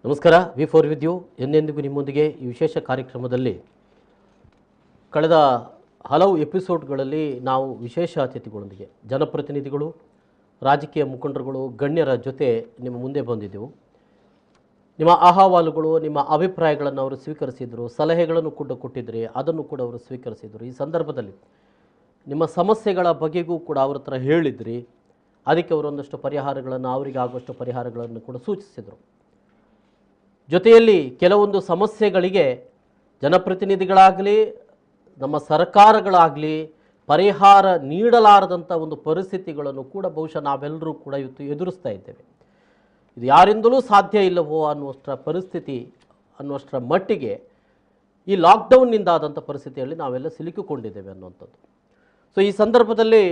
ನಮಸ್ಕಾರ. ವಿ4 with you ಎಂದೆಂದಿಗೂ ನಿಮ್ಮೊಂದಿಗೆ ಈ ವಿಶೇಷ ಕಾರ್ಯಕ್ರಮದಲ್ಲಿ ಕಳೆದ ಹಲವು ಎಪಿಸೋಡ್ಗಳಲ್ಲಿ ನಾವು ವಿಶೇಷ ಅತಿಥಿಗಳೊಂದಿಗೆ ಜನಪ್ರತಿನಿಧಿಗಳು, ರಾಜಕೀಯ ಮುಖಂಡರುಗಳು, ಗಣ್ಯರ ಜೊತೆ ನಿಮ್ಮ ಮುಂದೆ ಬಂದಿದ್ದೆವು. ನಿಮ್ಮ ಅಹವಾಲುಗಳು, ನಿಮ್ಮ ಅಭಿಪ್ರಾಯಗಳನ್ನು ಅವರು ಸ್ವೀಕರಿಸಿದರು, ಸಲಹೆಗಳನ್ನು ಕೂಡ ಕೊಟ್ಟಿದ್ದರೆ ಅದನ್ನು ಕೂಡ ಅವರು ಸ್ವೀಕರಿಸಿದರು. ಈ ಸಂದರ್ಭದಲ್ಲಿ ನಿಮ್ಮ ಸಮಸ್ಯೆಗಳ ಬಗೆಗೂ ಕೂಡ ಅವ್ರ ಹತ್ರ ಹೇಳಿದ್ರಿ. ಅದಕ್ಕೆ ಅವರೊಂದಷ್ಟು ಪರಿಹಾರಗಳನ್ನು, ಅವರಿಗೆ ಆಗುವಷ್ಟು ಪರಿಹಾರಗಳನ್ನು ಕೂಡ ಸೂಚಿಸಿದರು. ಜೊತೆಯಲ್ಲಿ ಕೆಲವೊಂದು ಸಮಸ್ಯೆಗಳಿಗೆ ಜನಪ್ರತಿನಿಧಿಗಳಾಗಲಿ ನಮ್ಮ ಸರ್ಕಾರಗಳಾಗಲಿ ಪರಿಹಾರ ನೀಡಲಾರದಂಥ ಒಂದು ಪರಿಸ್ಥಿತಿಗಳನ್ನು ಕೂಡ ಬಹುಶಃ ನಾವೆಲ್ಲರೂ ಕೂಡ ಇವತ್ತು ಎದುರಿಸ್ತಾ ಇದ್ದೇವೆ. ಇದು ಯಾರಿಂದಲೂ ಸಾಧ್ಯ ಇಲ್ಲವೋ ಅನ್ನುವಷ್ಟರ ಪರಿಸ್ಥಿತಿ, ಅನ್ನುವಷ್ಟರ ಮಟ್ಟಿಗೆ ಈ ಲಾಕ್ಡೌನ್ನಿಂದಾದಂಥ ಪರಿಸ್ಥಿತಿಯಲ್ಲಿ ನಾವೆಲ್ಲ ಸಿಲುಕಿಕೊಂಡಿದ್ದೇವೆ ಅನ್ನುವಂಥದ್ದು. ಸೊ ಈ ಸಂದರ್ಭದಲ್ಲಿ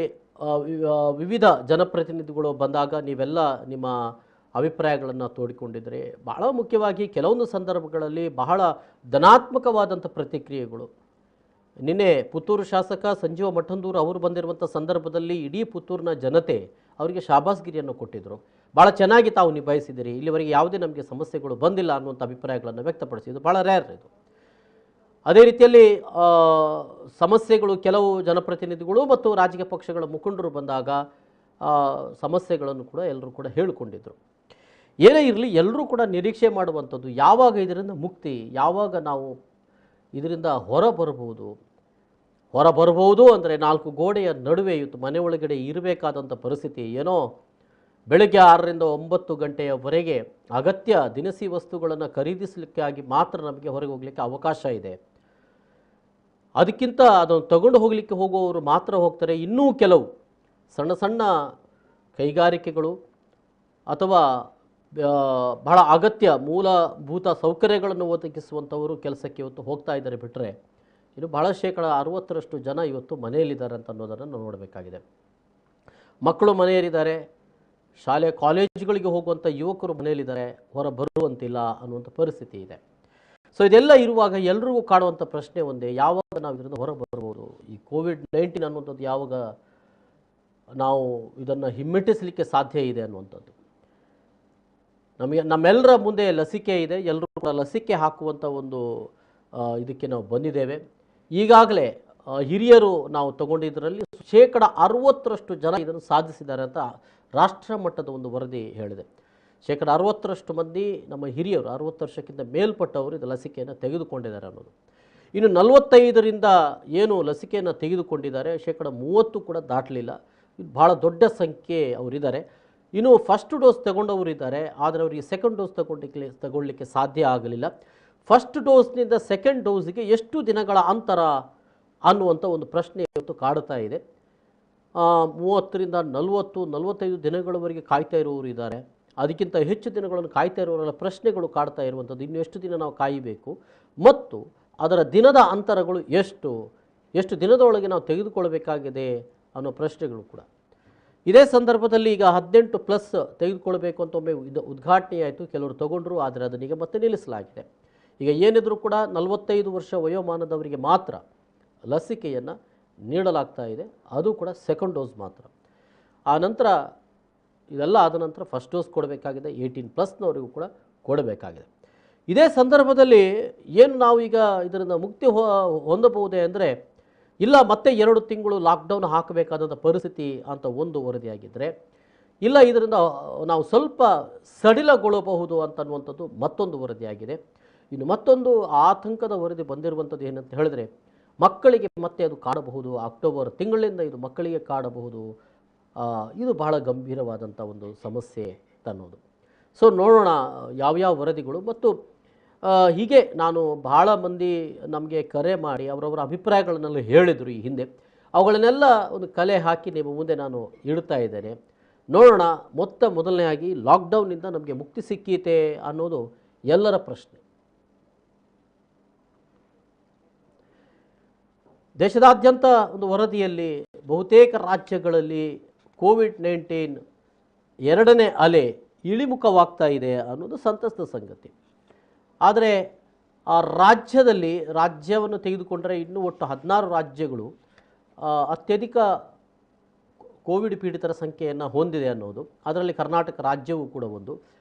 ವಿವಿಧ ಜನಪ್ರತಿನಿಧಿಗಳು ಬಂದಾಗ ನೀವೆಲ್ಲ ನಿಮ್ಮ ಅಭಿಪ್ರಾಯಗಳನ್ನು ತೋಡಿಕೊಂಡಿದ್ದರೆ, ಬಹಳ ಮುಖ್ಯವಾಗಿ ಕೆಲವೊಂದು ಸಂದರ್ಭಗಳಲ್ಲಿ ಬಹಳ ಧನಾತ್ಮಕವಾದಂಥ ಪ್ರತಿಕ್ರಿಯೆಗಳು. ನಿನ್ನೆ ಪುತ್ತೂರು ಶಾಸಕ ಸಂಜೀವ ಮಠಂದೂರು ಅವರು ಬಂದಿರುವಂಥ ಸಂದರ್ಭದಲ್ಲಿ ಇಡೀ ಪುತ್ತೂರಿನ ಜನತೆ ಅವರಿಗೆ ಶಾಬಾಸ್ಗಿರಿಯನ್ನು ಕೊಟ್ಟಿದ್ದರು. ಭಾಳ ಚೆನ್ನಾಗಿ ತಾವು ನಿಭಾಯಿಸಿದಿರಿ, ಇಲ್ಲಿವರೆಗೆ ಯಾವುದೇ ನಮಗೆ ಸಮಸ್ಯೆಗಳು ಬಂದಿಲ್ಲ ಅನ್ನುವಂಥ ಅಭಿಪ್ರಾಯಗಳನ್ನು ವ್ಯಕ್ತಪಡಿಸಿದ್ದು ಭಾಳ ರೇರ್ ಇದು. ಅದೇ ರೀತಿಯಲ್ಲಿ ಸಮಸ್ಯೆಗಳು ಕೆಲವು ಜನಪ್ರತಿನಿಧಿಗಳು ಮತ್ತು ರಾಜಕೀಯ ಪಕ್ಷಗಳ ಮುಖಂಡರು ಬಂದಾಗ ಸಮಸ್ಯೆಗಳನ್ನು ಕೂಡ ಎಲ್ಲರೂ ಕೂಡ ಹೇಳಿಕೊಂಡಿದ್ದರು. ಏನೇ ಇರಲಿ, ಎಲ್ಲರೂ ಕೂಡ ನಿರೀಕ್ಷೆ ಮಾಡುವಂಥದ್ದು ಯಾವಾಗ ಇದರಿಂದ ಮುಕ್ತಿ, ಯಾವಾಗ ನಾವು ಇದರಿಂದ ಹೊರಬರಬಹುದು ಅಂದರೆ 4 ಗೋಡೆಯ ನಡುವೆ ಇವತ್ತು ಮನೆ ಒಳಗಡೆ ಇರಬೇಕಾದಂಥ ಪರಿಸ್ಥಿತಿ. ಏನೋ ಬೆಳಗ್ಗೆ 6ರಿಂದ 9 ಗಂಟೆಯವರೆಗೆ ಅಗತ್ಯ ದಿನಸಿ ವಸ್ತುಗಳನ್ನು ಖರೀದಿಸಲಿಕ್ಕಾಗಿ ಮಾತ್ರ ನಮಗೆ ಹೊರಗೆ ಹೋಗಲಿಕ್ಕೆ ಅವಕಾಶ ಇದೆ. ಅದಕ್ಕಿಂತ ಅದನ್ನು ತಗೊಂಡು ಹೋಗಲಿಕ್ಕೆ ಹೋಗುವವರು ಮಾತ್ರ ಹೋಗ್ತಾರೆ. ಇನ್ನೂ ಕೆಲವು ಸಣ್ಣ ಸಣ್ಣ ಕೈಗಾರಿಕೆಗಳು ಅಥವಾ ಬಹಳ ಅಗತ್ಯ ಮೂಲಭೂತ ಸೌಕರ್ಯಗಳನ್ನು ಒದಗಿಸುವಂಥವರು ಕೆಲಸಕ್ಕೆ ಇವತ್ತು ಹೋಗ್ತಾ ಇದ್ದಾರೆ. ಬಿಟ್ಟರೆ ಇನ್ನು ಬಹಳ 60% ಜನ ಇವತ್ತು ಮನೆಯಲ್ಲಿದ್ದಾರೆ ಅಂತ ಅನ್ನೋದನ್ನು ನಾವು ನೋಡಬೇಕಾಗಿದೆ. ಮಕ್ಕಳು ಮನೆಯಲ್ಲಿದ್ದಾರೆ, ಶಾಲೆ ಕಾಲೇಜುಗಳಿಗೆ ಹೋಗುವಂಥ ಯುವಕರು ಮನೆಯಲ್ಲಿದ್ದಾರೆ, ಹೊರ ಬರುವಂತಿಲ್ಲ ಅನ್ನುವಂಥ ಪರಿಸ್ಥಿತಿ ಇದೆ. ಸೊ ಇದೆಲ್ಲ ಇರುವಾಗ ಎಲ್ರಿಗೂ ಕಾಡುವಂಥ ಪ್ರಶ್ನೆ ಒಂದೇ, ಯಾವಾಗ ನಾವು ಇದರಿಂದ ಹೊರ ಬರ್ಬೋದು? ಈ ಕೋವಿಡ್-19 ಅನ್ನುವಂಥದ್ದು ಯಾವಾಗ ನಾವು ಇದನ್ನು ಹಿಮ್ಮೆಟ್ಟಿಸಲಿಕ್ಕೆ ಸಾಧ್ಯ ಇದೆ ಅನ್ನುವಂಥದ್ದು. ನಮ್ಮೆಲ್ಲರ ಮುಂದೆ ಲಸಿಕೆ ಇದೆ, ಎಲ್ಲರೂ ಕೂಡ ಲಸಿಕೆ ಹಾಕುವಂಥ ಒಂದು ಇದಕ್ಕೆ ನಾವು ಬಂದಿದ್ದೇವೆ. ಈಗಾಗಲೇ ಹಿರಿಯರು ನಾವು ತಗೊಂಡಿದ್ದರಲ್ಲಿ 60% ಜನ ಇದನ್ನು ಸಾಧಿಸಿದ್ದಾರೆ ಅಂತ ರಾಷ್ಟ್ರ ಮಟ್ಟದ ಒಂದು ವರದಿ ಹೇಳಿದೆ. 60% ಮಂದಿ ನಮ್ಮ ಹಿರಿಯರು, 60 ವರ್ಷಕ್ಕಿಂತ ಮೇಲ್ಪಟ್ಟವರು ಇದು ಲಸಿಕೆಯನ್ನು ತೆಗೆದುಕೊಂಡಿದ್ದಾರೆ ಅನ್ನೋದು. ಇನ್ನು 45ರಿಂದ ಏನು ಲಸಿಕೆಯನ್ನು ತೆಗೆದುಕೊಂಡಿದ್ದಾರೆ 30% ಕೂಡ ದಾಟಲಿಲ್ಲ. ಇದು ಭಾಳ ದೊಡ್ಡ ಸಂಖ್ಯೆ ಅವರಿದ್ದಾರೆ. ಇನ್ನು ಫಸ್ಟ್ ಡೋಸ್ ತಗೊಂಡವರು ಇದ್ದಾರೆ, ಆದರೆ ಅವರಿಗೆ ಸೆಕೆಂಡ್ ಡೋಸ್ ತಗೊಳ್ಳಿಕ್ಕೆ ಸಾಧ್ಯ ಆಗಲಿಲ್ಲ. ಫಸ್ಟ್ ಡೋಸ್ನಿಂದ ಸೆಕೆಂಡ್ ಡೋಸ್ಗೆ ಎಷ್ಟು ದಿನಗಳ ಅಂತರ ಅನ್ನುವಂಥ ಒಂದು ಪ್ರಶ್ನೆ ಇವತ್ತು ಕಾಡುತ್ತಾ ಇದೆ. 30ರಿಂದ 40-45 ದಿನಗಳವರೆಗೆ ಕಾಯ್ತಾ ಇರುವವರು ಇದ್ದಾರೆ. ಅದಕ್ಕಿಂತ ಹೆಚ್ಚು ದಿನಗಳನ್ನು ಕಾಯ್ತಾ ಇರುವವರೆಲ್ಲ ಪ್ರಶ್ನೆಗಳು ಕಾಡ್ತಾ ಇರುವಂಥದ್ದು, ಇನ್ನು ಎಷ್ಟು ದಿನ ನಾವು ಕಾಯಬೇಕು ಮತ್ತು ಅದರ ದಿನದ ಅಂತರಗಳು ಎಷ್ಟು ದಿನದೊಳಗೆ ನಾವು ತೆಗೆದುಕೊಳ್ಳಬೇಕಾಗಿದೆ ಅನ್ನೋ ಪ್ರಶ್ನೆಗಳು ಕೂಡ. ಇದೇ ಸಂದರ್ಭದಲ್ಲಿ ಈಗ 18+ ತೆಗೆದುಕೊಳ್ಬೇಕು ಅಂತ ಒಮ್ಮೆ ಉದ್ಘಾಟನೆ ಆಯಿತು, ಕೆಲವರು ತಗೊಂಡ್ರು, ಆದರೆ ಅದನ್ನೀಗ ಮತ್ತೆ ನಿಲ್ಲಿಸಲಾಗಿದೆ. ಈಗ ಏನಿದ್ರು ಕೂಡ 45 ವರ್ಷ ವಯೋಮಾನದವರಿಗೆ ಮಾತ್ರ ಲಸಿಕೆಯನ್ನು ನೀಡಲಾಗ್ತಾ ಇದೆ, ಅದು ಕೂಡ ಸೆಕೆಂಡ್ ಡೋಸ್ ಮಾತ್ರ. ಆ ನಂತರ ಇದೆಲ್ಲ ಆದ ನಂತರ ಫಸ್ಟ್ ಡೋಸ್ ಕೊಡಬೇಕಾಗಿದೆ, 18+ನವರಿಗೂ ಕೂಡ ಕೊಡಬೇಕಾಗಿದೆ. ಇದೇ ಸಂದರ್ಭದಲ್ಲಿ ಏನು ನಾವು ಈಗ ಇದರಿಂದ ಮುಕ್ತಿ ಹೊಂದಬಹುದೇ ಅಂದರೆ, ಇಲ್ಲ ಮತ್ತೆ 2 ತಿಂಗಳು ಲಾಕ್ಡೌನ್ ಹಾಕಬೇಕಾದಂಥ ಪರಿಸ್ಥಿತಿ ಅಂತ ಒಂದು ವರದಿಯಾಗಿದ್ದರೆ, ಇಲ್ಲ ಇದರಿಂದ ನಾವು ಸ್ವಲ್ಪ ಸಡಿಲಗೊಳ್ಳಬಹುದು ಅಂತನ್ನುವಂಥದ್ದು ಮತ್ತೊಂದು ವರದಿಯಾಗಿದೆ. ಇನ್ನು ಮತ್ತೊಂದು ಆತಂಕದ ವರದಿ ಬಂದಿರುವಂಥದ್ದು ಏನಂತ ಹೇಳಿದ್ರೆ, ಮಕ್ಕಳಿಗೆ ಮತ್ತೆ ಅದು ಕಾಡಬಹುದು, ಅಕ್ಟೋಬರ್ ತಿಂಗಳಿಂದ ಇದು ಮಕ್ಕಳಿಗೆ ಕಾಡಬಹುದು. ಇದು ಬಹಳ ಗಂಭೀರವಾದಂಥ ಒಂದು ಸಮಸ್ಯೆ ಅನ್ನೋದು. ಸೊ ನೋಡೋಣ ಯಾವ್ಯಾವ ವರದಿಗಳು. ಮತ್ತು ಹೀಗೆ ನಾನು ಬಹಳ ಮಂದಿ ನಮಗೆ ಕರೆ ಮಾಡಿ ಅವರವರ ಅಭಿಪ್ರಾಯಗಳನ್ನೆಲ್ಲ ಹೇಳಿದರು ಈ ಹಿಂದೆ. ಅವುಗಳನ್ನೆಲ್ಲ ಒಂದು ಕಲೆ ಹಾಕಿ ನಿಮ್ಮ ಮುಂದೆ ನಾನು ಇಡ್ತಾ ಇದ್ದೇನೆ. ನೋಡೋಣ, ಮೊದಲನೆಯಾಗಿ ಲಾಕ್ಡೌನ್ನಿಂದ ನಮಗೆ ಮುಕ್ತಿ ಸಿಕ್ಕೀತೆ ಅನ್ನೋದು ಎಲ್ಲರ ಪ್ರಶ್ನೆ. ದೇಶದಾದ್ಯಂತ ಒಂದು ವರದಿಯಲ್ಲಿ ಬಹುತೇಕ ರಾಜ್ಯಗಳಲ್ಲಿ ಕೋವಿಡ್-19 2ನೇ ಅಲೆ ಇಳಿಮುಖವಾಗ್ತಾ ಇದೆ ಅನ್ನೋದು ಸಂತಸದ ಸಂಗತಿ. ಆದರೆ ಆ ರಾಜ್ಯವನ್ನು ತೆಗೆದುಕೊಂಡರೆ ಇನ್ನೂ ಒಟ್ಟು 16 ರಾಜ್ಯಗಳು ಅತ್ಯಧಿಕ ಕೋವಿಡ್ ಪೀಡಿತರ ಸಂಖ್ಯೆಯನ್ನು ಹೊಂದಿದೆ ಅನ್ನೋದು. ಅದರಲ್ಲಿ ಕರ್ನಾಟಕ ರಾಜ್ಯವೂ ಕೂಡ ಒಂದು.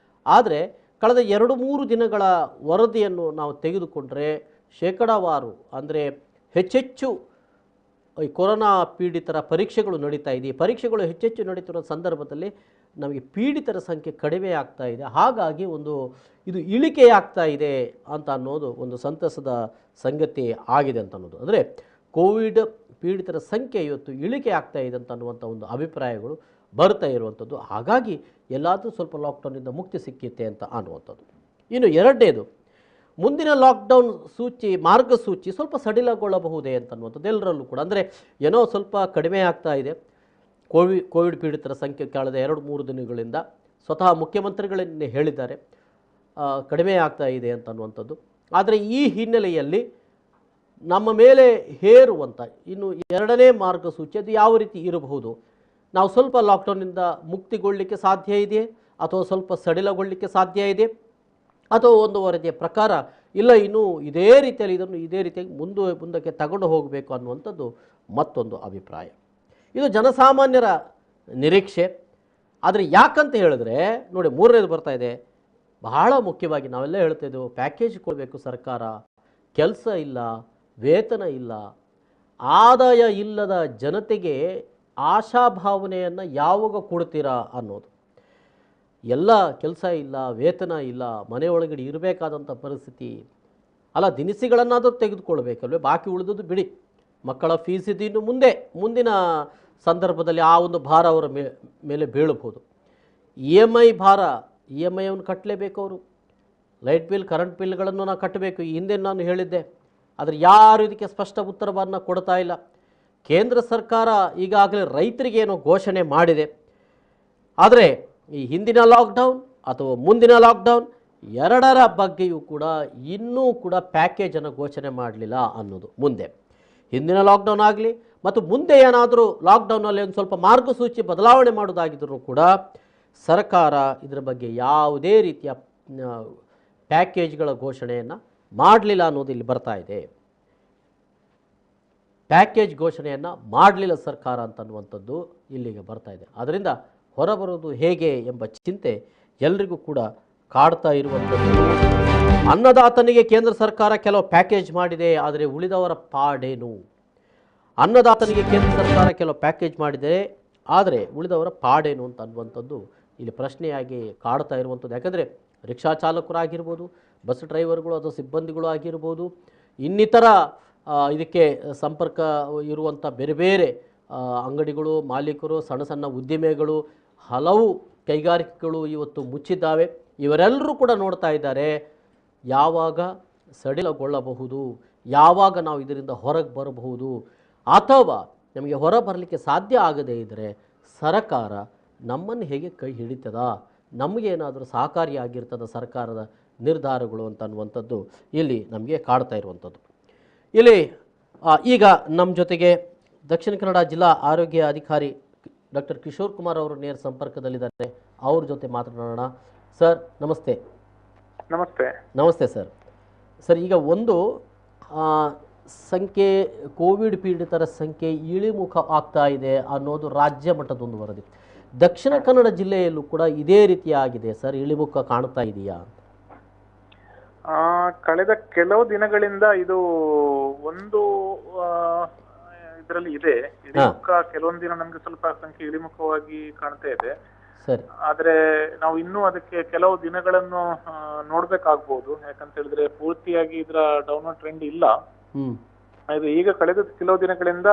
ಆದರೆ ಕಳೆದ 2-3 ದಿನಗಳ ವರದಿಯನ್ನು ನಾವು ತೆಗೆದುಕೊಂಡರೆ ಶೇಕಡಾವಾರು ಅಂದರೆ ಹೆಚ್ಚೆಚ್ಚು ಈ ಕೊರೋನಾ ಪೀಡಿತರ ಪರೀಕ್ಷೆಗಳು ನಡೀತಾ ಇದೆ. ಈ ಪರೀಕ್ಷೆಗಳು ಹೆಚ್ಚೆಚ್ಚು ನಡೀತಿರೋ ಸಂದರ್ಭದಲ್ಲಿ ನಮಗೆ ಪೀಡಿತರ ಸಂಖ್ಯೆ ಕಡಿಮೆ ಆಗ್ತಾ ಇದೆ. ಹಾಗಾಗಿ ಇದು ಇಳಿಕೆಯಾಗ್ತಾ ಇದೆ ಅಂತ ಅನ್ನೋದು ಒಂದು ಸಂತಸದ ಸಂಗತಿ ಆಗಿದೆ ಅಂತ ಅನ್ನೋದು. ಅಂದರೆ ಕೋವಿಡ್ ಪೀಡಿತರ ಸಂಖ್ಯೆ ಇವತ್ತು ಇಳಿಕೆ ಆಗ್ತಾ ಇದೆ ಅಂತ ಅನ್ನುವಂಥ ಒಂದು ಅಭಿಪ್ರಾಯಗಳು ಬರ್ತಾ ಇರುವಂಥದ್ದು. ಹಾಗಾಗಿ ಎಲ್ಲಾದರೂ ಸ್ವಲ್ಪ ಲಾಕ್ಡೌನಿಂದ ಮುಕ್ತಿ ಸಿಕ್ಕಿತ್ತೆ ಅಂತ ಅನ್ನುವಂಥದ್ದು. ಇನ್ನು ಎರಡನೇದು, ಮುಂದಿನ ಲಾಕ್ಡೌನ್ ಮಾರ್ಗಸೂಚಿ ಸ್ವಲ್ಪ ಸಡಿಲಗೊಳ್ಳಬಹುದೇ ಅಂತನ್ನುವಂಥದ್ದು ಎಲ್ಲರಲ್ಲೂ ಕೂಡ. ಅಂದರೆ ಏನೋ ಸ್ವಲ್ಪ ಕಡಿಮೆ ಆಗ್ತಾ ಇದೆ ಕೋವಿಡ್ ಪೀಡಿತರ ಸಂಖ್ಯೆ ಕಳೆದ 2-3 ದಿನಗಳಿಂದ. ಸ್ವತಃ ಮುಖ್ಯಮಂತ್ರಿಗಳನ್ನೇ ಹೇಳಿದ್ದಾರೆ ಕಡಿಮೆ ಆಗ್ತಾ ಇದೆ ಅಂತನ್ನುವಂಥದ್ದು. ಆದರೆ ಈ ಹಿನ್ನೆಲೆಯಲ್ಲಿ ನಮ್ಮ ಮೇಲೆ ಹೇರುವಂಥ ಇನ್ನು ಎರಡನೇ ಮಾರ್ಗಸೂಚಿ ಅದು ಯಾವ ರೀತಿ ಇರಬಹುದು? ನಾವು ಸ್ವಲ್ಪ ಲಾಕ್ಡೌನ್ನಿಂದ ಮುಕ್ತಿಗೊಳ್ಳಲಿಕ್ಕೆ ಸಾಧ್ಯ ಇದೆಯೇ, ಅಥವಾ ಸ್ವಲ್ಪ ಸಡಿಲಗೊಳ್ಳಲಿಕ್ಕೆ ಸಾಧ್ಯ ಇದೆ, ಅಥವಾ ಒಂದು ವರದಿಯ ಪ್ರಕಾರ ಇಲ್ಲ ಇನ್ನೂ ಇದೇ ರೀತಿಯಾಗಿ ಮುಂದಕ್ಕೆ ತಗೊಂಡು ಹೋಗಬೇಕು ಅನ್ನುವಂಥದ್ದು ಮತ್ತೊಂದು ಅಭಿಪ್ರಾಯ. ಇದು ಜನಸಾಮಾನ್ಯರ ನಿರೀಕ್ಷೆ. ಆದರೆ ಯಾಕಂತ ಹೇಳಿದ್ರೆ ನೋಡಿ, ಮೂರನೇದು ಬರ್ತಾ ಇದೆ, ಬಹಳ ಮುಖ್ಯವಾಗಿ ನಾವೆಲ್ಲ ಹೇಳ್ತಾ ಇದ್ದೇವೆ ಪ್ಯಾಕೇಜ್ ಕೊಡಬೇಕು ಸರ್ಕಾರ, ಕೆಲಸ ಇಲ್ಲ, ವೇತನ ಇಲ್ಲ, ಆದಾಯ ಇಲ್ಲದ ಜನತೆಗೆ ಆಶಾಭಾವನೆಯನ್ನು ಯಾವಾಗ ಕೊಡ್ತೀರಾ ಅನ್ನೋದು. ಎಲ್ಲ ಕೆಲಸ ಇಲ್ಲ, ವೇತನ ಇಲ್ಲ, ಮನೆಯೊಳಗಡೆ ಇರಬೇಕಾದಂಥ ಪರಿಸ್ಥಿತಿ ಅಲ್ಲ, ದಿನಸಿಗಳನ್ನಾದರೂ ತೆಗೆದುಕೊಳ್ಬೇಕಲ್ವೇ, ಬಾಕಿ ಉಳಿದದ್ದು ಬಿಡಿ, ಮಕ್ಕಳ ಫೀಸ್ ಇದು ಇನ್ನು ಮುಂದಿನ ಸಂದರ್ಭದಲ್ಲಿ ಆ ಒಂದು ಭಾರ ಅವರ ಮೇಲೆ ಬೀಳಬಹುದು. EMI ಭಾರ, EMIಯನ್ನು ಕಟ್ಟಲೇಬೇಕು ಅವರು, ಲೈಟ್ ಬಿಲ್ ಕರೆಂಟ್ ಬಿಲ್ಗಳನ್ನು ನಾವು ಕಟ್ಟಬೇಕು. ಈ ಹಿಂದೆ ನಾನು ಹೇಳಿದ್ದೆ, ಆದರೆ ಯಾರು ಇದಕ್ಕೆ ಸ್ಪಷ್ಟ ಉತ್ತರವನ್ನು ಕೊಡ್ತಾ ಇಲ್ಲ. ಕೇಂದ್ರ ಸರ್ಕಾರ ಈಗಾಗಲೇ ರೈತರಿಗೆ ಏನೋ ಘೋಷಣೆ ಮಾಡಿದೆ, ಆದರೆ ಈ ಹಿಂದಿನ ಲಾಕ್ಡೌನ್ ಅಥವಾ ಮುಂದಿನ ಲಾಕ್ಡೌನ್ ಎರಡರ ಬಗ್ಗೆಯೂ ಕೂಡ ಇನ್ನೂ ಕೂಡ ಪ್ಯಾಕೇಜನ್ನು ಘೋಷಣೆ ಮಾಡಲಿಲ್ಲ ಅನ್ನೋದು. ಮುಂದೆ ಹಿಂದಿನ ಲಾಕ್ಡೌನ್ ಆಗಲಿ ಮತ್ತು ಮುಂದೆ ಏನಾದರೂ ಲಾಕ್ಡೌನಲ್ಲಿ ಒಂದು ಸ್ವಲ್ಪ ಮಾರ್ಗಸೂಚಿ ಬದಲಾವಣೆ ಮಾಡೋದಾಗಿದ್ದರೂ ಕೂಡ ಸರ್ಕಾರ ಇದರ ಬಗ್ಗೆ ಯಾವುದೇ ರೀತಿಯ ಪ್ಯಾಕೇಜ್ಗಳ ಘೋಷಣೆಯನ್ನು ಮಾಡಲಿಲ್ಲ ಅನ್ನೋದು ಇಲ್ಲಿ ಬರ್ತಾ ಇದೆ. ಪ್ಯಾಕೇಜ್ ಘೋಷಣೆಯನ್ನು ಮಾಡಲಿಲ್ಲ ಸರ್ಕಾರ ಅಂತನ್ನುವಂಥದ್ದು ಇಲ್ಲಿಗೆ ಬರ್ತಾ ಇದೆ. ಅದರಿಂದ ಹೊರಬರೋದು ಹೇಗೆ ಎಂಬ ಚಿಂತೆ ಎಲ್ರಿಗೂ ಕೂಡ ಕಾಡ್ತಾ ಇರುವಂಥದ್ದು. ಅನ್ನದಾತನಿಗೆ ಕೇಂದ್ರ ಸರ್ಕಾರ ಕೆಲವು ಪ್ಯಾಕೇಜ್ ಮಾಡಿದೆ, ಆದರೆ ಉಳಿದವರ ಪಾಡೇನು? ಅನ್ನದಾತನಿಗೆ ಕೇಂದ್ರ ಸರ್ಕಾರ ಕೆಲವು ಪ್ಯಾಕೇಜ್ ಮಾಡಿದೆ, ಆದರೆ ಉಳಿದವರ ಪಾಡೇನು ಅಂತ ಅನ್ನುವಂಥದ್ದು ಇಲ್ಲಿ ಪ್ರಶ್ನೆಯಾಗಿ ಕಾಡ್ತಾ ಇರುವಂಥದ್ದು. ಯಾಕಂದರೆ ರಿಕ್ಷಾ ಚಾಲಕರಾಗಿರ್ಬೋದು, ಬಸ್ ಡ್ರೈವರ್ಗಳು ಅಥವಾ ಸಿಬ್ಬಂದಿಗಳು ಆಗಿರ್ಬೋದು, ಇನ್ನಿತರ ಇದಕ್ಕೆ ಸಂಪರ್ಕ ಇರುವಂಥ ಬೇರೆ ಬೇರೆ ಅಂಗಡಿಗಳು, ಮಾಲೀಕರು, ಸಣ್ಣ ಸಣ್ಣ ಉದ್ದಿಮೆಗಳು, ಹಲವು ಕೈಗಾರಿಕೆಗಳು ಇವತ್ತು ಮುಚ್ಚಿದ್ದಾವೆ. ಇವರೆಲ್ಲರೂ ಕೂಡ ನೋಡ್ತಾ ಇದ್ದಾರೆ ಯಾವಾಗ ಸಡಿಲಗೊಳ್ಳಬಹುದು, ಯಾವಾಗ ನಾವು ಇದರಿಂದ ಹೊರಗೆ ಬರಬಹುದು, ಅಥವಾ ನಮಗೆ ಹೊರ ಬರಲಿಕ್ಕೆ ಸಾಧ್ಯ ಆಗದೇ ಇದ್ದರೆ ಸರ್ಕಾರ ನಮ್ಮನ್ನು ಹೇಗೆ ಕೈ ಹಿಡಿತದ, ನಮಗೇನಾದರೂ ಸಹಕಾರಿಯಾಗಿರ್ತದ ಸರ್ಕಾರದ ನಿರ್ಧಾರಗಳು ಅಂತ ಅನ್ನುವಂಥದ್ದು ಇಲ್ಲಿ ನಮಗೆ ಕಾಡ್ತಾ ಇರುವಂಥದ್ದು. ಇಲ್ಲಿ ಈಗ ನಮ್ಮ ಜೊತೆಗೆ ದಕ್ಷಿಣ ಕನ್ನಡ ಜಿಲ್ಲಾ ಆರೋಗ್ಯ ಅಧಿಕಾರಿ ಡಾಕ್ಟರ್ ಕಿಶೋರ್ ಕುಮಾರ್ ಅವರು ನೇರ ಸಂಪರ್ಕದಲ್ಲಿದ್ದಾರೆ. ಅವ್ರ ಜೊತೆ ಮಾತನಾಡೋಣ. ಸರ್ ನಮಸ್ತೆ. ನಮಸ್ತೆ ಸರ್. ಈಗ ಒಂದು ಸಂಖ್ಯೆ ಕೋವಿಡ್ ಪೀಡಿತರ ಸಂಖ್ಯೆ ಇಳಿಮುಖ ಆಗ್ತಾ ಇದೆ ಅನ್ನೋದು ರಾಜ್ಯ ಮಟ್ಟದೊಂದು ವರದಿ. ದಕ್ಷಿಣ ಕನ್ನಡ ಜಿಲ್ಲೆಯಲ್ಲೂ ಕೂಡ ಇದೇ ರೀತಿಯಾಗಿದೆ ಸರ್, ಇಳಿಮುಖ ಕಾಣ್ತಾ ಇದೆಯಾ? ಕಳೆದ ಕೆಲವು ದಿನಗಳಿಂದ ಇದು ಒಂದು ಇದರಲ್ಲಿ ಇದೆ ಇಳಿಮುಖ. ಕೆಲವೊಂದು ದಿನ ನಮ್ಗೆ ಸ್ವಲ್ಪ ಸಂಖ್ಯೆ ಇಳಿಮುಖವಾಗಿ ಕಾಣ್ತಾ ಇದೆ. ಆದ್ರೆ ನಾವು ಇನ್ನೂ ಅದಕ್ಕೆ ಕೆಲವು ದಿನಗಳನ್ನು ನೋಡ್ಬೇಕಾಗ್ಬಹುದು. ಯಾಕಂತ ಹೇಳಿದ್ರೆ ಪೂರ್ತಿಯಾಗಿ ಇದರ ಡೌನ್ವರ್ಡ್ ಟ್ರೆಂಡ್ ಇಲ್ಲ. ಇದು ಈಗ ಕಳೆದ ಕೆಲವು ದಿನಗಳಿಂದ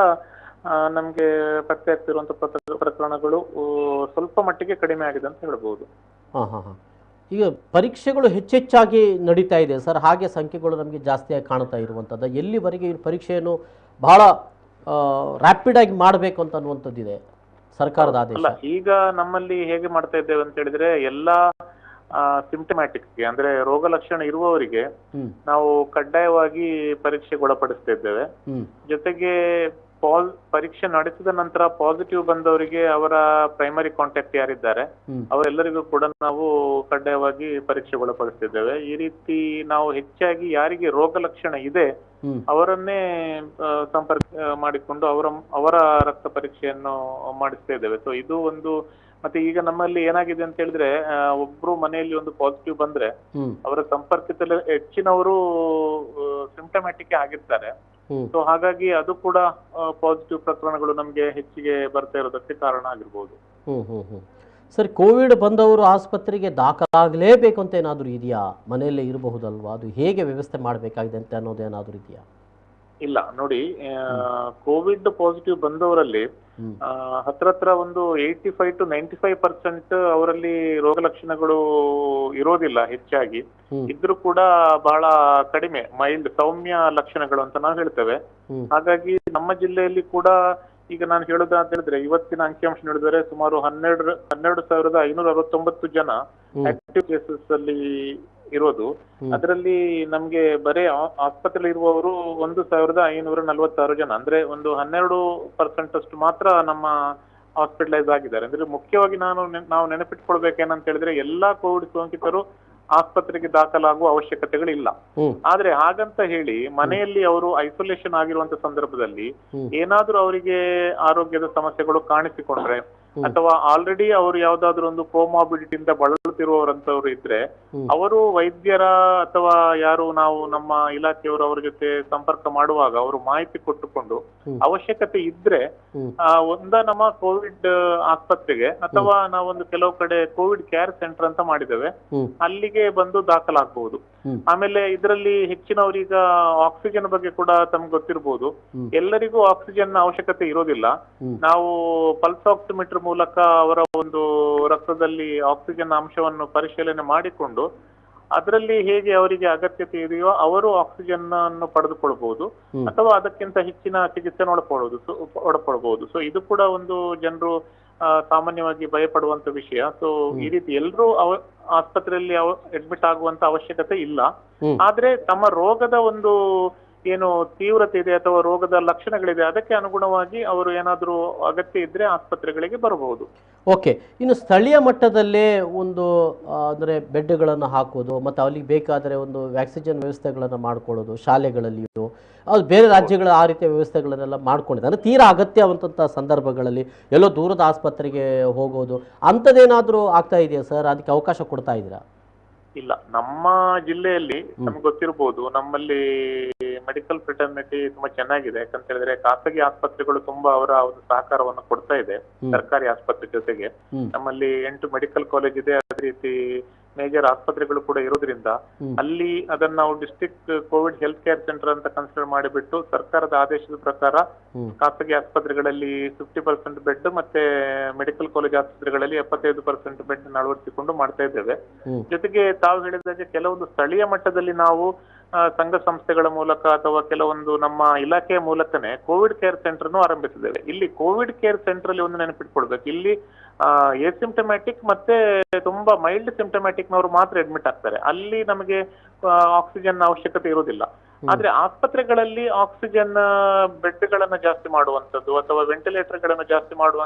ನಮ್ಗೆ ಪತ್ತೆ ಆಗ್ತಿರುವಂತ ಪ್ರಕರಣಗಳು ಸ್ವಲ್ಪ ಮಟ್ಟಿಗೆ ಕಡಿಮೆ ಆಗಿದೆ ಅಂತ ಹೇಳ್ಬಹುದು. ಈಗ ಪರೀಕ್ಷೆಗಳು ಹೆಚ್ಚೆಚ್ಚಾಗಿ ನಡೀತಾ ಇದೆ ಸರ್, ಹಾಗೆ ಸಂಖ್ಯೆಗಳು ನಮಗೆ ಜಾಸ್ತಿಯಾಗಿ ಕಾಣ್ತಾ ಇರುವಂಥದ್ದು. ಎಲ್ಲಿವರೆಗೆ ಈ ಪರೀಕ್ಷೆಯನ್ನು ಬಹಳ ರ್ಯಾಪಿಡ್ ಆಗಿ ಮಾಡಬೇಕು ಅಂತ ಅನ್ನುವಂಥದ್ದಿದೆ ಸರ್ಕಾರದ ಆದೇಶ? ಈಗ ನಮ್ಮಲ್ಲಿ ಹೇಗೆ ಮಾಡ್ತಾ ಇದ್ದೇವೆ ಅಂತ ಹೇಳಿದ್ರೆ, ಎಲ್ಲಾ ಸಿಂಪ್ಟಮ್ಯಾಟಿಕ್ಗೆ ಅಂದ್ರೆ ರೋಗ ಲಕ್ಷಣ ಇರುವವರಿಗೆ ನಾವು ಕಡ್ಡಾಯವಾಗಿ ಪರೀಕ್ಷೆಗೆ ಒಳಪಡಿಸ್ತಾ ಇದ್ದೇವೆ. ಜೊತೆಗೆ ಪರೀಕ್ಷೆ ನಡೆಸಿದ ನಂತರ ಪಾಸಿಟಿವ್ ಬಂದವರಿಗೆ ಅವರ ಪ್ರೈಮರಿ ಕಾಂಟ್ಯಾಕ್ಟ್ ಯಾರಿದ್ದಾರೆ ಅವರೆಲ್ಲರಿಗೂ ಕೂಡ ನಾವು ಕಡ್ಡಾಯವಾಗಿ ಪರೀಕ್ಷೆ ಒಳಪಡಿಸ್ತಿದ್ದೇವೆ. ಈ ರೀತಿ ನಾವು ಹೆಚ್ಚಾಗಿ ಯಾರಿಗೆ ರೋಗ ಲಕ್ಷಣ ಇದೆ ಅವರನ್ನೇ ಸಂಪರ್ಕ ಮಾಡಿಕೊಂಡು ಅವರ ರಕ್ತ ಪರೀಕ್ಷೆಯನ್ನು ಮಾಡಿಸ್ತಾ ಇದ್ದೇವೆ. ಸೊ ಇದು ಒಂದು ಮತ್ತೆ ಈಗ ನಮ್ಮಲ್ಲಿ ಏನಾಗಿದೆ ಅಂತ ಹೇಳಿದ್ರೆ ಒಬ್ರು ಮನೆಯಲ್ಲಿ ಒಂದು ಪಾಸಿಟಿವ್ ಬಂದ್ರೆ ಅವರ ಸಂಪರ್ಕದಲ್ಲಿ ಹೆಚ್ಚಿನವರು ಸಿಂಪ್ಟಮ್ಯಾಟಿಕ್ ಆಗಿರ್ತಾರೆ. ಸೊ ಹಾಗಾಗಿ ಅದು ಕೂಡ ಪಾಸಿಟಿವ್ ಪ್ರಕರಣಗಳು ನಮ್ಗೆ ಹೆಚ್ಚಿಗೆ ಬರ್ತಾ ಇರೋದಕ್ಕೆ ಕಾರಣ ಆಗಿರ್ಬೋದು. ಸರ್, ಕೋವಿಡ್ ಬಂದವರು ಆಸ್ಪತ್ರೆಗೆ ದಾಖಲಾಗಲೇಬೇಕು ಅಂತ ಏನಾದರೂ ಇದೆಯಾ? ಮನೆಯಲ್ಲೇ ಇರಬಹುದಲ್ವಾ? ಅದು ಹೇಗೆ ವ್ಯವಸ್ಥೆ ಮಾಡಬೇಕಾಗಿದೆ ಅಂತ ಅನ್ನೋದು ಏನಾದರೂ ಇದೆಯಾ? ಇಲ್ಲ ನೋಡಿ, ಕೋವಿಡ್ ಪಾಸಿಟಿವ್ ಬಂದವರಲ್ಲಿ ಹತ್ರ ಒಂದು 85 to 95% ಅವರಲ್ಲಿ ರೋಗ ಲಕ್ಷಣಗಳು ಇರೋದಿಲ್ಲ. ಹೆಚ್ಚಾಗಿ ಇದ್ರೂ ಕೂಡ ಬಹಳ ಕಡಿಮೆ ಮೈಲ್ಡ್ ಸೌಮ್ಯ ಲಕ್ಷಣಗಳು ಅಂತ ನಾವು ಹೇಳ್ತೇವೆ. ಹಾಗಾಗಿ ನಮ್ಮ ಜಿಲ್ಲೆಯಲ್ಲಿ ಕೂಡ ಈಗ ನಾನು ಹೇಳೋದಂತ ಹೇಳಿದ್ರೆ ಇವತ್ತಿನ ಅಂಕಿಅಂಶ ನೋಡಿದರೆ ಸುಮಾರು 12,569 ಜನ ಆಕ್ಟಿವ್ ಕೇಸಸ್ ಅಲ್ಲಿ ಇರೋದು. ಅದರಲ್ಲಿ ನಮ್ಗೆ ಬರೀ ಆಸ್ಪತ್ರೆಯಲ್ಲಿ ಇರುವವರು 1,546 ಜನ, ಅಂದ್ರೆ ಒಂದು 12% ಅಷ್ಟು ಮಾತ್ರ ನಮ್ಮ ಹಾಸ್ಪಿಟಲೈಸ್ ಆಗಿದ್ದಾರೆ. ಅಂದ್ರೆ ಮುಖ್ಯವಾಗಿ ನಾವು ನೆನಪಿಟ್ಕೊಳ್ಬೇಕೇನಂತ ಹೇಳಿದ್ರೆ ಎಲ್ಲಾ ಕೋವಿಡ್ ಸೋಂಕಿತರು ಆಸ್ಪತ್ರೆಗೆ ದಾಖಲಾಗುವ ಅವಶ್ಯಕತೆಗಳಿಲ್ಲ. ಆದ್ರೆ ಹಾಗಂತ ಹೇಳಿ ಮನೆಯಲ್ಲಿ ಅವರು ಐಸೋಲೇಷನ್ ಆಗಿರುವಂತ ಸಂದರ್ಭದಲ್ಲಿ ಏನಾದ್ರೂ ಅವರಿಗೆ ಆರೋಗ್ಯದ ಸಮಸ್ಯೆಗಳು ಕಾಣಿಸಿಕೊಂಡ್ರೆ ಅಥವಾ ಆಲ್ರೆಡಿ ಅವರು ಯಾವ್ದಾದ್ರು ಒಂದು ಕೋಮಾಬಿಡಿಟಿಯಿಂದ ಬಳಲುತ್ತಿರುವವರಂತವ್ರು ಇದ್ರೆ ಅವರು ವೈದ್ಯರ ಅಥವಾ ಯಾರು ನಾವು ನಮ್ಮ ಇಲಾಖೆಯವರು ಅವರ ಜೊತೆ ಸಂಪರ್ಕ ಮಾಡುವಾಗ ಅವರು ಮಾಹಿತಿ ಕೊಟ್ಟುಕೊಂಡು ಅವಶ್ಯಕತೆ ಇದ್ರೆ ನಮ್ಮ ಕೋವಿಡ್ ಆಸ್ಪತ್ರೆಗೆ ಅಥವಾ ನಾವೊಂದು ಕೆಲವು ಕಡೆ ಕೋವಿಡ್ ಕೇರ್ ಸೆಂಟರ್ ಅಂತ ಮಾಡಿದ್ದೇವೆ, ಅಲ್ಲಿಗೆ ಬಂದು ದಾಖಲಾಗಬಹುದು. ಆಮೇಲೆ ಇದರಲ್ಲಿ ಹೆಚ್ಚಿನವರೀಗ ಆಕ್ಸಿಜನ್ ಬಗ್ಗೆ ಕೂಡ ತಮ್ಗೆ ಗೊತ್ತಿರಬಹುದು. ಎಲ್ಲರಿಗೂ ಆಕ್ಸಿಜನ್ ಅವಶ್ಯಕತೆ ಇರೋದಿಲ್ಲ. ನಾವು ಪಲ್ಸ್ ಆಕ್ಸಿಮೀಟರ್ ಮೂಲಕ ಅವರ ಒಂದು ರಕ್ತದಲ್ಲಿ ಆಕ್ಸಿಜನ್ ಅಂಶವನ್ನು ಪರಿಶೀಲನೆ ಮಾಡಿಕೊಂಡು ಅದರಲ್ಲಿ ಹೇಗೆ ಅವರಿಗೆ ಅಗತ್ಯತೆ ಇದೆಯೋ ಅವರು ಆಕ್ಸಿಜನ್ ಅನ್ನು ಪಡೆದುಕೊಳ್ಬಹುದು ಅಥವಾ ಅದಕ್ಕಿಂತ ಹೆಚ್ಚಿನ ಚಿಕಿತ್ಸೆ ಒಳಪಡಬಹುದು. ಸೊ ಇದು ಕೂಡ ಒಂದು ಜನರು ಸಾಮಾನ್ಯವಾಗಿ ಭಯಪಡುವಂತ ವಿಷಯ. ಸೊ ಈ ರೀತಿ ಎಲ್ಲರೂ ಆಸ್ಪತ್ರೆಯಲ್ಲಿ ಅಡ್ಮಿಟ್ ಆಗುವಂತ ಅವಶ್ಯಕತೆ ಇಲ್ಲ. ಆದ್ರೆ ತಮ್ಮ ರೋಗದ ಒಂದು ಏನು ತೀವ್ರತೆ ಇದೆ ಅಥವಾ ರೋಗದ ಲಕ್ಷಣಗಳಿದೆ ಅದಕ್ಕೆ ಅನುಗುಣವಾಗಿ ಅವರು ಏನಾದರೂ ಅಗತ್ಯ ಇದ್ರೆ ಆಸ್ಪತ್ರೆಗಳಿಗೆ ಬರಬಹುದು. ಓಕೆ, ಇನ್ನು ಸ್ಥಳೀಯ ಮಟ್ಟದಲ್ಲೇ ಒಂದು ಅಂದರೆ ಬೆಡ್ಗಳನ್ನು ಹಾಕೋದು ಮತ್ತು ಅಲ್ಲಿಗೆ ಬೇಕಾದರೆ ಒಂದು ವ್ಯಾಕ್ಸಿಜನ್ ವ್ಯವಸ್ಥೆಗಳನ್ನು ಮಾಡ್ಕೊಳ್ಳೋದು, ಶಾಲೆಗಳಲ್ಲಿಯೂ ಅದು ಬೇರೆ ರಾಜ್ಯಗಳ ಆ ರೀತಿಯ ವ್ಯವಸ್ಥೆಗಳನ್ನೆಲ್ಲ ಮಾಡ್ಕೊಂಡಿದೆ. ಅಂದರೆ ತೀರಾ ಅಗತ್ಯವಂತ ಸಂದರ್ಭಗಳಲ್ಲಿ ಎಲ್ಲೋ ದೂರದ ಆಸ್ಪತ್ರೆಗೆ ಹೋಗೋದು ಅಂಥದ್ದೇನಾದರೂ ಆಗ್ತಾ ಇದೆಯಾ ಸರ್? ಅದಕ್ಕೆ ಅವಕಾಶ ಕೊಡ್ತಾ ಇದ್ದೀರಾ? ಇಲ್ಲ, ನಮ್ಮ ಜಿಲ್ಲೆಯಲ್ಲಿ ನಮ್ಗೆ ಗೊತ್ತಿರ್ಬೋದು, ನಮ್ಮಲ್ಲಿ ಮೆಡಿಕಲ್ ಫ್ರೆಟರ್ನಿಟಿ ತುಂಬಾ ಚೆನ್ನಾಗಿದೆ. ಯಾಕಂತ ಹೇಳಿದ್ರೆ ಖಾಸಗಿ ಆಸ್ಪತ್ರೆಗಳು ತುಂಬಾ ಅವರ ಒಂದು ಸಹಕಾರವನ್ನು ಕೊಡ್ತಾ ಇದೆ ಸರ್ಕಾರಿ ಆಸ್ಪತ್ರೆ ಜೊತೆಗೆ. ನಮ್ಮಲ್ಲಿ 8 ಮೆಡಿಕಲ್ ಕಾಲೇಜ್ ಇದೆ. ಅದೇ ರೀತಿ ಮೇಜರ್ ಆಸ್ಪತ್ರೆಗಳು ಕೂಡ ಇರೋದ್ರಿಂದ ಅಲ್ಲಿ ಅದನ್ನ ನಾವು district Covid health care centre ಅಂತ ಕನ್ಸಿಡರ್ ಮಾಡಿಬಿಟ್ಟು ಸರ್ಕಾರದ ಆದೇಶದ ಪ್ರಕಾರ ಖಾಸಗಿ ಆಸ್ಪತ್ರೆಗಳಲ್ಲಿ 50% ಬೆಡ್ ಮತ್ತೆ ಮೆಡಿಕಲ್ ಕಾಲೇಜ್ ಆಸ್ಪತ್ರೆಗಳಲ್ಲಿ 75% ಬೆಡ್ ಅಳವಡಿಸಿಕೊಂಡು ಮಾಡ್ತಾ ಇದ್ದೇವೆ. ಜೊತೆಗೆ ತಾವು ಹೇಳಿದಾಗೆ ಕೆಲವೊಂದು ಸ್ಥಳೀಯ ಮಟ್ಟದಲ್ಲಿ ನಾವು ಸಂಘ ಸಂಸ್ಥೆಗಳ ಮೂಲಕ ಅಥವಾ ಕೆಲವೊಂದು ನಮ್ಮ ಇಲಾಖೆಯ ಮೂಲಕನೇ ಕೋವಿಡ್ ಕೇರ್ ಸೆಂಟರ್ನು ಆರಂಭಿಸಿದ್ದೇವೆ. ಇಲ್ಲಿ ಕೋವಿಡ್ ಕೇರ್ ಸೆಂಟರ್ ಅಲ್ಲಿ ಒಂದು ನೆನಪಿಟ್ಕೊಳ್ಬೇಕು, ಇಲ್ಲಿ ಎಸಿಂಪ್ಟಮ್ಯಾಟಿಕ್ ಮತ್ತೆ ತುಂಬಾ ಮೈಲ್ಡ್ ಸಿಂಪ್ಟಮ್ಯಾಟಿಕ್ನವರು ಮಾತ್ರ ಅಡ್ಮಿಟ್ ಆಗ್ತಾರೆ. ಅಲ್ಲಿ ನಮಗೆ ಆಕ್ಸಿಜನ್ ಅವಶ್ಯಕತೆ ಇರುವುದಿಲ್ಲ. ಆದ್ರೆ ಆಸ್ಪತ್ರೆಗಳಲ್ಲಿ ಆಕ್ಸಿಜನ್ ಬೆಡ್ಗಳನ್ನ ಜಾಸ್ತಿ ಮಾಡುವಂತದ್ದು ಅಥವಾ ವೆಂಟಿಲೇಟರ್ ಗಳನ್ನ ಜಾಸ್ತಿ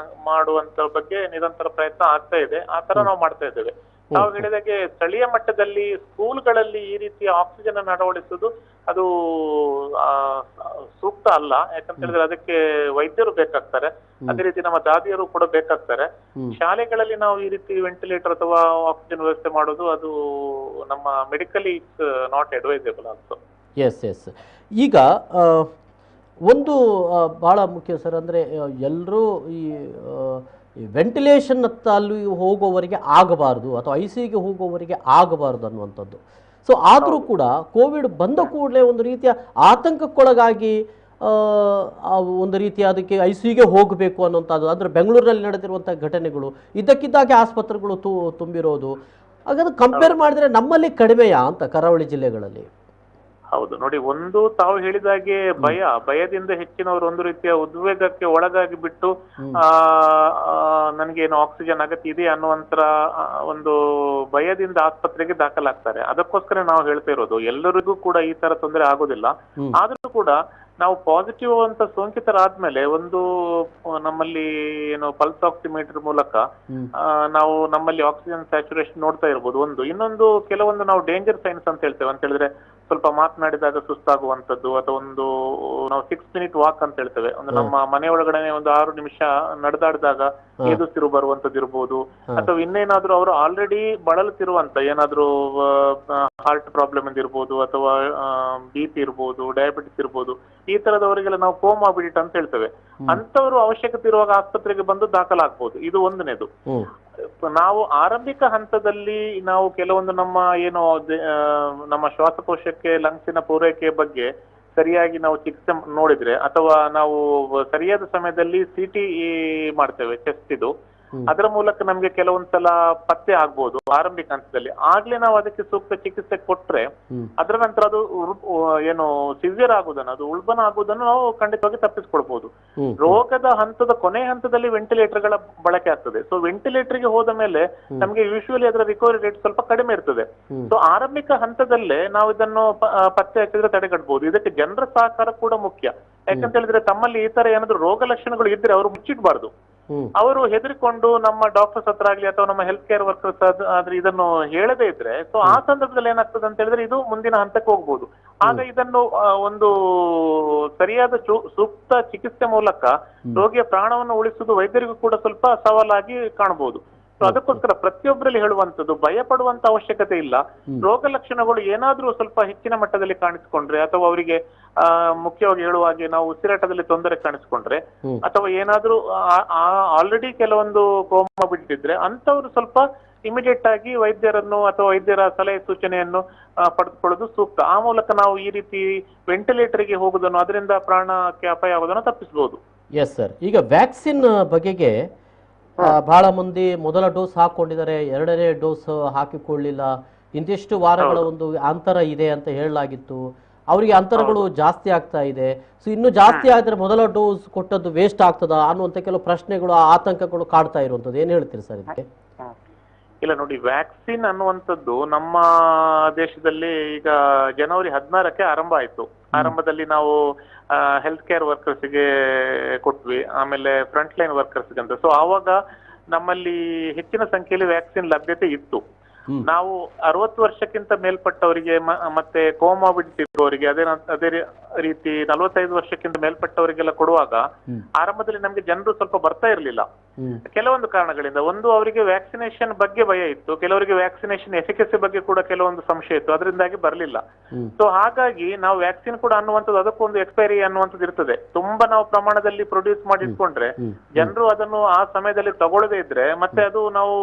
ಮಾಡುವಂತ ಬಗ್ಗೆ ನಿರಂತರ ಪ್ರಯತ್ನ ಆಗ್ತಾ ಇದೆ. ಆ ತರ ನಾವು ಮಾಡ್ತಾ ಇದ್ದೇವೆ. ನಾವು ಹೇಳಿದಾಗೆ ಸ್ಥಳೀಯ ಮಟ್ಟದಲ್ಲಿ ಸ್ಕೂಲ್ಗಳಲ್ಲಿ ಈ ರೀತಿಯ ಆಕ್ಸಿಜನ್ ಅನ್ನು ಅಳವಡಿಸುವುದು ಅದು ಸೂಕ್ತ ಅಲ್ಲ. ಯಾಕಂತ ಹೇಳಿದ್ರೆ ಅದಕ್ಕೆ ವೈದ್ಯರು ಬೇಕಾಗ್ತಾರೆ, ಅದೇ ರೀತಿ ನಮ್ಮ ದಾದಿಯರು ಕೂಡ ಬೇಕಾಗ್ತಾರೆ. ಶಾಲೆಗಳಲ್ಲಿ ನಾವು ಈ ರೀತಿ ವೆಂಟಿಲೇಟರ್ ಅಥವಾ ಆಕ್ಸಿಜನ್ ವ್ಯವಸ್ಥೆ ಮಾಡೋದು ಅದು ನಮ್ಮ medically it's not advisable also. Yes. ಈಗ ಒಂದು ಭಾಳ ಮುಖ್ಯ ಸರ್, ಅಂದರೆ ಎಲ್ಲರೂ ಈ ವೆಂಟಿಲೇಷನ್ ಅಲ್ಲಿ ಹೋಗೋವರಿಗೆ ಆಗಬಾರ್ದು ಅಥವಾ ICUಗೆ ಹೋಗೋವರಿಗೆ ಆಗಬಾರ್ದು ಅನ್ನುವಂಥದ್ದು. ಸೊ ಆದರೂ ಕೂಡ ಕೋವಿಡ್ ಬಂದ ಕೂಡಲೇ ಒಂದು ರೀತಿಯ ಆತಂಕಕ್ಕೊಳಗಾಗಿ ಒಂದು ರೀತಿಯ ಅದಕ್ಕೆ ICUಗೆ ಹೋಗಬೇಕು ಅನ್ನೋಂಥದ್ದು, ಅಂದರೆ ಬೆಂಗಳೂರಿನಲ್ಲಿ ನಡೆದಿರುವಂಥ ಘಟನೆಗಳು ಇದ್ದಕ್ಕಿದ್ದಾಗೆ ಆಸ್ಪತ್ರೆಗಳು ತುಂಬಿರೋದು, ಹಾಗಾದ್ರೆ ಕಂಪೇರ್ ಮಾಡಿದ್ರೆ ನಮ್ಮಲ್ಲಿ ಕಡಿಮೆಯಾ ಅಂತ ಕರಾವಳಿ ಜಿಲ್ಲೆಗಳಲ್ಲಿ? ಹೌದು ನೋಡಿ, ಒಂದು ತಾವು ಹೇಳಿದಾಗೆ ಭಯದಿಂದ ಹೆಚ್ಚಿನವರು ಒಂದು ರೀತಿಯ ಉದ್ವೇಗಕ್ಕೆ ಒಳಗಾಗಿ ಬಿಟ್ಟು ನನ್ಗೇನು ಆಕ್ಸಿಜನ್ ಅಗತ್ಯ ಇದೆ ಅನ್ನುವಂತರ ಒಂದು ಭಯದಿಂದ ಆಸ್ಪತ್ರೆಗೆ ದಾಖಲಾಗ್ತಾರೆ. ಅದಕ್ಕೋಸ್ಕರ ನಾವು ಹೇಳ್ತಾ ಇರೋದು ಎಲ್ಲರಿಗೂ ಕೂಡ ಈ ತರ ತೊಂದರೆ ಆಗೋದಿಲ್ಲ. ಆದ್ರೂ ಕೂಡ ನಾವು ಪಾಸಿಟಿವ್ ಅಂತ ಸೋಂಕಿತರಾದ್ಮೇಲೆ ಒಂದು ನಮ್ಮಲ್ಲಿ ಏನು ಪಲ್ಸ್ ಆಕ್ಸಿಮೀಟರ್ ಮೂಲಕ ನಾವು ನಮ್ಮಲ್ಲಿ ಆಕ್ಸಿಜನ್ ಸ್ಯಾಚುರೇಷನ್ ನೋಡ್ತಾ ಇರ್ಬೋದು. ಇನ್ನೊಂದು ಕೆಲವೊಂದು ನಾವು ಡೇಂಜರ್ ಸೈನ್ಸ್ ಅಂತ ಹೇಳ್ತೇವೆ. ಅಂತ ಹೇಳಿದ್ರೆ ಸ್ವಲ್ಪ ಮಾತನಾಡಿದಾಗ ಸುಸ್ತಾಗುವಂತದ್ದು, ಅಥವಾ ನಾವು 6 minute ವಾಕ್ ಅಂತ ಹೇಳ್ತೇವೆ, ನಮ್ಮ ಮನೆ ಒಳಗಡೆ ಒಂದು 6 ನಿಮಿಷ ನಡೆದಾಡಿದಾಗ ಎದುಸಿರು ಬರುವಂತದ್ದು ಇರ್ಬೋದು, ಅಥವಾ ಇನ್ನೇನಾದ್ರೂ ಅವರು ಆಲ್ರೆಡಿ ಬಳಲುತ್ತಿರುವಂತ ಏನಾದ್ರೂ ಹಾರ್ಟ್ ಪ್ರಾಬ್ಲಮ್ ಇರ್ಬೋದು, ಅಥವಾ BP ಇರ್ಬೋದು, ಡಯಾಬಿಟಿಸ್ ಇರ್ಬೋದು, ಈ ತರದವರಿಗೆಲ್ಲ ನಾವು ಕೋಮಾಬಿಡಿಟ್ ಅಂತ ಹೇಳ್ತೇವೆ. ಅಂತವರು ಅವಶ್ಯಕತೆ ಇರುವಾಗ ಆಸ್ಪತ್ರೆಗೆ ಬಂದು ದಾಖಲಾಗಬಹುದು. ಇದು ಒಂದನೇದು. ನಾವು ಆರಂಭಿಕ ಹಂತದಲ್ಲಿ ನಾವು ಕೆಲವೊಂದು ನಮ್ಮ ಶ್ವಾಸಕೋಶಕ್ಕೆ ಲಂಗ್ಸಿನ ಪೂರೈಕೆಯ ಬಗ್ಗೆ ಸರಿಯಾಗಿ ನಾವು ಚಿಕಿತ್ಸೆ ನೋಡಿದ್ರೆ, ಅಥವಾ ನಾವು ಸರಿಯಾದ ಸಮಯದಲ್ಲಿ CT ಮಾಡ್ತೇವೆ, ಚೆಸ್ಟ್ ಇದು, ಅದರ ಮೂಲಕ ನಮ್ಗೆ ಕೆಲವೊಂದ್ಸಲ ಪತ್ತೆ ಆಗ್ಬಹುದು ಆರಂಭಿಕ ಹಂತದಲ್ಲಿ. ಆಗ್ಲೇ ನಾವು ಅದಕ್ಕೆ ಸೂಕ್ತ ಚಿಕಿತ್ಸೆ ಕೊಟ್ರೆ ಅದರ ನಂತರ ಅದು ಸಿವಿಯರ್ ಆಗುವುದನ್ನು, ಅದು ಉಲ್ಬಣ ಆಗುವುದನ್ನು ನಾವು ಖಂಡಿತವಾಗಿ ತಪ್ಪಿಸ್ಕೊಳ್ಬಹುದು. ರೋಗದ ಹಂತದ ಕೊನೆ ಹಂತದಲ್ಲಿ ವೆಂಟಿಲೇಟರ್ ಗಳ ಬಳಕೆ ಆಗ್ತದೆ. ಸೊ ವೆಂಟಿಲೇಟರ್ ಗೆ ಹೋದ ಮೇಲೆ ನಮಗೆ ಯೂಶುವಲಿ ಅದರ ರಿಕವರಿ ರೇಟ್ ಸ್ವಲ್ಪ ಕಡಿಮೆ ಇರ್ತದೆ. ಸೊ ಆರಂಭಿಕ ಹಂತದಲ್ಲೇ ನಾವು ಇದನ್ನು ಪತ್ತೆ ಹಚ್ಚಿದ್ರೆ ತಡೆಗಟ್ಟಬಹುದು. ಇದಕ್ಕೆ ಜನರ ಸಹಕಾರ ಕೂಡ ಮುಖ್ಯ. ಯಾಕಂತ ಹೇಳಿದ್ರೆ ತಮ್ಮಲ್ಲಿ ಈ ತರ ಏನಾದ್ರು ರೋಗ ಲಕ್ಷಣಗಳು ಇದ್ರೆ ಅವರು ಮುಚ್ಚಿಡಬಾರ್ದು. ಅವರು ಹೆದರಿಕೊಂಡು ನಮ್ಮ ಡಾಕ್ಟರ್ಸ್ ಹತ್ರ ಆಗ್ಲಿ ಅಥವಾ ನಮ್ಮ ಹೆಲ್ತ್ ಕೇರ್ ವರ್ಕರ್ಸ್ ಆದ್ರೆ ಇದನ್ನು ಹೇಳದೇ ಇದ್ರೆ, ಸೊ ಆ ಸಂದರ್ಭದಲ್ಲಿ ಏನಾಗ್ತದೆ ಅಂತ ಹೇಳಿದ್ರೆ ಇದು ಮುಂದಿನ ಹಂತಕ್ಕೆ ಹೋಗ್ಬೋದು. ಆಗ ಇದನ್ನು ಒಂದು ಸರಿಯಾದ ಸೂಕ್ತ ಚಿಕಿತ್ಸೆ ಮೂಲಕ ರೋಗಿಯ ಪ್ರಾಣವನ್ನು ಉಳಿಸುವುದು ವೈದ್ಯರಿಗೂ ಕೂಡ ಸ್ವಲ್ಪ ಸವಾಲಾಗಿ ಕಾಣಬಹುದು. ಸೊ ಅದಕ್ಕೋಸ್ಕರ ಪ್ರತಿಯೊಬ್ಬರಲ್ಲಿ ಹೇಳುವಂತದ್ದು, ಭಯ ಪಡುವಂತ ಅವಶ್ಯಕತೆ ಇಲ್ಲ. ರೋಗ ಲಕ್ಷಣಗಳು ಏನಾದ್ರೂ ಸ್ವಲ್ಪ ಹೆಚ್ಚಿನ ಮಟ್ಟದಲ್ಲಿ ಕಾಣಿಸ್ಕೊಂಡ್ರೆ, ಅಥವಾ ಅವರಿಗೆ ಮುಖ್ಯವಾಗಿ ಹೇಳುವಾಗೆ ನಾವು ಉಸಿರಾಟದಲ್ಲಿ ತೊಂದರೆ ಕಾಣಿಸ್ಕೊಂಡ್ರೆ, ಅಥವಾ ಏನಾದ್ರೂ ಆಲ್ರೆಡಿ ಕೆಲವೊಂದು ಕೋಮಾ ಬಿಟ್ಟಿದ್ರೆ, ಅಂತವ್ರು ಸ್ವಲ್ಪ ಇಮಿಡಿಯೇಟ್ ಆಗಿ ವೈದ್ಯರನ್ನು ಅಥವಾ ವೈದ್ಯರ ಸಲಹೆ ಸೂಚನೆಯನ್ನು ಪಡೆದುಕೊಳ್ಳೋದು ಸೂಕ್ತ. ಆ ಮೂಲಕ ನಾವು ಈ ರೀತಿ ವೆಂಟಿಲೇಟರ್ಗೆ ಹೋಗುವುದನ್ನು, ಅದರಿಂದ ಪ್ರಾಣಕ್ಕೆ ಅಪಾಯ ಆಗೋದನ್ನು ತಪ್ಪಿಸಬಹುದು. Yes sir. ಈಗ ವ್ಯಾಕ್ಸಿನ್ ಬಗೆಗೆ ಬಹಳ ಮಂದಿ ಮೊದಲ ಡೋಸ್ ಹಾಕೊಂಡಿದ್ದಾರೆ, ಎರಡನೇ ಡೋಸ್ ಹಾಕಿಕೊಳ್ಳಿಲ್ಲ, ಇಂತಿಷ್ಟು ವಾರಗಳ ಒಂದು ಅಂತರ ಇದೆ ಅಂತ ಹೇಳಲಾಗಿತ್ತು. ಅವರಿಗೆ ಅಂತರಗಳು ಜಾಸ್ತಿ ಆಗ್ತಾ ಇದೆ. ಸೊ ಇನ್ನು ಜಾಸ್ತಿ ಆದರೆ ಮೊದಲ ಡೋಸ್ ಕೊಟ್ಟದ್ದು ವೇಸ್ಟ್ ಆಗ್ತದಾ ಅನ್ನುವಂಥ ಕೆಲವು ಪ್ರಶ್ನೆಗಳು, ಆತಂಕಗಳು ಕಾಡ್ತಾ ಇರುವಂಥದ್ದು. ಏನ್ ಹೇಳ್ತೀರಿ ಸರ್ ಇದಕ್ಕೆ? ಇಲ್ಲ ನೋಡಿ, ವ್ಯಾಕ್ಸಿನ್ ಅನ್ನುವಂಥದ್ದು ನಮ್ಮ ದೇಶದಲ್ಲಿ ಈಗ ಜನವರಿ 16ಕ್ಕೆ ಆರಂಭ ಆಯ್ತು. ಆರಂಭದಲ್ಲಿ ನಾವು ಹೆಲ್ತ್ ಕೇರ್ ವರ್ಕರ್ಸ್ಗೆ ಕೊಟ್ವಿ, ಆಮೇಲೆ ಫ್ರಂಟ್ ಲೈನ್ ವರ್ಕರ್ಸ್ಗೆ ಅಂತ. ಸೊ ಆವಾಗ ನಮ್ಮಲ್ಲಿ ಹೆಚ್ಚಿನ ಸಂಖ್ಯೆಯಲ್ಲಿ ವ್ಯಾಕ್ಸಿನ್ ಲಭ್ಯತೆ ಇತ್ತು. ನಾವು 60 ವರ್ಷಕ್ಕಿಂತ ಮೇಲ್ಪಟ್ಟವರಿಗೆ ಮತ್ತೆ ಕೋಮಾಬಿಡಿಟಿ ಇರುವವರಿಗೆ, ಅದೇ ರೀತಿ 45 ವರ್ಷಕ್ಕಿಂತ ಮೇಲ್ಪಟ್ಟವರಿಗೆಲ್ಲ ಕೊಡುವಾಗ ಆರಂಭದಲ್ಲಿ ನಮ್ಗೆ ಜನರು ಸ್ವಲ್ಪ ಬರ್ತಾ ಇರಲಿಲ್ಲ ಕೆಲವೊಂದು ಕಾರಣಗಳಿಂದ. ಒಂದು, ಅವರಿಗೆ ವ್ಯಾಕ್ಸಿನೇಷನ್ ಬಗ್ಗೆ ಭಯ ಇತ್ತು, ಕೆಲವರಿಗೆ ವ್ಯಾಕ್ಸಿನೇಷನ್ ಎಫಿಕಸಿ ಬಗ್ಗೆ ಕೂಡ ಕೆಲವೊಂದು ಸಂಶಯ ಇತ್ತು, ಅದರಿಂದಾಗಿ ಬರಲಿಲ್ಲ. ಸೊ ಹಾಗಾಗಿ ನಾವು ವ್ಯಾಕ್ಸಿನ್ ಕೂಡ ಅನ್ನುವಂಥದ್ದು ಅದಕ್ಕೊಂದು ಎಕ್ಸ್ಪೈರಿ ಅನ್ನುವಂಥದ್ದು ಇರ್ತದೆ. ತುಂಬಾ ನಾವು ಪ್ರಮಾಣದಲ್ಲಿ ಪ್ರೊಡ್ಯೂಸ್ ಮಾಡಿಟ್ಕೊಂಡ್ರೆ ಜನರು ಅದನ್ನು ಆ ಸಮಯದಲ್ಲಿ ತಗೊಳ್ಳದೇ ಇದ್ರೆ ಮತ್ತೆ ಅದು ನಾವು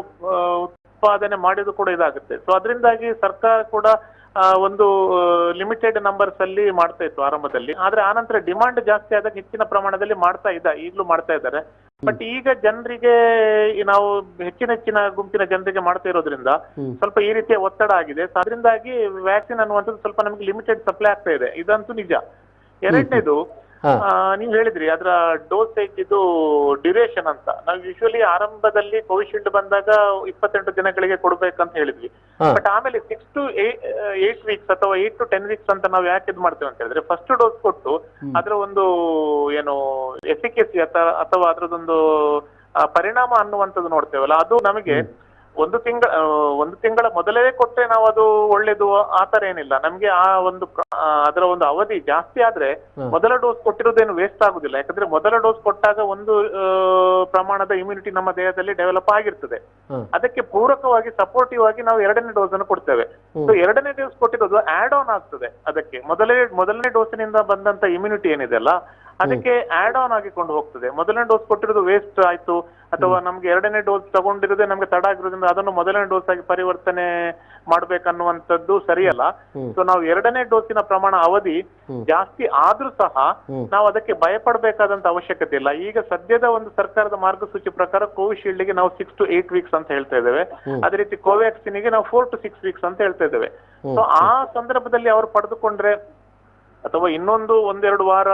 ಉತ್ಪಾದನೆ ಮಾಡಿದ್ದು ಕೂಡ ಇದಾಗುತ್ತೆ. ಸೊ ಅದರಿಂದಾಗಿ ಸರ್ಕಾರ ಕೂಡ ಒಂದು ಲಿಮಿಟೆಡ್ ನಂಬರ್ಸ್ ಅಲ್ಲಿ ಮಾಡ್ತಾ ಇತ್ತು ಆರಂಭದಲ್ಲಿ. ಆದ್ರೆ ಆನಂತರ ಡಿಮಾಂಡ್ ಜಾಸ್ತಿ ಆದಾಗ ಹೆಚ್ಚಿನ ಪ್ರಮಾಣದಲ್ಲಿ ಈಗಲೂ ಮಾಡ್ತಾ ಇದ್ದಾರೆ. ಬಟ್ ಈಗ ಜನರಿಗೆ ನಾವು ಹೆಚ್ಚಿನ ಗುಂಪಿನ ಜನರಿಗೆ ಮಾಡ್ತಾ ಇರೋದ್ರಿಂದ ಸ್ವಲ್ಪ ಈ ರೀತಿಯ ಒತ್ತಡ ಆಗಿದೆ. ಸೊ ಅದರಿಂದಾಗಿ ವ್ಯಾಕ್ಸಿನ್ ಅನ್ನುವಂಥದ್ದು ಸ್ವಲ್ಪ ನಮಗೆ ಲಿಮಿಟೆಡ್ ಸಪ್ಲೈ ಆಗ್ತಾ ಇದೆ, ಇದಂತೂ ನಿಜ. ಎರಡನೇದು, ನೀವ್ ಹೇಳಿದ್ರಿ ಅದರ ಡೋಸೇಜ್ ಇದು ಡ್ಯೂರೇಷನ್ ಅಂತ. ನಾವು ಯೂಶುವಲಿ ಆರಂಭದಲ್ಲಿ ಕೋವಿಶೀಲ್ಡ್ ಬಂದಾಗ 28 ದಿನಗಳಿಗೆ ಕೊಡ್ಬೇಕಂತ ಹೇಳಿದ್ವಿ. ಬಟ್ ಆಮೇಲೆ 6 to 8 weeks ಅಥವಾ 8 to 10 weeks ಅಂತ ನಾವು ಯಾಕೆ ಇದು ಮಾಡ್ತೇವೆ ಅಂತ ಹೇಳಿದ್ರೆ, ಫಸ್ಟ್ ಡೋಸ್ ಕೊಟ್ಟು ಅದರ ಒಂದು ಎಫಿಕಸಿ ಅಥವಾ ಅದರದೊಂದು ಪರಿಣಾಮ ಅನ್ನುವಂಥದ್ದು ನೋಡ್ತೇವಲ್ಲ, ಅದು ನಮಗೆ ಒಂದು ತಿಂಗಳ ಮೊದಲೇ ಕೊಟ್ಟರೆ ನಾವು ಅದು ಒಳ್ಳೇದು ಆತರ ಏನಿಲ್ಲ. ನಮ್ಗೆ ಅದರ ಒಂದು ಅವಧಿ ಜಾಸ್ತಿ ಆದ್ರೆ ಮೊದಲ ಡೋಸ್ ಕೊಟ್ಟಿರೋದೇನು ವೇಸ್ಟ್ ಆಗುದಿಲ್ಲ. ಯಾಕಂದ್ರೆ ಮೊದಲ ಡೋಸ್ ಕೊಟ್ಟಾಗ ಒಂದು ಪ್ರಮಾಣದ ಇಮ್ಯುನಿಟಿ ನಮ್ಮ ದೇಹದಲ್ಲಿ ಡೆವಲಪ್ ಆಗಿರ್ತದೆ. ಅದಕ್ಕೆ ಪೂರಕವಾಗಿ ಸಪೋರ್ಟಿವ್ ಆಗಿ ನಾವು ಎರಡನೇ ಡೋಸ್ ಅನ್ನು ಕೊಡ್ತೇವೆ. ಸೊ ಎರಡನೇ ಡೋಸ್ ಕೊಟ್ಟಿರೋದು ಆಡ್ ಆನ್ ಆಗ್ತದೆ ಅದಕ್ಕೆ. ಮೊದಲನೇ ಡೋಸಿನಿಂದ ಬಂದಂತ ಇಮ್ಯುನಿಟಿ ಏನಿದೆ ಅಲ್ಲ, ಅದಕ್ಕೆ ಆಡ್ ಆನ್ ಆಗಿಕೊಂಡು ಹೋಗ್ತದೆ. ಮೊದಲನೇ ಡೋಸ್ ಕೊಟ್ಟಿರೋದು ವೇಸ್ಟ್ ಆಯ್ತು, ಅಥವಾ ನಮ್ಗೆ ಎರಡನೇ ಡೋಸ್ ತಗೊಂಡಿರೋದೇ ನಮ್ಗೆ ತಡ ಆಗಿರೋದ್ರಿಂದ ಅದನ್ನು ಮೊದಲನೇ ಡೋಸ್ ಆಗಿ ಪರಿವರ್ತನೆ ಮಾಡ್ಬೇಕನ್ನುವಂಥದ್ದು ಸರಿಯಲ್ಲ. ಸೊ ನಾವು ಎರಡನೇ ಡೋಸಿನ ಪ್ರಮಾಣ ಅವಧಿ ಜಾಸ್ತಿ ಆದ್ರೂ ಸಹ ನಾವು ಅದಕ್ಕೆ ಭಯಪಡಬೇಕಾದಂತ ಅವಶ್ಯಕತೆ ಇಲ್ಲ. ಈಗ ಸದ್ಯದ ಒಂದು ಸರ್ಕಾರದ ಮಾರ್ಗಸೂಚಿ ಪ್ರಕಾರ ಕೋವಿಶೀಲ್ಡ್ ಗೆ ನಾವು 6 to 8 weeks ಅಂತ ಹೇಳ್ತಾ ಇದ್ದೇವೆ. ಅದೇ ರೀತಿ ಕೋವ್ಯಾಕ್ಸಿನ್ ಗೆ ನಾವು 4 to 6 weeks ಅಂತ ಹೇಳ್ತಾ ಇದ್ದೇವೆ. ಸೊ ಆ ಸಂದರ್ಭದಲ್ಲಿ ಅವರು ಪಡೆದುಕೊಂಡ್ರೆ ಅಥವಾ ಒಂದೆರಡು ವಾರ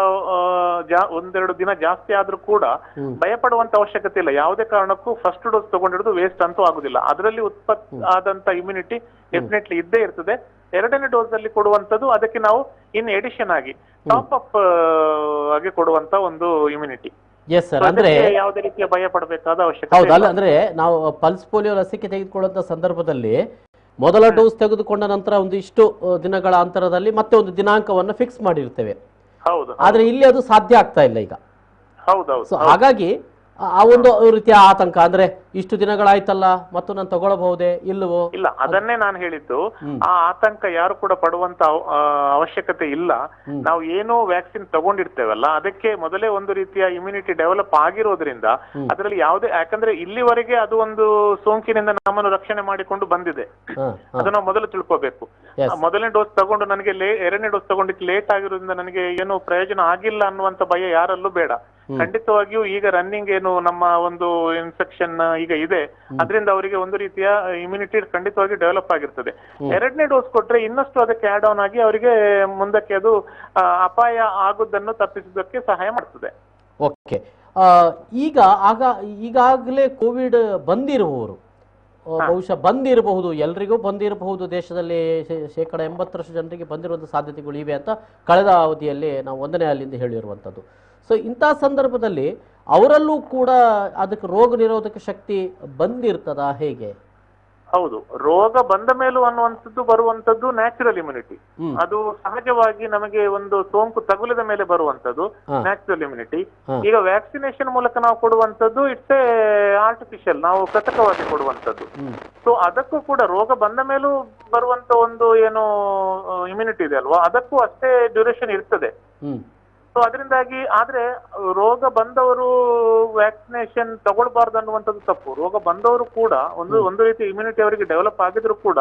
ಒಂದೆರಡು ದಿನ ಜಾಸ್ತಿ ಆದ್ರೂ ಕೂಡ ಭಯಪಡುವಂತ ಅವಶ್ಯಕತೆ ಇಲ್ಲ. ಯಾವುದೇ ಕಾರಣಕ್ಕೂ ಫಸ್ಟ್ ಡೋಸ್ ತಗೊಂಡಿರೋದು ವೇಸ್ಟ್ ಅಂತೂ ಆಗುದಿಲ್ಲ. ಅದರಲ್ಲಿ ಉತ್ಪತ್ತಿ ಆದಂತ ಇಮ್ಯುನಿಟಿ ಡೆಫಿನೆಟ್ಲಿ ಇದ್ದೇ ಇರ್ತದೆ. ಎರಡನೇ ಡೋಸ್ ಅಲ್ಲಿ ಕೊಡುವಂತದ್ದು ಅದಕ್ಕೆ ನಾವು ಇನ್ ಎಡಿಷನ್ ಆಗಿ ಟಾಪ್ ಅಪ್ ಆಗಿ ಕೊಡುವಂತ ಒಂದು ಇಮ್ಯುನಿಟಿ. ಅಂದ್ರೆ ಯಾವುದೇ ರೀತಿಯ ಭಯ ಪಡಬೇಕಾದ ಅವಶ್ಯಕತೆ. ಹೌದಲ್ಲ, ಅಂದ್ರೆ ನಾವು ಪಲ್ಸ್ ಪೋಲಿಯೋ ಲಸಿಕೆ ತೆಗೆದುಕೊಳ್ಳುವಂತ ಸಂದರ್ಭದಲ್ಲಿ ಮೊದಲ ಡೋಸ್ ತೆಗೆದುಕೊಂಡ ನಂತರ ಒಂದು ಇಷ್ಟು ದಿನಗಳ ಅಂತರದಲ್ಲಿ ಮತ್ತೆ ಒಂದು ದಿನಾಂಕವನ್ನು ಫಿಕ್ಸ್ ಮಾಡಿರ್ತೇವೆ. ಹೌದು. ಆದ್ರೆ ಇಲ್ಲಿ ಅದು ಸಾಧ್ಯ ಆಗ್ತಾ ಇಲ್ಲ ಈಗ. ಹೌದೌದು. ಸೊ ಹಾಗಾಗಿ ಆ ಒಂದು ರೀತಿಯ ಆತಂಕ, ಅಂದ್ರೆ ಇಷ್ಟು ದಿನಗಳಾಯ್ತಲ್ಲ ಮತ್ತು ನಾನು ತಗೊಳ್ಬಹುದೇ ಇಲ್ಲವೋ? ಇಲ್ಲ, ಅದನ್ನೇ ನಾನು ಹೇಳಿದ್ದು. ಆ ಆತಂಕ ಯಾರು ಕೂಡ ಪಡುವಂತ ಅವಶ್ಯಕತೆ ಇಲ್ಲ. ನಾವು ಏನು ವ್ಯಾಕ್ಸಿನ್ ತಗೊಂಡಿರ್ತೇವಲ್ಲ ಅದಕ್ಕೆ ಮೊದಲೇ ಒಂದು ರೀತಿಯ ಇಮ್ಯುನಿಟಿ ಡೆವಲಪ್ ಆಗಿರೋದ್ರಿಂದ ಅದರಲ್ಲಿ ಯಾವುದೇ, ಯಾಕಂದ್ರೆ ಇಲ್ಲಿವರೆಗೆ ಅದು ಒಂದು ಸೋಂಕಿನಿಂದ ನಮ್ಮನ್ನು ರಕ್ಷಣೆ ಮಾಡಿಕೊಂಡು ಬಂದಿದೆ. ಅದನ್ನ ಮೊದಲು ತಿಳ್ಕೋಬೇಕು. ಮೊದಲನೇ ಡೋಸ್ ತಗೊಂಡು ನನಗೆ ಎರಡನೇ ಡೋಸ್ ತಗೊಂಡಿಕ್ಕೆ ಲೇಟ್ ಆಗಿರೋದ್ರಿಂದ ನನಗೆ ಏನು ಪ್ರಯೋಜನ ಆಗಿಲ್ಲ ಅನ್ನುವಂತ ಭಯ ಯಾರಲ್ಲೂ ಬೇಡ. ಖಂಡಿತವಾಗಿಯೂ ಈಗ ರನ್ನಿಂಗ್ ಏನು ನಮ್ಮ ಒಂದು ಇನ್ಫೆಕ್ಷನ್ ಈಗ ಇದೆ, ಅದರಿಂದ ಅವರಿಗೆ ಒಂದು ರೀತಿಯ ಇಮ್ಯುನಿಟಿ ಖಂಡಿತವಾಗಿ ಡೆವಲಪ್ ಆಗಿರ್ತದೆ. ಎರಡನೇ ಡೋಸ್ ಕೊಟ್ರೆ ಇನ್ನಷ್ಟು ಅದಕ್ಕೆ ಆಡ್ ಆನ್ ಆಗಿ ಅವರಿಗೆ ಮುಂದಕ್ಕೆ ಅದು ಅಪಾಯ ಆಗುವುದನ್ನು ತಪ್ಪಿಸುವುದಕ್ಕೆ ಸಹಾಯ ಮಾಡ್ತದೆ. ಓಕೆ, ಈಗಾಗಲೇ ಕೋವಿಡ್ ಬಂದಿರುವವರು ಬಹುಶಃ ಬಂದಿರಬಹುದು, ಎಲ್ರಿಗೂ ಬಂದಿರಬಹುದು, ದೇಶದಲ್ಲಿ 80% ಜನರಿಗೆ ಬಂದಿರುವಂಥ ಸಾಧ್ಯತೆಗಳು ಇವೆ ಅಂತ ಕಳೆದ ಅವಧಿಯಲ್ಲಿ ನಾವು 1ನೇ ಅಲ್ಲಿಂದ ಹೇಳಿರುವಂಥದ್ದು. ಸೊ ಇಂಥ ಸಂದರ್ಭದಲ್ಲಿ ಅವರಲ್ಲೂ ಕೂಡ ಅದಕ್ಕೆ ರೋಗ ನಿರೋಧಕ ಶಕ್ತಿ ಬಂದಿರ್ತದ ಹೇಗೆ? ಹೌದು, ರೋಗ ಬಂದ ಮೇಲೂ ಅನ್ನುವಂಥದ್ದು ಬರುವಂತದ್ದು ನ್ಯಾಚುರಲ್ ಇಮ್ಯುನಿಟಿ. ಅದು ಸಹಜವಾಗಿ ನಮಗೆ ಒಂದು ಸೋಂಕು ತಗುಲಿದ ಮೇಲೆ ಬರುವಂತದ್ದು ನ್ಯಾಚುರಲ್ ಇಮ್ಯುನಿಟಿ. ಈಗ ವ್ಯಾಕ್ಸಿನೇಷನ್ ಮೂಲಕ ನಾವು ಕೊಡುವಂತದ್ದು ಇಟ್ಸ್ ಎ ಆರ್ಟಿಫಿಷಿಯಲ್, ನಾವು ಕೃತಕವಾಗಿ ಕೊಡುವಂತದ್ದು. ಸೊ ಅದಕ್ಕೂ ಕೂಡ ರೋಗ ಬಂದ ಮೇಲೂ ಬರುವಂತ ಒಂದು ಏನು ಇಮ್ಯುನಿಟಿ ಇದೆ ಅಲ್ವಾ, ಅದಕ್ಕೂ ಅಷ್ಟೇ ಡ್ಯೂರೇಷನ್ ಇರ್ತದೆ. ಸೊ ಅದರಿಂದಾಗಿ, ಆದ್ರೆ ರೋಗ ಬಂದವರು ವ್ಯಾಕ್ಸಿನೇಷನ್ ತಗೊಳ್ಬಾರ್ದು ಅನ್ನುವಂಥದ್ದು ತಪ್ಪು. ರೋಗ ಬಂದವರು ಕೂಡ ಒಂದು ರೀತಿ ಇಮ್ಯುನಿಟಿ ಅವರಿಗೆ ಡೆವಲಪ್ ಆಗಿದ್ರು ಕೂಡ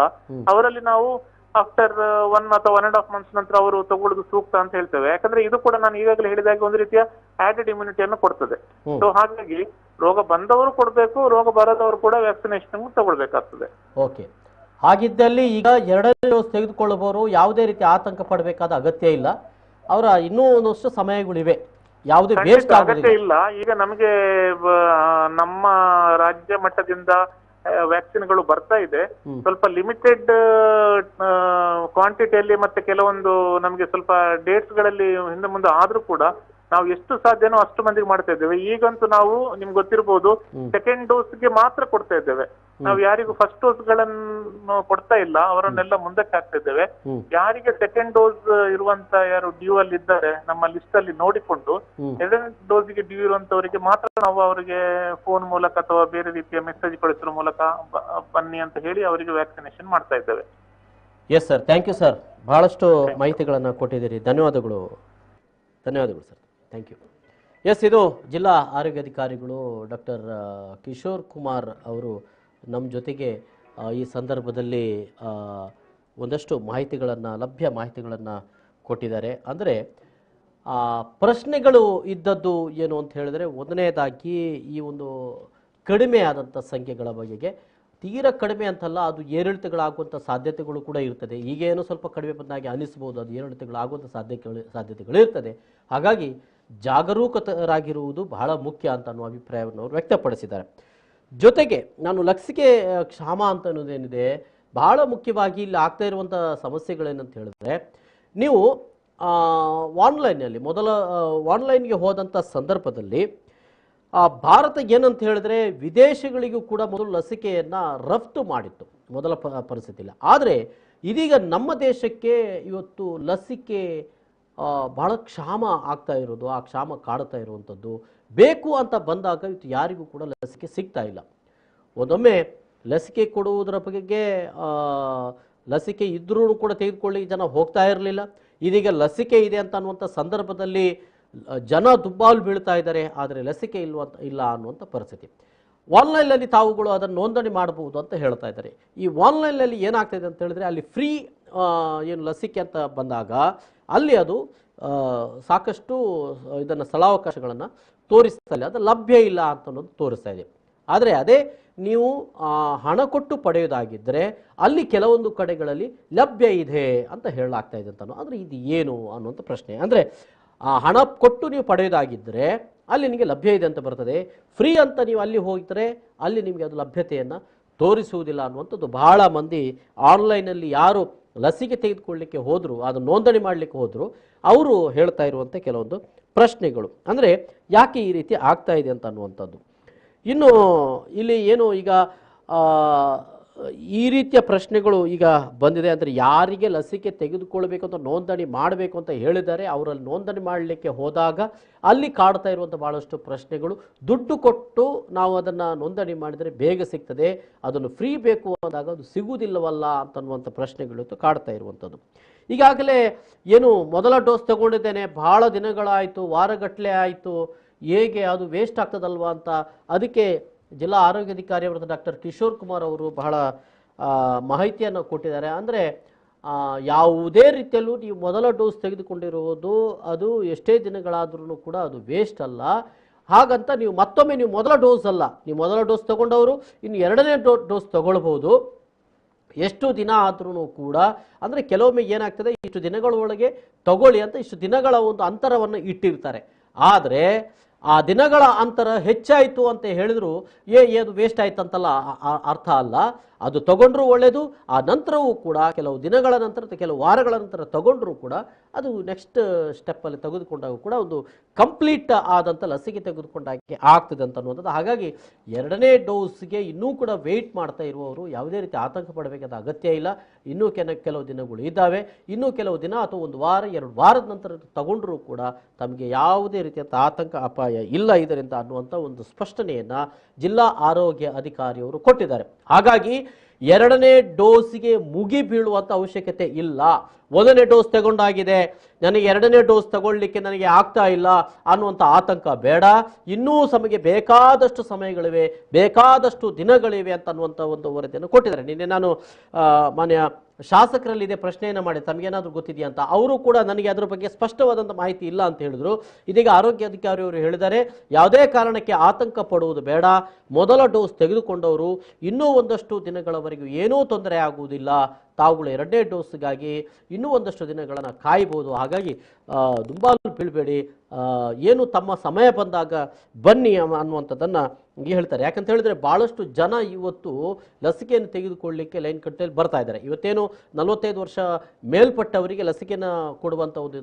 ಅವರಲ್ಲಿ ನಾವು ಆಫ್ಟರ್ 1 ಅಥವಾ 1.5 months ನಂತರ ಅವರು ತಗೊಳ್ಳೋದು ಸೂಕ್ತ ಅಂತ ಹೇಳ್ತೇವೆ. ಯಾಕಂದ್ರೆ ಇದು ಕೂಡ ನಾನು ಈಗಾಗಲೇ ಹೇಳಿದಾಗೆ ಒಂದು ರೀತಿಯ ಆಡೆಡ್ ಇಮ್ಯುನಿಟಿಯನ್ನು ಕೊಡ್ತದೆ. ಸೊ ಹಾಗಾಗಿ ರೋಗ ಬಂದವರು ಕೊಡ್ಬೇಕು, ರೋಗ ಬರದವರು ಕೂಡ ವ್ಯಾಕ್ಸಿನೇಷನ್ ತಗೊಳ್ಬೇಕಾಗ್ತದೆ. ಓಕೆ, ಹಾಗಿದ್ದಲ್ಲಿ ಈಗ 2ನೇ ಡೋಸ್ ತೆಗೆದುಕೊಳ್ಳುವವರು ಯಾವುದೇ ರೀತಿ ಆತಂಕ ಪಡಬೇಕಾದ ಅಗತ್ಯ ಇಲ್ಲ. ಅವರ ಇನ್ನೂ ಒಂದಷ್ಟು ಸಮಯಗಳಿವೆ, ಯಾವುದೇ ವೇಸ್ಟ್ ಅಗತ್ಯ ಇಲ್ಲ. ಈಗ ನಮಗೆ ನಮ್ಮ ರಾಜ್ಯ ಮಟ್ಟದಿಂದ ವ್ಯಾಕ್ಸಿನ್ಗಳು ಬರ್ತಾ ಇದೆ. ಸ್ವಲ್ಪ ಲಿಮಿಟೆಡ್ ಕ್ವಾಂಟಿಟಿಯಲ್ಲಿ ಮತ್ತೆ ಕೆಲವೊಂದು ನಮಗೆ ಸ್ವಲ್ಪ ಡೇಟ್ಸ್ ಗಳಲ್ಲಿ ಹಿಂದೆ ಮುಂದೆ ಆದ್ರೂ ಕೂಡ ನಾವು ಎಷ್ಟು ಸಾಧ್ಯನೋ ಅಷ್ಟು ಮಂದಿಗೆ ಮಾಡ್ತಾ ಇದ್ದೇವೆ. ಈಗಂತೂ ನಾವು ನಿಮ್ಗೆ ಗೊತ್ತಿರಬಹುದು, ಸೆಕೆಂಡ್ ಡೋಸ್ಗೆ ಮಾತ್ರ ಕೊಡ್ತಾ ಇದ್ದೇವೆ. ನಾವು ಯಾರಿಗೂ ಫಸ್ಟ್ ಡೋಸ್ ಗಳನ್ನು ಕೊಡ್ತಾ ಇಲ್ಲ, ಅವರನ್ನೆಲ್ಲ ಮುಂದಕ್ಕೆ ಹಾಕ್ತಾ ಇದ್ದೇವೆ. ಯಾರಿಗೆ ಸೆಕೆಂಡ್ ಡೋಸ್ ಇರುವಂತ ಯಾರು ಡ್ಯೂ ಅಲ್ಲಿ ಇದ್ದಾರೆ ನಮ್ಮ ಲಿಸ್ಟ್ ಅಲ್ಲಿ ನೋಡಿಕೊಂಡು 2ನೇ ಡೋಸ್ಗೆ ಡ್ಯೂ ಇರುವಂತವರಿಗೆ ಮಾತ್ರ ನಾವು ಅವರಿಗೆ ಫೋನ್ ಮೂಲಕ ಅಥವಾ ಬೇರೆ ರೀತಿಯ ಮೆಸೇಜ್ ಕಳಿಸುವ ಮೂಲಕ ಬನ್ನಿ ಅಂತ ಹೇಳಿ ಅವರಿಗೆ ವ್ಯಾಕ್ಸಿನೇಷನ್ ಮಾಡ್ತಾ ಇದ್ದೇವೆ. Yes sir, thank you sir, ಬಹಳಷ್ಟು ಮಾಹಿತಿಗಳನ್ನು ಕೊಟ್ಟಿದ್ದೀರಿ. ಧನ್ಯವಾದಗಳು ಸರ್, ಥ್ಯಾಂಕ್ ಯು. ಎಸ್, ಇದು ಜಿಲ್ಲಾ ಆರೋಗ್ಯಾಧಿಕಾರಿಗಳು ಡಾಕ್ಟರ್ ಕಿಶೋರ್ ಕುಮಾರ್ ಅವರು ನಮ್ಮ ಜೊತೆಗೆ ಈ ಸಂದರ್ಭದಲ್ಲಿ ಒಂದಷ್ಟು ಲಭ್ಯ ಮಾಹಿತಿಗಳನ್ನು ಕೊಟ್ಟಿದ್ದಾರೆ. ಅಂದರೆ ಪ್ರಶ್ನೆಗಳು ಇದ್ದದ್ದು ಏನು ಅಂತ ಹೇಳಿದ್ರೆ, 1ನೇದಾಗಿ ಈ ಒಂದು ಕಡಿಮೆ ಆದಂಥ ಸಂಖ್ಯೆಗಳ ಬಗೆಗೆ, ತೀರಾ ಕಡಿಮೆ ಅಂತಲ್ಲ, ಅದು ಏರಿಳಿತಗಳಾಗುವಂಥ ಸಾಧ್ಯತೆಗಳು ಕೂಡ ಇರ್ತದೆ. ಈಗೇನು ಸ್ವಲ್ಪ ಕಡಿಮೆ ಬಂದಾಗೆ ಅನಿಸ್ಬೋದು, ಅದು ಏರಿಳಿತಗಳಾಗುವಂಥ ಸಾಧ್ಯತೆಗಳು ಇರ್ತದೆ. ಹಾಗಾಗಿ ಜಾಗರೂಕರಾಗಿರುವುದು ಬಹಳ ಮುಖ್ಯ ಅಂತ ಅನ್ನೋ ಅಭಿಪ್ರಾಯವನ್ನು ಅವರು ವ್ಯಕ್ತಪಡಿಸಿದ್ದಾರೆ. ಜೊತೆಗೆ ನಾನು ಲಸಿಕೆ ಕ್ಷಾಮ ಅಂತ ಅನ್ನೋದೇನಿದೆ, ಬಹಳ ಮುಖ್ಯವಾಗಿ ಇಲ್ಲಿ ಆಗ್ತಾ ಇರುವಂಥ ಸಮಸ್ಯೆಗಳೇನಂತ ಹೇಳಿದ್ರೆ, ನೀವು ಆನ್ಲೈನಲ್ಲಿ ಆನ್ಲೈನ್ಗೆ ಹೋದಂಥ ಸಂದರ್ಭದಲ್ಲಿ ಭಾರತ ಏನಂತ ಹೇಳಿದ್ರೆ ವಿದೇಶಗಳಿಗೂ ಕೂಡ ಮೊದಲು ಲಸಿಕೆಯನ್ನು ರಫ್ತು ಮಾಡಿತ್ತು ಮೊದಲ ಪರಿಸ್ಥಿತಿಯಲ್ಲಿ. ಆದರೆ ಇದೀಗ ನಮ್ಮ ದೇಶಕ್ಕೆ ಇವತ್ತು ಲಸಿಕೆ ಬಹಳ ಕ್ಷಾಮ ಆಗ್ತಾ ಇರೋದು, ಆ ಕ್ಷಾಮ ಕಾಡ್ತಾ ಇರುವಂಥದ್ದು. ಬೇಕು ಅಂತ ಬಂದಾಗ ಇವತ್ತು ಯಾರಿಗೂ ಕೂಡ ಲಸಿಕೆ ಸಿಗ್ತಾ ಇಲ್ಲ. ಒಂದೊಮ್ಮೆ ಲಸಿಕೆ ಕೊಡುವುದರ ಬಗ್ಗೆ ಲಸಿಕೆ ಇದ್ರೂ ಕೂಡ ತೆಗೆದುಕೊಳ್ಳಿ ಜನ ಹೋಗ್ತಾ ಇರಲಿಲ್ಲ. ಇದೀಗ ಲಸಿಕೆ ಇದೆ ಅಂತ ಅನ್ನುವಂಥ ಸಂದರ್ಭದಲ್ಲಿ ಜನ ದುಬ್ಬಾಲು ಬೀಳ್ತಾ ಇದ್ದಾರೆ, ಆದರೆ ಲಸಿಕೆ ಇಲ್ಲ ಅನ್ನುವಂಥ ಪರಿಸ್ಥಿತಿ. ಆನ್ಲೈನಲ್ಲಿ ತಾವುಗಳು ಅದನ್ನು ನೋಂದಣಿ ಮಾಡಬಹುದು ಅಂತ ಹೇಳ್ತಾ ಇದ್ದಾರೆ. ಈ ಆನ್ಲೈನಲ್ಲಿ ಏನಾಗ್ತಾಯಿದೆ ಅಂತ ಹೇಳಿದ್ರೆ, ಅಲ್ಲಿ ಫ್ರೀ ಏನು ಲಸಿಕೆ ಅಂತ ಬಂದಾಗ ಅಲ್ಲಿ ಅದು ಸಾಕಷ್ಟು ಇದನ್ನು ಸ್ಥಳಾವಕಾಶಗಳನ್ನು ತೋರಿಸ್ತಾ ಇಲ್ಲ, ಅದು ಲಭ್ಯ ಇಲ್ಲ ಅಂತ ಅನ್ನೋದು ತೋರಿಸ್ತಾ ಇದೆ. ಆದರೆ ಅದೇ ನೀವು ಹಣ ಕೊಟ್ಟು ಪಡೆಯೋದಾಗಿದ್ದರೆ ಅಲ್ಲಿ ಕೆಲವೊಂದು ಕಡೆಗಳಲ್ಲಿ ಲಭ್ಯ ಇದೆ ಅಂತ ಹೇಳಲಾಗ್ತಾ ಇದೆ ಅಂತ. ಅಂದರೆ ಇದು ಏನು ಅನ್ನುವಂಥ ಪ್ರಶ್ನೆ. ಅಂದರೆ ಹಣ ಕೊಟ್ಟು ನೀವು ಪಡೆಯೋದಾಗಿದ್ದರೆ ಅಲ್ಲಿ ನಿಮಗೆ ಲಭ್ಯ ಇದೆ ಅಂತ ಬರ್ತದೆ, ಫ್ರೀ ಅಂತ ನೀವು ಅಲ್ಲಿ ಹೋಗಿದ್ರೆ ಅಲ್ಲಿ ನಿಮಗೆ ಅದು ಲಭ್ಯತೆಯನ್ನು ತೋರಿಸುವುದಿಲ್ಲ ಅನ್ನುವಂಥದ್ದು ಬಹಳ ಮಂದಿ ಆನ್ಲೈನಲ್ಲಿ ಯಾರು ಲಸಿಕೆ ತೆಗೆದುಕೊಳ್ಳಲಿಕ್ಕೆ ಹೋದರು, ಅದು ನೋಂದಣಿ ಮಾಡಲಿಕ್ಕೆ ಹೋದರು, ಅವರು ಹೇಳ್ತಾ ಇರುವಂಥ ಕೆಲವೊಂದು ಪ್ರಶ್ನೆಗಳು. ಅಂದರೆ ಯಾಕೆ ಈ ರೀತಿ ಆಗ್ತಾ ಇದೆ ಅಂತ ಅನ್ನುವಂಥದ್ದು. ಇನ್ನು ಇಲ್ಲಿ ಏನು ಈಗ ಈ ರೀತಿಯ ಪ್ರಶ್ನೆಗಳು ಈಗ ಬಂದಿದೆ. ಅಂದರೆ ಯಾರಿಗೆ ಲಸಿಕೆ ತೆಗೆದುಕೊಳ್ಬೇಕು ಅಂತ ನೋಂದಣಿ ಮಾಡಬೇಕು ಅಂತ ಹೇಳಿದ್ದಾರೆ ಅವರಲ್ಲಿ ನೋಂದಣಿ ಮಾಡಲಿಕ್ಕೆ ಹೋದಾಗ ಅಲ್ಲಿ ಕಾಡ್ತಾ ಇರುವಂಥ ಭಾಳಷ್ಟು ಪ್ರಶ್ನೆಗಳು, ದುಡ್ಡು ಕೊಟ್ಟು ನಾವು ಅದನ್ನು ನೋಂದಣಿ ಮಾಡಿದರೆ ಬೇಗ ಸಿಗ್ತದೆ, ಅದನ್ನು ಫ್ರೀ ಬೇಕು ಅಂದಾಗ ಅದು ಸಿಗುವುದಿಲ್ಲವಲ್ಲ ಅಂತನ್ನುವಂಥ ಪ್ರಶ್ನೆಗಳು ಕಾಡ್ತಾ ಇರುವಂಥದ್ದು. ಈಗಾಗಲೇ ಏನು ಮೊದಲ ಡೋಸ್ ತಗೊಂಡಿದ್ದೇನೆ, ಭಾಳ ದಿನಗಳಾಯಿತು, ವಾರಗಟ್ಟಲೆ ಆಯಿತು, ಹೇಗೆ ಅದು ವೇಸ್ಟ್ ಆಗ್ತದಲ್ವಾ ಅಂತ ಅದಕ್ಕೆ ಜಿಲ್ಲಾ ಆರೋಗ್ಯಾಧಿಕಾರಿಯವರಾದ ಡಾಕ್ಟರ್ ಕಿಶೋರ್ ಕುಮಾರ್ ಅವರು ಬಹಳ ಮಾಹಿತಿಯನ್ನು ಕೊಟ್ಟಿದ್ದಾರೆ. ಅಂದರೆ ಯಾವುದೇ ರೀತಿಯಲ್ಲೂ ನೀವು ಮೊದಲ ಡೋಸ್ ತೆಗೆದುಕೊಂಡಿರುವುದು ಅದು ಎಷ್ಟೇ ದಿನಗಳಾದ್ರೂ ಕೂಡ ಅದು ವೇಸ್ಟ್ ಅಲ್ಲ. ಹಾಗಂತ ನೀವು ಮತ್ತೊಮ್ಮೆ ನೀವು ಮೊದಲ ಡೋಸ್ ಅಲ್ಲ, ನೀವು ಮೊದಲ ಡೋಸ್ ತಗೊಂಡವರು ಇನ್ನು ಎರಡನೇ ಡೋಸ್ ತಗೊಳ್ಬೋದು. ಎಷ್ಟು ದಿನ ಆದ್ರೂ ಕೂಡ, ಅಂದರೆ ಕೆಲವೊಮ್ಮೆ ಏನಾಗ್ತದೆ, ಇಷ್ಟು ದಿನಗಳ ಒಳಗೆ ತಗೊಳ್ಳಿ ಅಂತ ಇಷ್ಟು ದಿನಗಳ ಒಂದು ಅಂತರವನ್ನು ಇಟ್ಟಿರ್ತಾರೆ. ಆದರೆ ಆ ದಿನಗಳ ಅಂತರ ಹೆಚ್ಚಾಯಿತು ಅಂತ ಹೇಳಿದ್ರು ಅದು ವೇಸ್ಟ್ ಆಯ್ತಂತಲ್ಲ ಅರ್ಥ ಅಲ್ಲ. ಅದು ತಗೊಂಡ್ರೂ ಒಳ್ಳೆಯದು, ಆ ನಂತರವೂ ಕೂಡ ಕೆಲವು ದಿನಗಳ ನಂತರ ಕೆಲವು ವಾರಗಳ ನಂತರ ತಗೊಂಡ್ರೂ ಕೂಡ ಅದು ನೆಕ್ಸ್ಟ್ ಸ್ಟೆಪ್ಪಲ್ಲಿ ತೆಗೆದುಕೊಂಡಾಗ ಕೂಡ ಒಂದು ಕಂಪ್ಲೀಟ್ ಆದಂಥ ಲಸಿಕೆ ತೆಗೆದುಕೊಂಡಾಗೆ ಆಗ್ತದೆ ಅಂತ ಅನ್ನುವಂಥದ್ದು. ಹಾಗಾಗಿ ಎರಡನೇ ಡೋಸ್ಗೆ ಇನ್ನೂ ಕೂಡ ವೆಯ್ಟ್ ಮಾಡ್ತಾ ಇರುವವರು ಯಾವುದೇ ರೀತಿ ಆತಂಕ ಪಡಬೇಕಾದ ಅಗತ್ಯ ಇಲ್ಲ. ಇನ್ನೂ ಕೆಲವು ದಿನಗಳು ಇದ್ದಾವೆ, ಇನ್ನೂ ಕೆಲವು ದಿನ ಅಥವಾ ಒಂದು ವಾರ 2 ವಾರದ ನಂತರ ತಗೊಂಡ್ರೂ ಕೂಡ ತಮಗೆ ಯಾವುದೇ ರೀತಿಯ ಆತಂಕ ಅಪಾಯ ಇಲ್ಲ ಇದರಿಂದ ಅನ್ನುವಂಥ ಒಂದು ಸ್ಪಷ್ಟನೆಯನ್ನು ಜಿಲ್ಲಾ ಆರೋಗ್ಯ ಅಧಿಕಾರಿಯವರು ಕೊಟ್ಟಿದ್ದಾರೆ. ಹಾಗಾಗಿ ಎರಡನೇ ಡೋಸ್ಗೆ ಮುಗಿ ಬೀಳುವಂಥ ಅವಶ್ಯಕತೆ ಇಲ್ಲ. ಒಂದನೇ ಡೋಸ್ ತಗೊಂಡಾಗಿದೆ, ನನಗೆ ಎರಡನೇ ಡೋಸ್ ತಗೊಳ್ಳಿಕ್ಕೆ ನನಗೆ ಆಗ್ತಾ ಇಲ್ಲ ಅನ್ನುವಂಥ ಆತಂಕ ಬೇಡ. ಇನ್ನೂ ಬೇಕಾದಷ್ಟು ಸಮಯಗಳಿವೆ, ಬೇಕಾದಷ್ಟು ದಿನಗಳಿವೆ ಅಂತ ಅನ್ನುವಂಥ ಒಂದು ವರದಿಯನ್ನು ಕೊಟ್ಟಿದ್ದಾರೆ. ನಿನ್ನೆ ನಾನು ಮಾನ್ಯ ಶಾಸಕರಲ್ಲಿ ಇದೇ ಪ್ರಶ್ನೆಯನ್ನು ಮಾಡಿ ತಮಗೇನಾದರೂ ಗೊತ್ತಿದೆಯಾ ಅಂತ, ಅವರು ಕೂಡ ನನಗೆ ಅದರ ಬಗ್ಗೆ ಸ್ಪಷ್ಟವಾದಂಥ ಮಾಹಿತಿ ಇಲ್ಲ ಅಂತ ಹೇಳಿದ್ರು. ಇದೀಗ ಆರೋಗ್ಯ ಅಧಿಕಾರಿಯವರು ಹೇಳಿದ್ದಾರೆ, ಯಾವುದೇ ಕಾರಣಕ್ಕೆ ಆತಂಕ ಪಡುವುದು ಬೇಡ, ಮೊದಲ ಡೋಸ್ ತೆಗೆದುಕೊಂಡವರು ಇನ್ನೂ ಒಂದಷ್ಟು ದಿನಗಳವರೆಗೂ ಏನೂ ತೊಂದರೆ ಆಗುವುದಿಲ್ಲ, ತಾವುಗಳು ಎರಡನೇ ಡೋಸ್ಗಾಗಿ ಇನ್ನೂ ಒಂದಷ್ಟು ದಿನಗಳನ್ನು ಕಾಯಬಹುದು. ಹಾಗಾಗಿ ದುಂಬಾಲು ಬೀಳಬೇಡಿ, ಏನು ತಮ್ಮ ಸಮಯ ಬಂದಾಗ ಬನ್ನಿ ಅನ್ನುವಂಥದ್ದನ್ನು ಹೇಳ್ತಾರೆ. ಯಾಕಂತ ಹೇಳಿದ್ರೆ ಭಾಳಷ್ಟು ಜನ ಇವತ್ತು ಲಸಿಕೆಯನ್ನು ತೆಗೆದುಕೊಳ್ಳಲಿಕ್ಕೆ ಲೈನ್ ಕಟ್ಟಲ್ಲಿ ಬರ್ತಾ ಇದ್ದಾರೆ. ಇವತ್ತೇನು 45 ವರ್ಷ ಮೇಲ್ಪಟ್ಟವರಿಗೆ ಲಸಿಕೆಯನ್ನು ಕೊಡುವಂಥ ಒಂದು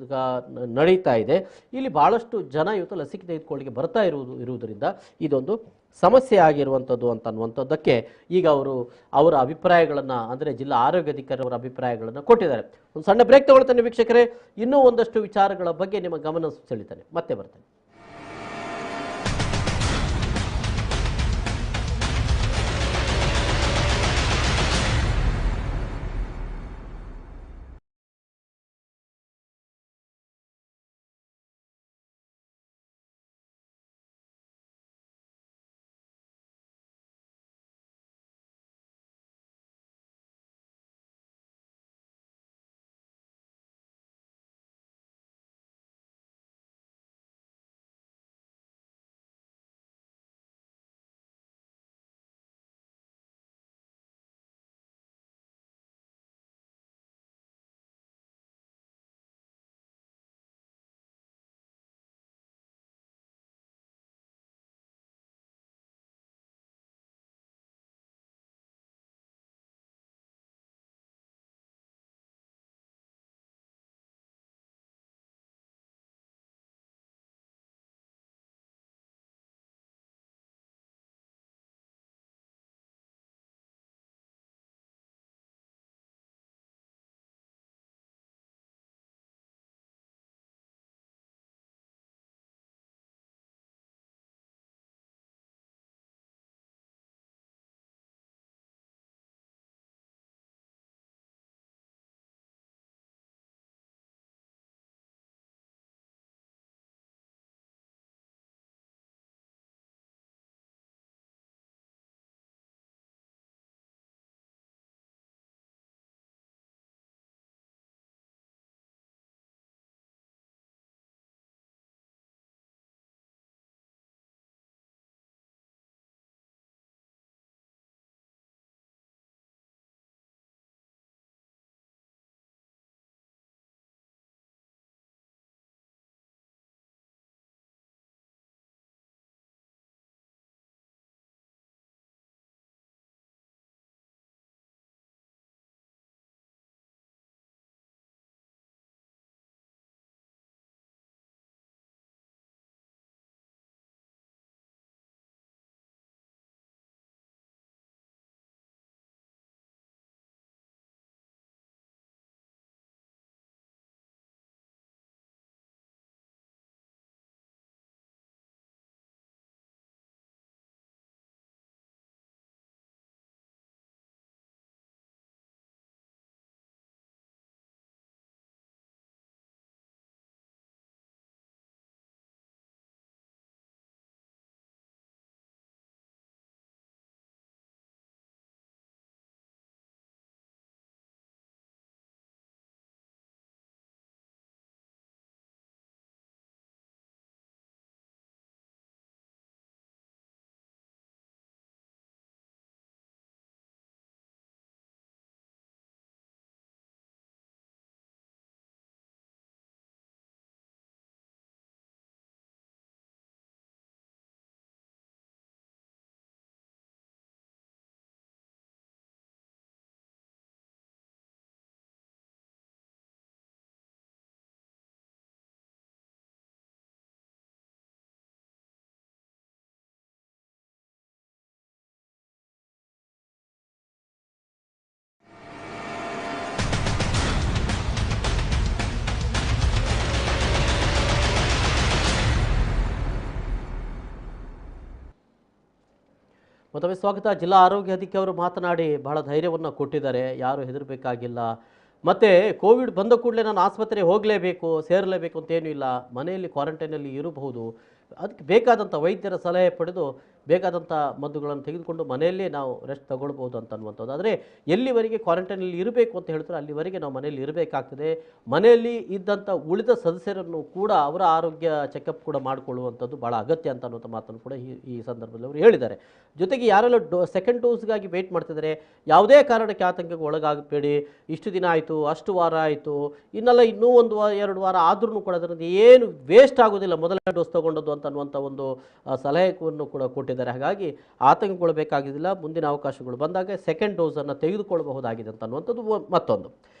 ನಡೀತಾ ಇದೆ. ಇಲ್ಲಿ ಭಾಳಷ್ಟು ಜನ ಇವತ್ತು ಲಸಿಕೆ ತೆಗೆದುಕೊಳ್ಳಲಿಕ್ಕೆ ಬರ್ತಾ ಇರುವುದರಿಂದ ಇದೊಂದು ಸಮಸ್ಯೆ ಆಗಿರುವಂಥದ್ದು ಅಂತ ಅನ್ನುವಂಥದ್ದಕ್ಕೆ ಈಗ ಅವರ ಅಭಿಪ್ರಾಯಗಳನ್ನು, ಅಂದರೆ ಜಿಲ್ಲಾ ಆರೋಗ್ಯಾಧಿಕಾರಿ ಅವರ ಅಭಿಪ್ರಾಯಗಳನ್ನು ಕೊಟ್ಟಿದ್ದಾರೆ. ಒಂದು ಸಣ್ಣ ಬ್ರೇಕ್ ತಗೊಳ್ತಾನೆ ವೀಕ್ಷಕರೇ, ಇನ್ನೂ ಒಂದಷ್ಟು ವಿಚಾರಗಳ ಬಗ್ಗೆ ನಿಮ್ಮ ಗಮನ ಸೆಳೀತಾನೆ, ಮತ್ತೆ ಬರ್ತೇನೆ. ಮತ್ತೊಮ್ಮೆ ಸ್ವಾಗತ. ಜಿಲ್ಲಾ ಆರೋಗ್ಯ ಅಧಿಕಾರಿಯವರು ಮಾತನಾಡಿ ಬಹಳ ಧೈರ್ಯವನ್ನು ಕೊಟ್ಟಿದ್ದಾರೆ, ಯಾರು ಹೆದರಬೇಕಾಗಿಲ್ಲ. ಮತ್ತು ಕೋವಿಡ್ ಬಂದ ಕೂಡಲೇ ನಾನು ಆಸ್ಪತ್ರೆಗೆ ಹೋಗಲೇಬೇಕು, ಸೇರಲೇಬೇಕು ಅಂತೇನೂ ಇಲ್ಲ, ಮನೆಯಲ್ಲಿ ಕ್ವಾರಂಟೈನಲ್ಲಿ ಇರಬಹುದು. ಅದಕ್ಕೆ ಬೇಕಾದಂಥ ವೈದ್ಯರ ಸಲಹೆ ಪಡೆದು ಬೇಕಾದಂಥ ಮದ್ದುಗಳನ್ನು ತೆಗೆದುಕೊಂಡು ಮನೆಯಲ್ಲೇ ನಾವು ರೆಸ್ಟ್ ತಗೊಳ್ಬೋದು ಅಂತ ಅನ್ನುವಂಥದ್ದು. ಆದರೆ ಎಲ್ಲಿವರೆಗೆ ಕ್ವಾರಂಟೈನಲ್ಲಿ ಇರಬೇಕು ಅಂತ ಹೇಳ್ತಾರೆ ಅಲ್ಲಿವರೆಗೆ ನಾವು ಮನೆಯಲ್ಲಿ ಇರಬೇಕಾಗ್ತದೆ. ಮನೆಯಲ್ಲಿ ಇದ್ದಂಥ ಉಳಿದ ಸದಸ್ಯರನ್ನು ಕೂಡ ಅವರ ಆರೋಗ್ಯ ಚೆಕಪ್ ಕೂಡ ಮಾಡಿಕೊಳ್ಳುವಂಥದ್ದು ಭಾಳ ಅಗತ್ಯ ಅಂತ ಅನ್ನುವಂಥ ಮಾತನ್ನು ಕೂಡ ಈ ಸಂದರ್ಭದಲ್ಲಿ ಅವರು ಹೇಳಿದ್ದಾರೆ. ಜೊತೆಗೆ ಯಾರೆಲ್ಲ ಸೆಕೆಂಡ್ ಡೋಸ್ಗಾಗಿ ವೆಯ್ಟ್ ಮಾಡ್ತಿದ್ದಾರೆ ಯಾವುದೇ ಕಾರಣಕ್ಕೆ ಆತಂಕಕ್ಕೆ ಒಳಗಾಗಬೇಡಿ. ಇಷ್ಟು ದಿನ ಆಯಿತು, ಅಷ್ಟು ವಾರ ಆಯಿತು, ಇನ್ನೆಲ್ಲ ಇನ್ನೂ ಒಂದು ಎರಡು ವಾರ ಆದ್ರೂ ಕೂಡ ಅದರಿಂದ ಏನು ವೇಸ್ಟ್ ಆಗೋದಿಲ್ಲ ಮೊದಲನೇ ಡೋಸ್ ತೊಗೊಂಡದ್ದು ಅಂತ ಅನ್ನುವಂಥ ಒಂದು ಸಲಹೆಯನ್ನು ಕೂಡ ಕೊಟ್ಟಿದ್ದಾರೆ. ಹಾಗಾಗಿ ಆತಂಕಗೊಳ್ಳಬೇಕಾಗಿದ್ದಿಲ್ಲ. ಮುಂದಿನ ಅವಕಾಶಗಳು ಬಂದಾಗ ಸೆಕೆಂಡ್ ಡೋಸನ್ನು ತೆಗೆದುಕೊಳ್ಳಬಹುದಾಗಿದೆ ಅಂತ ಅನ್ನುವಂಥದ್ದು ಮತ್ತೊಂದು.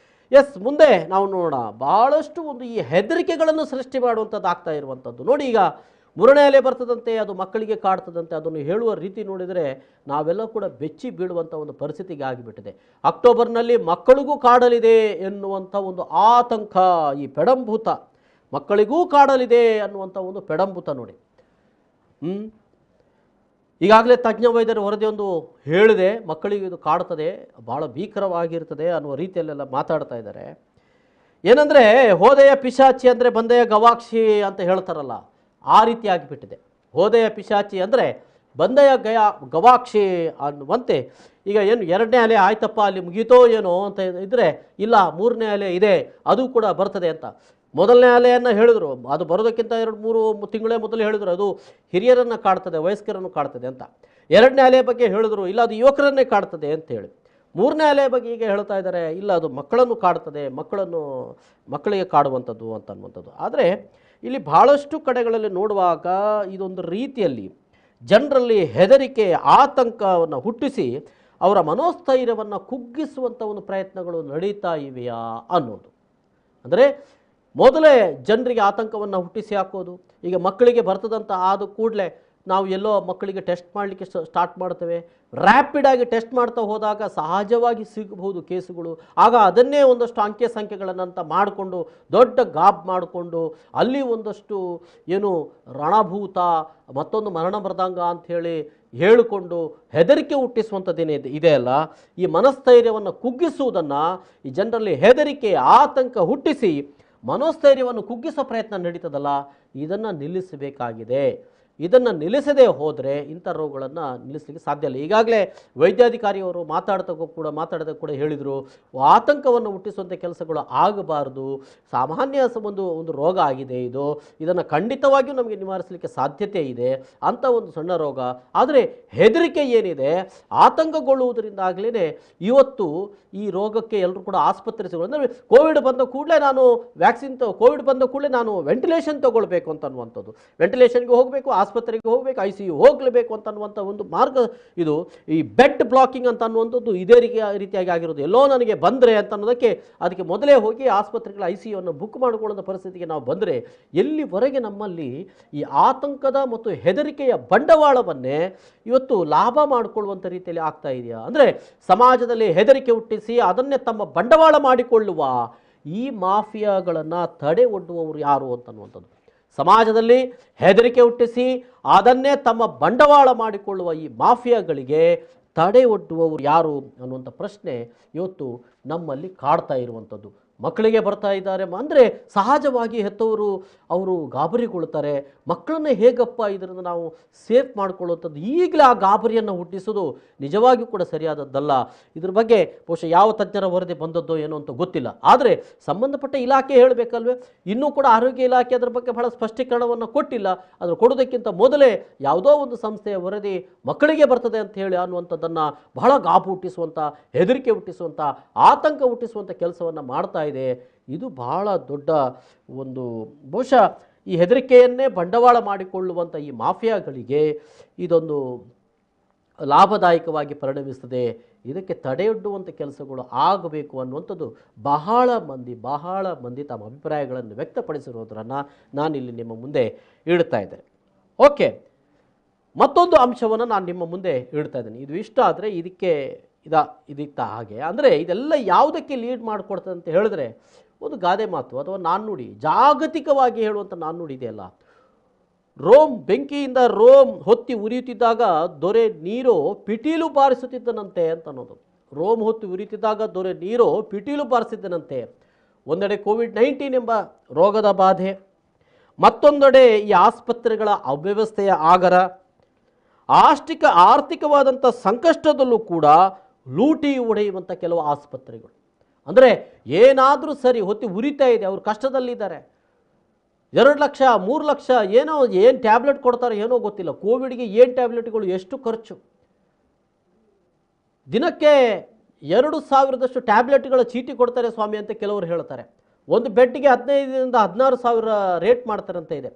ಎಸ್, ಮುಂದೆ ನಾವು ನೋಡೋಣ. ಭಾಳಷ್ಟು ಒಂದು ಈ ಹೆದರಿಕೆಗಳನ್ನು ಸೃಷ್ಟಿ ಮಾಡುವಂಥದ್ದು ಆಗ್ತಾ ಇರುವಂಥದ್ದು ನೋಡಿ. ಈಗ 3ನೇ ಅಲೆ ಬರ್ತದಂತೆ, ಅದು ಮಕ್ಕಳಿಗೆ ಕಾಡ್ತದಂತೆ, ಅದನ್ನು ಹೇಳುವ ರೀತಿ ನೋಡಿದರೆ ನಾವೆಲ್ಲ ಕೂಡ ಬೆಚ್ಚಿ ಬೀಳುವಂಥ ಒಂದು ಪರಿಸ್ಥಿತಿಗೆ ಆಗಿಬಿಟ್ಟಿದೆ. ಅಕ್ಟೋಬರ್ನಲ್ಲಿ ಮಕ್ಕಳಿಗೂ ಕಾಡಲಿದೆ ಎನ್ನುವಂಥ ಒಂದು ಆತಂಕ, ಈ ಪೆಡಂಭೂತ, ಮಕ್ಕಳಿಗೂ ಕಾಡಲಿದೆ ಅನ್ನುವಂಥ ಒಂದು ಪೆಡಂಭೂತ ನೋಡಿ. ಈಗಾಗಲೇ ತಜ್ಞ ವೈದ್ಯರ ವರದಿಯೊಂದು ಹೇಳಿದೆ, ಮಕ್ಕಳಿಗೆ ಇದು ಕಾಡ್ತದೆ, ಭಾಳ ಭೀಕರವಾಗಿರ್ತದೆ ಅನ್ನುವ ರೀತಿಯಲ್ಲೆಲ್ಲ ಮಾತಾಡ್ತಾ ಇದ್ದಾರೆ. ಏನಂದರೆ ಹೋದೆಯ ಪಿಶಾಚಿ ಅಂದರೆ ಬಂದೆಯ ಗವಾಕ್ಷಿ ಅಂತ ಹೇಳ್ತಾರಲ್ಲ, ಆ ರೀತಿ ಆಗಿಬಿಟ್ಟಿದೆ. ಹೋದೆಯ ಪಿಶಾಚಿ ಅಂದರೆ ಬಂದೆಯ ಗವಾಕ್ಷಿ ಅನ್ನುವಂತೆ ಈಗ ಏನು 2ನೇ ಅಲೆ ಆಯ್ತಪ್ಪ ಅಲ್ಲಿ ಮುಗೀತೋ ಏನೋ ಅಂತ ಇದ್ದರೆ, ಇಲ್ಲ 3ನೇ ಅಲೆ ಇದೆ, ಅದು ಕೂಡ ಬರ್ತದೆ ಅಂತ. ಮೊದಲನೇ ಅಲೆಯನ್ನು ಹೇಳಿದ್ರು, ಅದು ಬರೋದಕ್ಕಿಂತ 2-3 ತಿಂಗಳೇ ಮೊದಲು ಹೇಳಿದ್ರು ಅದು ಹಿರಿಯರನ್ನು ಕಾಡ್ತದೆ, ವಯಸ್ಕರನ್ನು ಕಾಡ್ತದೆ ಅಂತ. 2ನೇ ಅಲೆ ಬಗ್ಗೆ ಹೇಳಿದ್ರು, ಇಲ್ಲ ಅದು ಯುವಕರನ್ನೇ ಕಾಡ್ತದೆ ಅಂತೇಳಿ. 3ನೇ ಅಲೆ ಬಗ್ಗೆ ಈಗ ಹೇಳ್ತಾ ಇದ್ದಾರೆ, ಇಲ್ಲ ಅದು ಮಕ್ಕಳನ್ನು ಕಾಡ್ತದೆ, ಮಕ್ಕಳಿಗೆ ಕಾಡುವಂಥದ್ದು ಅಂತ ಅನ್ನುವಂಥದ್ದು. ಆದರೆ ಇಲ್ಲಿ ಭಾಳಷ್ಟು ಕಡೆಗಳಲ್ಲಿ ನೋಡುವಾಗ ಇದೊಂದು ರೀತಿಯಲ್ಲಿ ಜನರಲ್ಲಿ ಹೆದರಿಕೆ, ಆತಂಕವನ್ನು ಹುಟ್ಟಿಸಿ ಅವರ ಮನೋಸ್ಥೈರ್ಯವನ್ನು ಕುಗ್ಗಿಸುವಂಥ ಒಂದು ಪ್ರಯತ್ನಗಳು ನಡೀತಾ ಇವೆಯಾ ಅನ್ನೋದು. ಅಂದರೆ ಮೊದಲೇ ಜನರಿಗೆ ಆತಂಕವನ್ನು ಹುಟ್ಟಿಸಿ ಹಾಕೋದು. ಈಗ ಮಕ್ಕಳಿಗೆ ಬರ್ತದಂತ ಆದ ಕೂಡಲೇ ನಾವು ಎಲ್ಲೋ ಮಕ್ಕಳಿಗೆ ಟೆಸ್ಟ್ ಮಾಡಲಿಕ್ಕೆ ಸ್ಟಾರ್ಟ್ ಮಾಡ್ತೇವೆ. ರ್ಯಾಪಿಡಾಗಿ ಟೆಸ್ಟ್ ಮಾಡ್ತಾ ಹೋದಾಗ ಸಹಜವಾಗಿ ಸಿಗಬಹುದು ಕೇಸುಗಳು. ಆಗ ಅದನ್ನೇ ಒಂದಷ್ಟು ಅಂಕೆ ಸಂಖ್ಯೆಗಳನ್ನಂತ ಮಾಡಿಕೊಂಡು ದೊಡ್ಡ ಗಾಬ್ ಮಾಡಿಕೊಂಡು ಅಲ್ಲಿ ಒಂದಷ್ಟು ಏನು ರಣಭೂತ, ಮತ್ತೊಂದು ಮರಣ ಮೃದಂಗ ಅಂಥೇಳಿ ಹೇಳಿಕೊಂಡು ಹೆದರಿಕೆ ಹುಟ್ಟಿಸುವಂಥದ್ದೇನೇ ಇದೆ ಅಲ್ಲ, ಈ ಮನಸ್ಥೈರ್ಯವನ್ನು ಕುಗ್ಗಿಸುವುದನ್ನು, ಈ ಜನರಲ್ಲಿ ಹೆದರಿಕೆ ಆತಂಕ ಹುಟ್ಟಿಸಿ ಮನೋಸ್ಥೈರ್ಯವನ್ನು ಕುಗ್ಗಿಸೋ ಪ್ರಯತ್ನ ನಡೀತದಲ್ಲ, ಇದನ್ನು ನಿಲ್ಲಿಸಬೇಕಾಗಿದೆ. ಇದನ್ನು ನಿಲ್ಲಿಸದೇ ಹೋದರೆ ಇಂಥ ರೋಗಗಳನ್ನು ನಿಲ್ಲಿಸಲಿಕ್ಕೆ ಸಾಧ್ಯ ಇಲ್ಲ. ಈಗಾಗಲೇ ವೈದ್ಯಾಧಿಕಾರಿಯವರು ಮಾತಾಡದ ಕೂಡ ಹೇಳಿದರು, ಆತಂಕವನ್ನು ಹುಟ್ಟಿಸುವಂಥ ಕೆಲಸಗಳು ಆಗಬಾರ್ದು. ಸಾಮಾನ್ಯ ಒಂದು ರೋಗ ಆಗಿದೆ ಇದು, ಇದನ್ನು ಖಂಡಿತವಾಗಿಯೂ ನಮಗೆ ನಿವಾರಿಸಲಿಕ್ಕೆ ಸಾಧ್ಯತೆ ಇದೆ ಅಂಥ ಒಂದು ಸಣ್ಣ ರೋಗ. ಆದರೆ ಹೆದರಿಕೆ ಏನಿದೆ, ಆತಂಕಗೊಳ್ಳುವುದರಿಂದಾಗಲೇ ಇವತ್ತು ಈ ರೋಗಕ್ಕೆ ಎಲ್ಲರೂ ಕೂಡ ಆಸ್ಪತ್ರೆ ಸಿಗೋದು. ಅಂದರೆ ಕೋವಿಡ್ ಬಂದ ಕೂಡಲೇ ನಾನು ಕೋವಿಡ್ ಬಂದ ಕೂಡಲೇ ನಾನು ವೆಂಟಿಲೇಷನ್ ತಗೊಳ್ಬೇಕು ಅಂತ ಅನ್ನುವಂಥದ್ದು, ವೆಂಟಿಲೇಷನ್ಗೆ ಹೋಗಬೇಕು, ಆಸ್ಪತ್ರೆಗೆ ಹೋಗಬೇಕು, ICU ಹೋಗಲೇಬೇಕು ಅಂತ ಅನ್ನುವಂಥ ಒಂದು ಮಾರ್ಗ ಇದು. ಈ ಬೆಡ್ ಬ್ಲಾಕಿಂಗ್ ಅಂತ ಅನ್ನುವಂಥದ್ದು ಇದೇ ರೀತಿಯಾಗಿ ಆಗಿರೋದು. ಎಲ್ಲೋ ನನಗೆ ಬಂದರೆ ಅಂತ ಅನ್ನೋದಕ್ಕೆ ಅದಕ್ಕೆ ಮೊದಲೇ ಹೋಗಿ ಆಸ್ಪತ್ರೆಗಳ ICUವನ್ನು ಬುಕ್ ಮಾಡಿಕೊಳ್ಳುವಂಥ ಪರಿಸ್ಥಿತಿಗೆ ನಾವು ಬಂದರೆ, ಎಲ್ಲಿವರೆಗೆ ನಮ್ಮಲ್ಲಿ ಈ ಆತಂಕದ ಮತ್ತು ಹೆದರಿಕೆಯ ಬಂಡವಾಳವನ್ನೇ ಇವತ್ತು ಲಾಭ ಮಾಡಿಕೊಳ್ಳುವಂಥ ರೀತಿಯಲ್ಲಿ ಆಗ್ತಾ ಇದೆಯಾ? ಅಂದರೆ ಸಮಾಜದಲ್ಲಿ ಹೆದರಿಕೆ ಹುಟ್ಟಿಸಿ ಅದನ್ನೇ ತಮ್ಮ ಬಂಡವಾಳ ಮಾಡಿಕೊಳ್ಳುವ ಈ ಮಾಫಿಯಾಗಳನ್ನು ತಡೆ ಒಡ್ಡುವವರು ಯಾರು ಅಂತನ್ನುವಂಥದ್ದು. ಸಮಾಜದಲ್ಲಿ ಹೆದರಿಕೆ ಹುಟ್ಟಿಸಿ ಅದನ್ನೇ ತಮ್ಮ ಬಂಡವಾಳ ಮಾಡಿಕೊಳ್ಳುವ ಈ ಮಾಫಿಯಾಗಳಿಗೆ ತಡೆ ಒಡ್ಡುವವರು ಯಾರು ಅನ್ನುವಂಥ ಪ್ರಶ್ನೆ ಇವತ್ತು ನಮ್ಮಲ್ಲಿ ಕಾಡ್ತಾ ಇರುವಂಥದ್ದು. ಮಕ್ಕಳಿಗೆ ಬರ್ತಾ ಇದ್ದಾರೆ ಅಂದರೆ ಸಹಜವಾಗಿ ಹೆತ್ತವರು ಅವರು ಗಾಬರಿಗೊಳ್ತಾರೆ. ಮಕ್ಕಳನ್ನೇ ಹೇಗಪ್ಪ ಇದರಿಂದ ನಾವು ಸೇಫ್ ಮಾಡ್ಕೊಳ್ಳುವಂಥದ್ದು, ಈಗಲೇ ಆ ಗಾಬರಿಯನ್ನು ಹುಟ್ಟಿಸೋದು ನಿಜವಾಗಿಯೂ ಕೂಡ ಸರಿಯಾದದ್ದಲ್ಲ. ಇದ್ರ ಬಗ್ಗೆ ಬಹುಶಃ ಯಾವ ತಜ್ಞರ ವರದಿ ಬಂದದ್ದೋ ಏನೋ ಅಂತ ಗೊತ್ತಿಲ್ಲ. ಆದರೆ ಸಂಬಂಧಪಟ್ಟ ಇಲಾಖೆ ಹೇಳಬೇಕಲ್ವೇ? ಇನ್ನೂ ಕೂಡ ಆರೋಗ್ಯ ಇಲಾಖೆ ಅದರ ಬಗ್ಗೆ ಬಹಳ ಸ್ಪಷ್ಟೀಕರಣವನ್ನು ಕೊಟ್ಟಿಲ್ಲ. ಅದನ್ನು ಕೊಡೋದಕ್ಕಿಂತ ಮೊದಲೇ ಯಾವುದೋ ಒಂದು ಸಂಸ್ಥೆಯ ವರದಿ ಮಕ್ಕಳಿಗೆ ಬರ್ತದೆ ಅಂತ ಹೇಳಿ ಅನ್ನುವಂಥದ್ದನ್ನು ಬಹಳ ಗಾಬು ಹುಟ್ಟಿಸುವಂಥ, ಹೆದರಿಕೆ ಹುಟ್ಟಿಸುವಂಥ, ಆತಂಕ ಹುಟ್ಟಿಸುವಂಥ ಕೆಲಸವನ್ನು ಮಾಡ್ತಾ ಇದೆ. ಇದು ಬಹಳ ದೊಡ್ಡ ಒಂದು ಬಹುಶಃ ಈ ಹೆದರಿಕೆಯನ್ನೇ ಬಂಡವಾಳ ಮಾಡಿಕೊಳ್ಳುವಂಥ ಈ ಮಾಫಿಯಾಗಳಿಗೆ ಇದೊಂದು ಲಾಭದಾಯಕವಾಗಿ ಪರಿಣಮಿಸ್ತದೆ. ಇದಕ್ಕೆ ತಡೆಯೊಡ್ಡುವಂಥ ಕೆಲಸಗಳು ಆಗಬೇಕು ಅನ್ನುವಂಥದ್ದು ಬಹಳ ಮಂದಿ ತಮ್ಮ ಅಭಿಪ್ರಾಯಗಳನ್ನು ವ್ಯಕ್ತಪಡಿಸಿರೋದನ್ನು ನಾನಿಲ್ಲಿ ನಿಮ್ಮ ಮುಂದೆ ಇಡ್ತಾ ಇದ್ದೇನೆ. ಓಕೆ, ಮತ್ತೊಂದು ಅಂಶವನ್ನು ನಾನು ನಿಮ್ಮ ಮುಂದೆ ಇಡ್ತಾ ಇದ್ದೇನೆ. ಇದು ಇಷ್ಟ ಆದರೆ ಇದಿತ್ತ ಹಾಗೆ ಅಂದರೆ ಇದೆಲ್ಲ ಯಾವುದಕ್ಕೆ ಲೀಡ್ ಮಾಡಿಕೊಡ್ತದೆ ಅಂತ ಹೇಳಿದ್ರೆ, ಒಂದು ಗಾದೆ ಮಾತು ಅಥವಾ ನಾಣ್ಣುಡಿ, ಜಾಗತಿಕವಾಗಿ ಹೇಳುವಂಥ ನಾಣ್ಣುಡಿ ಇದೆಯಲ್ಲ, ಬೆಂಕಿಯಿಂದ ರೋಮ್ ಹೊತ್ತಿ ಉರಿಯುತ್ತಿದ್ದಾಗ ದೊರೆ ನೀರು ಪಿಟೀಲು ಬಾರಿಸುತ್ತಿದ್ದನಂತೆ ಅಂತ ಅನ್ನೋದು. ರೋಮ್ ಹೊತ್ತಿ ಉರಿಯುತ್ತಿದ್ದಾಗ ದೊರೆ ನೀರು ಪಿಟೀಲು ಬಾರಿಸಿದ್ದನಂತೆ. ಒಂದೆಡೆ ಕೋವಿಡ್-19 ಎಂಬ ರೋಗದ ಬಾಧೆ, ಮತ್ತೊಂದೆಡೆ ಈ ಆಸ್ಪತ್ರೆಗಳ ಅವ್ಯವಸ್ಥೆಯ ಆಗರ, ಆರ್ಥಿಕವಾದಂಥ ಸಂಕಷ್ಟದಲ್ಲೂ ಕೂಡ ಲೂಟಿ ಹೊಡೆಯುವಂಥ ಕೆಲವು ಆಸ್ಪತ್ರೆಗಳು. ಅಂದರೆ ಏನಾದರೂ ಸರಿ ಹೊತ್ತಿ ಉರಿತಾ ಇದೆ, ಅವರು ಕಷ್ಟದಲ್ಲಿದ್ದಾರೆ, 2 ಲಕ್ಷ 3 ಲಕ್ಷ ಏನು ಟ್ಯಾಬ್ಲೆಟ್ ಕೊಡ್ತಾರೆ ಏನೋ ಗೊತ್ತಿಲ್ಲ. ಕೋವಿಡ್ಗೆ ಏನು ಟ್ಯಾಬ್ಲೆಟ್ಗಳು, ಎಷ್ಟು ಖರ್ಚು, ದಿನಕ್ಕೆ 2,000ದಷ್ಟು ಟ್ಯಾಬ್ಲೆಟ್ಗಳ ಚೀಟಿ ಕೊಡ್ತಾರೆ ಸ್ವಾಮಿ ಅಂತ ಕೆಲವರು ಹೇಳ್ತಾರೆ. ಒಂದು ಬೆಡ್ಗೆ 15,000ರಿಂದ 16,000 ರೇಟ್ ಮಾಡ್ತಾರಂತ ಇದೆ.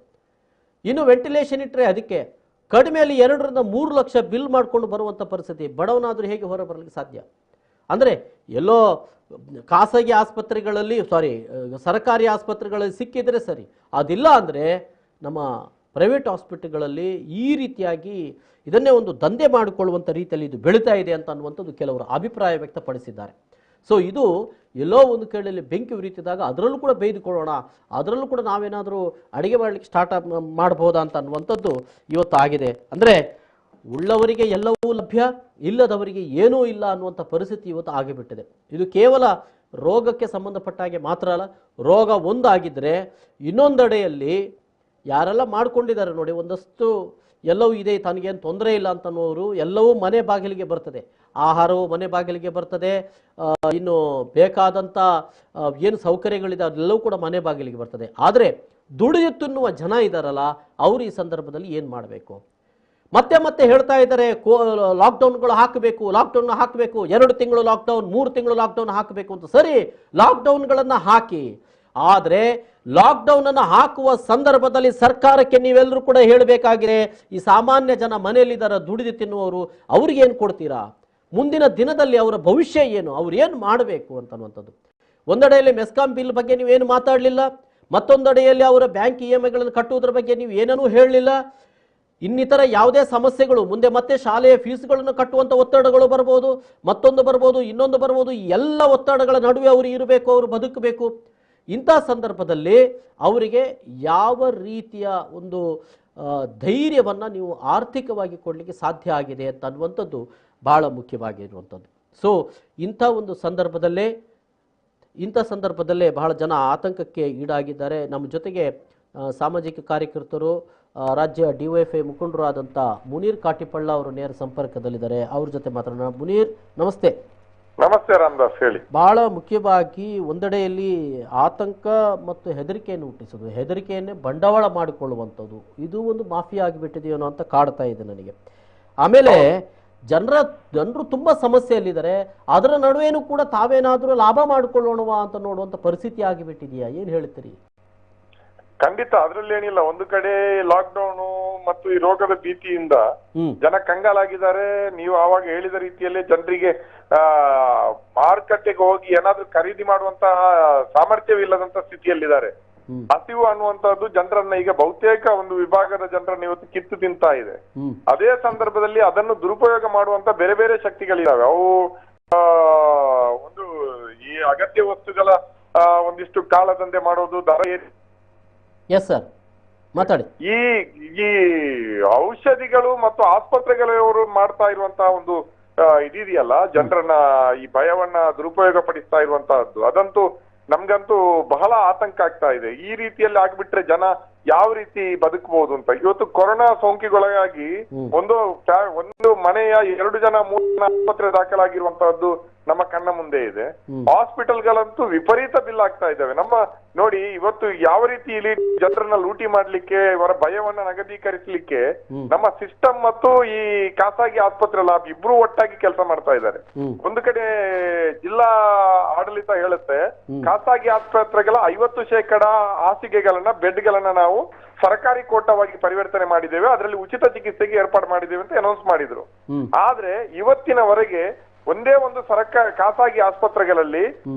ಇನ್ನು ವೆಂಟಿಲೇಷನ್ ಇಟ್ಟರೆ ಅದಕ್ಕೆ ಕಡಿಮೆಯಲ್ಲಿ 2ರಿಂದ 3 ಲಕ್ಷ ಬಿಲ್ ಮಾಡಿಕೊಂಡು ಬರುವಂಥ ಪರಿಸ್ಥಿತಿ. ಬಡವನಾದರೂ ಹೇಗೆ ಹೊರ ಬರಲಿಕ್ಕೆ ಸಾಧ್ಯ? ಅಂದರೆ ಎಲ್ಲೋ ಖಾಸಗಿ ಆಸ್ಪತ್ರೆಗಳಲ್ಲಿ ಸರ್ಕಾರಿ ಆಸ್ಪತ್ರೆಗಳಲ್ಲಿ ಸಿಕ್ಕಿದರೆ ಸರಿ, ಅದಿಲ್ಲ ಅಂದರೆ ನಮ್ಮ ಪ್ರೈವೇಟ್ ಹಾಸ್ಪಿಟಲ್ಗಳಲ್ಲಿ ಈ ರೀತಿಯಾಗಿ ಇದನ್ನೇ ಒಂದು ದಂಧೆ ಮಾಡಿಕೊಳ್ಳುವಂಥ ರೀತಿಯಲ್ಲಿ ಇದು ಬೆಳೀತಾ ಇದೆ ಅಂತ ಅನ್ನುವಂಥದ್ದು ಕೆಲವರು ಅಭಿಪ್ರಾಯ ವ್ಯಕ್ತಪಡಿಸಿದ್ದಾರೆ. ಸೊ ಇದು ಎಲ್ಲೋ ಒಂದು ಕಡೆಯಲ್ಲಿ ಬೆಂಕಿ ಉರಿತಿದ್ದಾಗ ಅದರಲ್ಲೂ ಕೂಡ ಬೇಯ್ದುಕೊಳ್ಳೋಣ, ಅದರಲ್ಲೂ ಕೂಡ ನಾವೇನಾದರೂ ಅಡುಗೆ ಮಾಡಲಿಕ್ಕೆ ಸ್ಟಾರ್ಟ್ ಮಾಡಬಹುದಾ ಅಂತ ಅನ್ನುವಂಥದ್ದು ಇವತ್ತು ಆಗಿದೆ. ಅಂದರೆ ಉಳ್ಳವರಿಗೆ ಎಲ್ಲವೂ ಲಭ್ಯ, ಇಲ್ಲದವರಿಗೆ ಏನೂ ಇಲ್ಲ ಅನ್ನುವಂಥ ಪರಿಸ್ಥಿತಿ ಇವತ್ತು ಆಗಿಬಿಟ್ಟಿದೆ. ಇದು ಕೇವಲ ರೋಗಕ್ಕೆ ಸಂಬಂಧಪಟ್ಟ ಹಾಗೆ ಮಾತ್ರ ಅಲ್ಲ, ರೋಗ ಒಂದಾಗಿದ್ದರೆ ಇನ್ನೊಂದೆಡೆಯಲ್ಲಿ ಯಾರೆಲ್ಲ ಮಾಡ್ಕೊಂಡಿದ್ದಾರೆ ನೋಡಿ, ಒಂದಷ್ಟು ಎಲ್ಲವೂ ಇದೆ, ತನಗೇನು ತೊಂದರೆ ಇಲ್ಲ ಅಂತನ್ನೋರು ಎಲ್ಲವೂ ಮನೆ ಬಾಗಿಲಿಗೆ ಬರ್ತದೆ, ಆಹಾರವು ಮನೆ ಬಾಗಿಲಿಗೆ ಬರ್ತದೆ, ಇನ್ನು ಬೇಕಾದಂಥ ಏನು ಸೌಕರ್ಯಗಳಿದೆ ಅದೆಲ್ಲವೂ ಕೂಡ ಮನೆ ಬಾಗಿಲಿಗೆ ಬರ್ತದೆ. ಆದರೆ ದುಡಿದು ತಿನ್ನುವ ಜನ ಇದ್ದಾರಲ್ಲ, ಅವರು ಈ ಸಂದರ್ಭದಲ್ಲಿ ಏನು ಮಾಡಬೇಕು? ಮತ್ತೆ ಹೇಳ್ತಾ ಇದ್ದಾರೆ ಲಾಕ್ಡೌನ್ಗಳು ಹಾಕಬೇಕು, 2 ತಿಂಗಳು ಲಾಕ್ಡೌನ್, 3 ತಿಂಗಳು ಲಾಕ್ಡೌನ್ ಹಾಕಬೇಕು ಅಂತ. ಸರಿ, ಲಾಕ್ಡೌನ್ಗಳನ್ನು ಹಾಕಿ, ಆದರೆ ಲಾಕ್ಡೌನ್ ಅನ್ನು ಹಾಕುವ ಸಂದರ್ಭದಲ್ಲಿ ಸರ್ಕಾರಕ್ಕೆ ನೀವೆಲ್ಲರೂ ಕೂಡ ಹೇಳಬೇಕಾಗಿದೆ, ಈ ಸಾಮಾನ್ಯ ಜನ ಮನೆಯಲ್ಲಿದ್ದಾರೆ ದುಡಿದು ತಿನ್ನುವವರು, ಅವ್ರಿಗೇನು ಕೊಡ್ತೀರಾ? ಮುಂದಿನ ದಿನದಲ್ಲಿ ಅವರ ಭವಿಷ್ಯ ಏನು, ಅವ್ರು ಏನು ಮಾಡಬೇಕು ಅಂತನ್ನುವಂಥದ್ದು. ಒಂದೆಡೆಯಲ್ಲಿ ಮೆಸ್ಕಾಂ ಬಿಲ್ ಬಗ್ಗೆ ನೀವೇನು ಮಾತಾಡಲಿಲ್ಲ, ಮತ್ತೊಂದೆಡೆಯಲ್ಲಿ ಅವರ ಬ್ಯಾಂಕ್ EMIಗಳನ್ನು ಕಟ್ಟುವುದರ ಬಗ್ಗೆ ನೀವು ಏನನ್ನೂ ಹೇಳಲಿಲ್ಲ. ಇನ್ನಿತರ ಯಾವುದೇ ಸಮಸ್ಯೆಗಳು ಮುಂದೆ ಮತ್ತೆ ಶಾಲೆಯ ಫೀಸ್ಗಳನ್ನು ಕಟ್ಟುವಂಥ ಒತ್ತಡಗಳು ಬರ್ಬೋದು, ಮತ್ತೊಂದು ಬರ್ಬೋದು, ಇನ್ನೊಂದು ಬರ್ಬೋದು. ಈ ಎಲ್ಲ ಒತ್ತಡಗಳ ನಡುವೆ ಅವರು ಇರಬೇಕು, ಅವರು ಬದುಕಬೇಕು. ಇಂಥ ಸಂದರ್ಭದಲ್ಲಿ ಅವರಿಗೆ ಯಾವ ರೀತಿಯ ಒಂದು ಧೈರ್ಯವನ್ನು ನೀವು ಆರ್ಥಿಕವಾಗಿ ಕೊಡಲಿಕ್ಕೆ ಸಾಧ್ಯ ಆಗಿದೆ ಅಂತ ಅನ್ನುವಂಥದ್ದು ಭಾಳ ಮುಖ್ಯವಾಗಿರುವಂಥದ್ದು. ಸೊ ಇಂಥ ಒಂದು ಸಂದರ್ಭದಲ್ಲೇ ಬಹಳ ಜನ ಆತಂಕಕ್ಕೆ ಈಡಾಗಿದ್ದಾರೆ. ನಮ್ಮ ಜೊತೆಗೆ ಸಾಮಾಜಿಕ ಕಾರ್ಯಕರ್ತರು, ರಾಜ್ಯ DYFI ಮುಖಂಡರು ಆದಂಥ ಮುನೀರ್ ಕಾಟಿಪಳ್ಳ ಅವರು ನೇರ ಸಂಪರ್ಕದಲ್ಲಿದ್ದಾರೆ. ಅವ್ರ ಜೊತೆ ಮಾತಾಡೋಣ. ಮುನೀರ್, ನಮಸ್ತೆ. ನಮಸ್ತೆ ರಾಮದಾಸ್, ಹೇಳಿ. ಬಹಳ ಮುಖ್ಯವಾಗಿ ಒಂದೆಡೆಯಲ್ಲಿ ಆತಂಕ ಮತ್ತು ಹೆದರಿಕೆಯನ್ನು ಹುಟ್ಟಿಸೋದು, ಹೆದರಿಕೆಯನ್ನೇ ಬಂಡವಾಳ ಮಾಡಿಕೊಳ್ಳುವಂಥದ್ದು, ಇದು ಒಂದು ಮಾಫಿಯಾ ಆಗಿಬಿಟ್ಟಿದೆಯೋ ಅಂತ ಕಾಡ್ತಾ ಇದೆ ನನಗೆ. ಆಮೇಲೆ ಜನರು ತುಂಬಾ ಸಮಸ್ಯೆಯಲ್ಲಿದ್ದಾರೆ, ಅದರ ನಡುವೆನೂ ಕೂಡ ತಾವೇನಾದರೂ ಲಾಭ ಮಾಡಿಕೊಳ್ಳೋಣವಾ ಅಂತ ನೋಡುವಂಥ ಪರಿಸ್ಥಿತಿ ಆಗಿಬಿಟ್ಟಿದೆಯಾ? ಏನು ಹೇಳ್ತೀರಿ? ಖಂಡಿತ, ಅದ್ರಲ್ಲಿ ಏನಿಲ್ಲ. ಒಂದು ಕಡೆ ಲಾಕ್ಡೌನ್ ಮತ್ತು ಈ ರೋಗದ ಭೀತಿಯಿಂದ ಜನ ಕಂಗಾಲಾಗಿದ್ದಾರೆ. ನೀವು ಆವಾಗ ಹೇಳಿದ ರೀತಿಯಲ್ಲೇ ಜನರಿಗೆ ಮಾರುಕಟ್ಟೆಗೆ ಹೋಗಿ ಏನಾದ್ರೂ ಖರೀದಿ ಮಾಡುವಂತಹ ಸಾಮರ್ಥ್ಯವಿಲ್ಲದಂತ ಸ್ಥಿತಿಯಲ್ಲಿದ್ದಾರೆ. ಹಸಿವು ಅನ್ನುವಂತಹದ್ದು ಜನರನ್ನ ಈಗ ಬಹುತೇಕ ಒಂದು ವಿಭಾಗದ ಜನರನ್ನ ಇವತ್ತು ಕಿತ್ತು ತಿಂತಾ ಇದೆ. ಅದೇ ಸಂದರ್ಭದಲ್ಲಿ ಅದನ್ನು ದುರುಪಯೋಗ ಮಾಡುವಂತ ಬೇರೆ ಬೇರೆ ಶಕ್ತಿಗಳಿದಾವೆ. ಅವು ಒಂದು ಈ ಅಗತ್ಯ ವಸ್ತುಗಳ ಒಂದಿಷ್ಟು ಕಾಳದಂಧೆ ಮಾಡೋದು, ದರ ಎಸ್ ಸರ್, ಮಾತಾಡಿ. ಈ ಔಷಧಿಗಳು ಮತ್ತು ಆಸ್ಪತ್ರೆಗಳವರು ಮಾಡ್ತಾ ಇರುವಂತಹ ಒಂದು ಇದೆಯಲ್ಲ, ಜನರನ್ನ ಈ ಭಯವನ್ನ ದುರುಪಯೋಗ ಪಡಿಸ್ತಾ ಇರುವಂತಹದ್ದು, ಅದಂತೂ ನಮ್ಗಂತೂ ಬಹಳ ಆತಂಕ ಆಗ್ತಾ ಇದೆ. ಈ ರೀತಿಯಲ್ಲಿ ಆಗ್ಬಿಟ್ರೆ ಜನ ಯಾವ ರೀತಿ ಬದುಕಬಹುದು ಅಂತ. ಇವತ್ತು ಕೊರೋನಾ ಸೋಂಕಿಗೊಳಗಾಗಿ ಒಂದು ಮನೆಯ 2 ಜನ 3 ಜನ ಆಸ್ಪತ್ರೆ ದಾಖಲಾಗಿರುವಂತಹದ್ದು ನಮ್ಮ ಕಣ್ಣ ಮುಂದೆ ಇದೆ. ಹಾಸ್ಪಿಟಲ್ಗಳಂತೂ ವಿಪರೀತ ಬಿಲ್ ಆಗ್ತಾ ಇದ್ದಾವೆ. ನಮ್ಮ ನೋಡಿ, ಇವತ್ತು ಯಾವ ರೀತಿ ಇಲ್ಲಿ ಜನರನ್ನ ಲೂಟಿ ಮಾಡ್ಲಿಕ್ಕೆ, ಇವರ ಭಯವನ್ನ ನಗದೀಕರಿಸಲಿಕ್ಕೆ ನಮ್ಮ ಸಿಸ್ಟಮ್ ಮತ್ತು ಈ ಖಾಸಗಿ ಆಸ್ಪತ್ರೆ ಲಾಬ್ ಇಬ್ರು ಒಟ್ಟಾಗಿ ಕೆಲಸ ಮಾಡ್ತಾ ಇದ್ದಾರೆ. ಒಂದು ಕಡೆ ಜಿಲ್ಲಾ ಆಡಳಿತ ಹೇಳುತ್ತೆ, ಖಾಸಗಿ ಆಸ್ಪತ್ರೆಗಳ 50% ಹಾಸಿಗೆಗಳನ್ನ, ಬೆಡ್ಗಳನ್ನ ನಾವು ಸರ್ಕಾರಿ ಕೋಟಾವಾಗಿ ಪರಿವರ್ತನೆ ಮಾಡಿದ್ದೇವೆ, ಅದರಲ್ಲಿ ಉಚಿತ ಚಿಕಿತ್ಸೆಗೆ ಏರ್ಪಾಡು ಮಾಡಿದ್ದೇವೆ ಅಂತ ಅನೌನ್ಸ್ ಮಾಡಿದ್ರು. ಆದ್ರೆ ಇವತ್ತಿನವರೆಗೆ ಒಂದೇ ಒಂದು ಖಾಸಗಿ ಆಸ್ಪತ್ರೆಗಳಲ್ಲಿ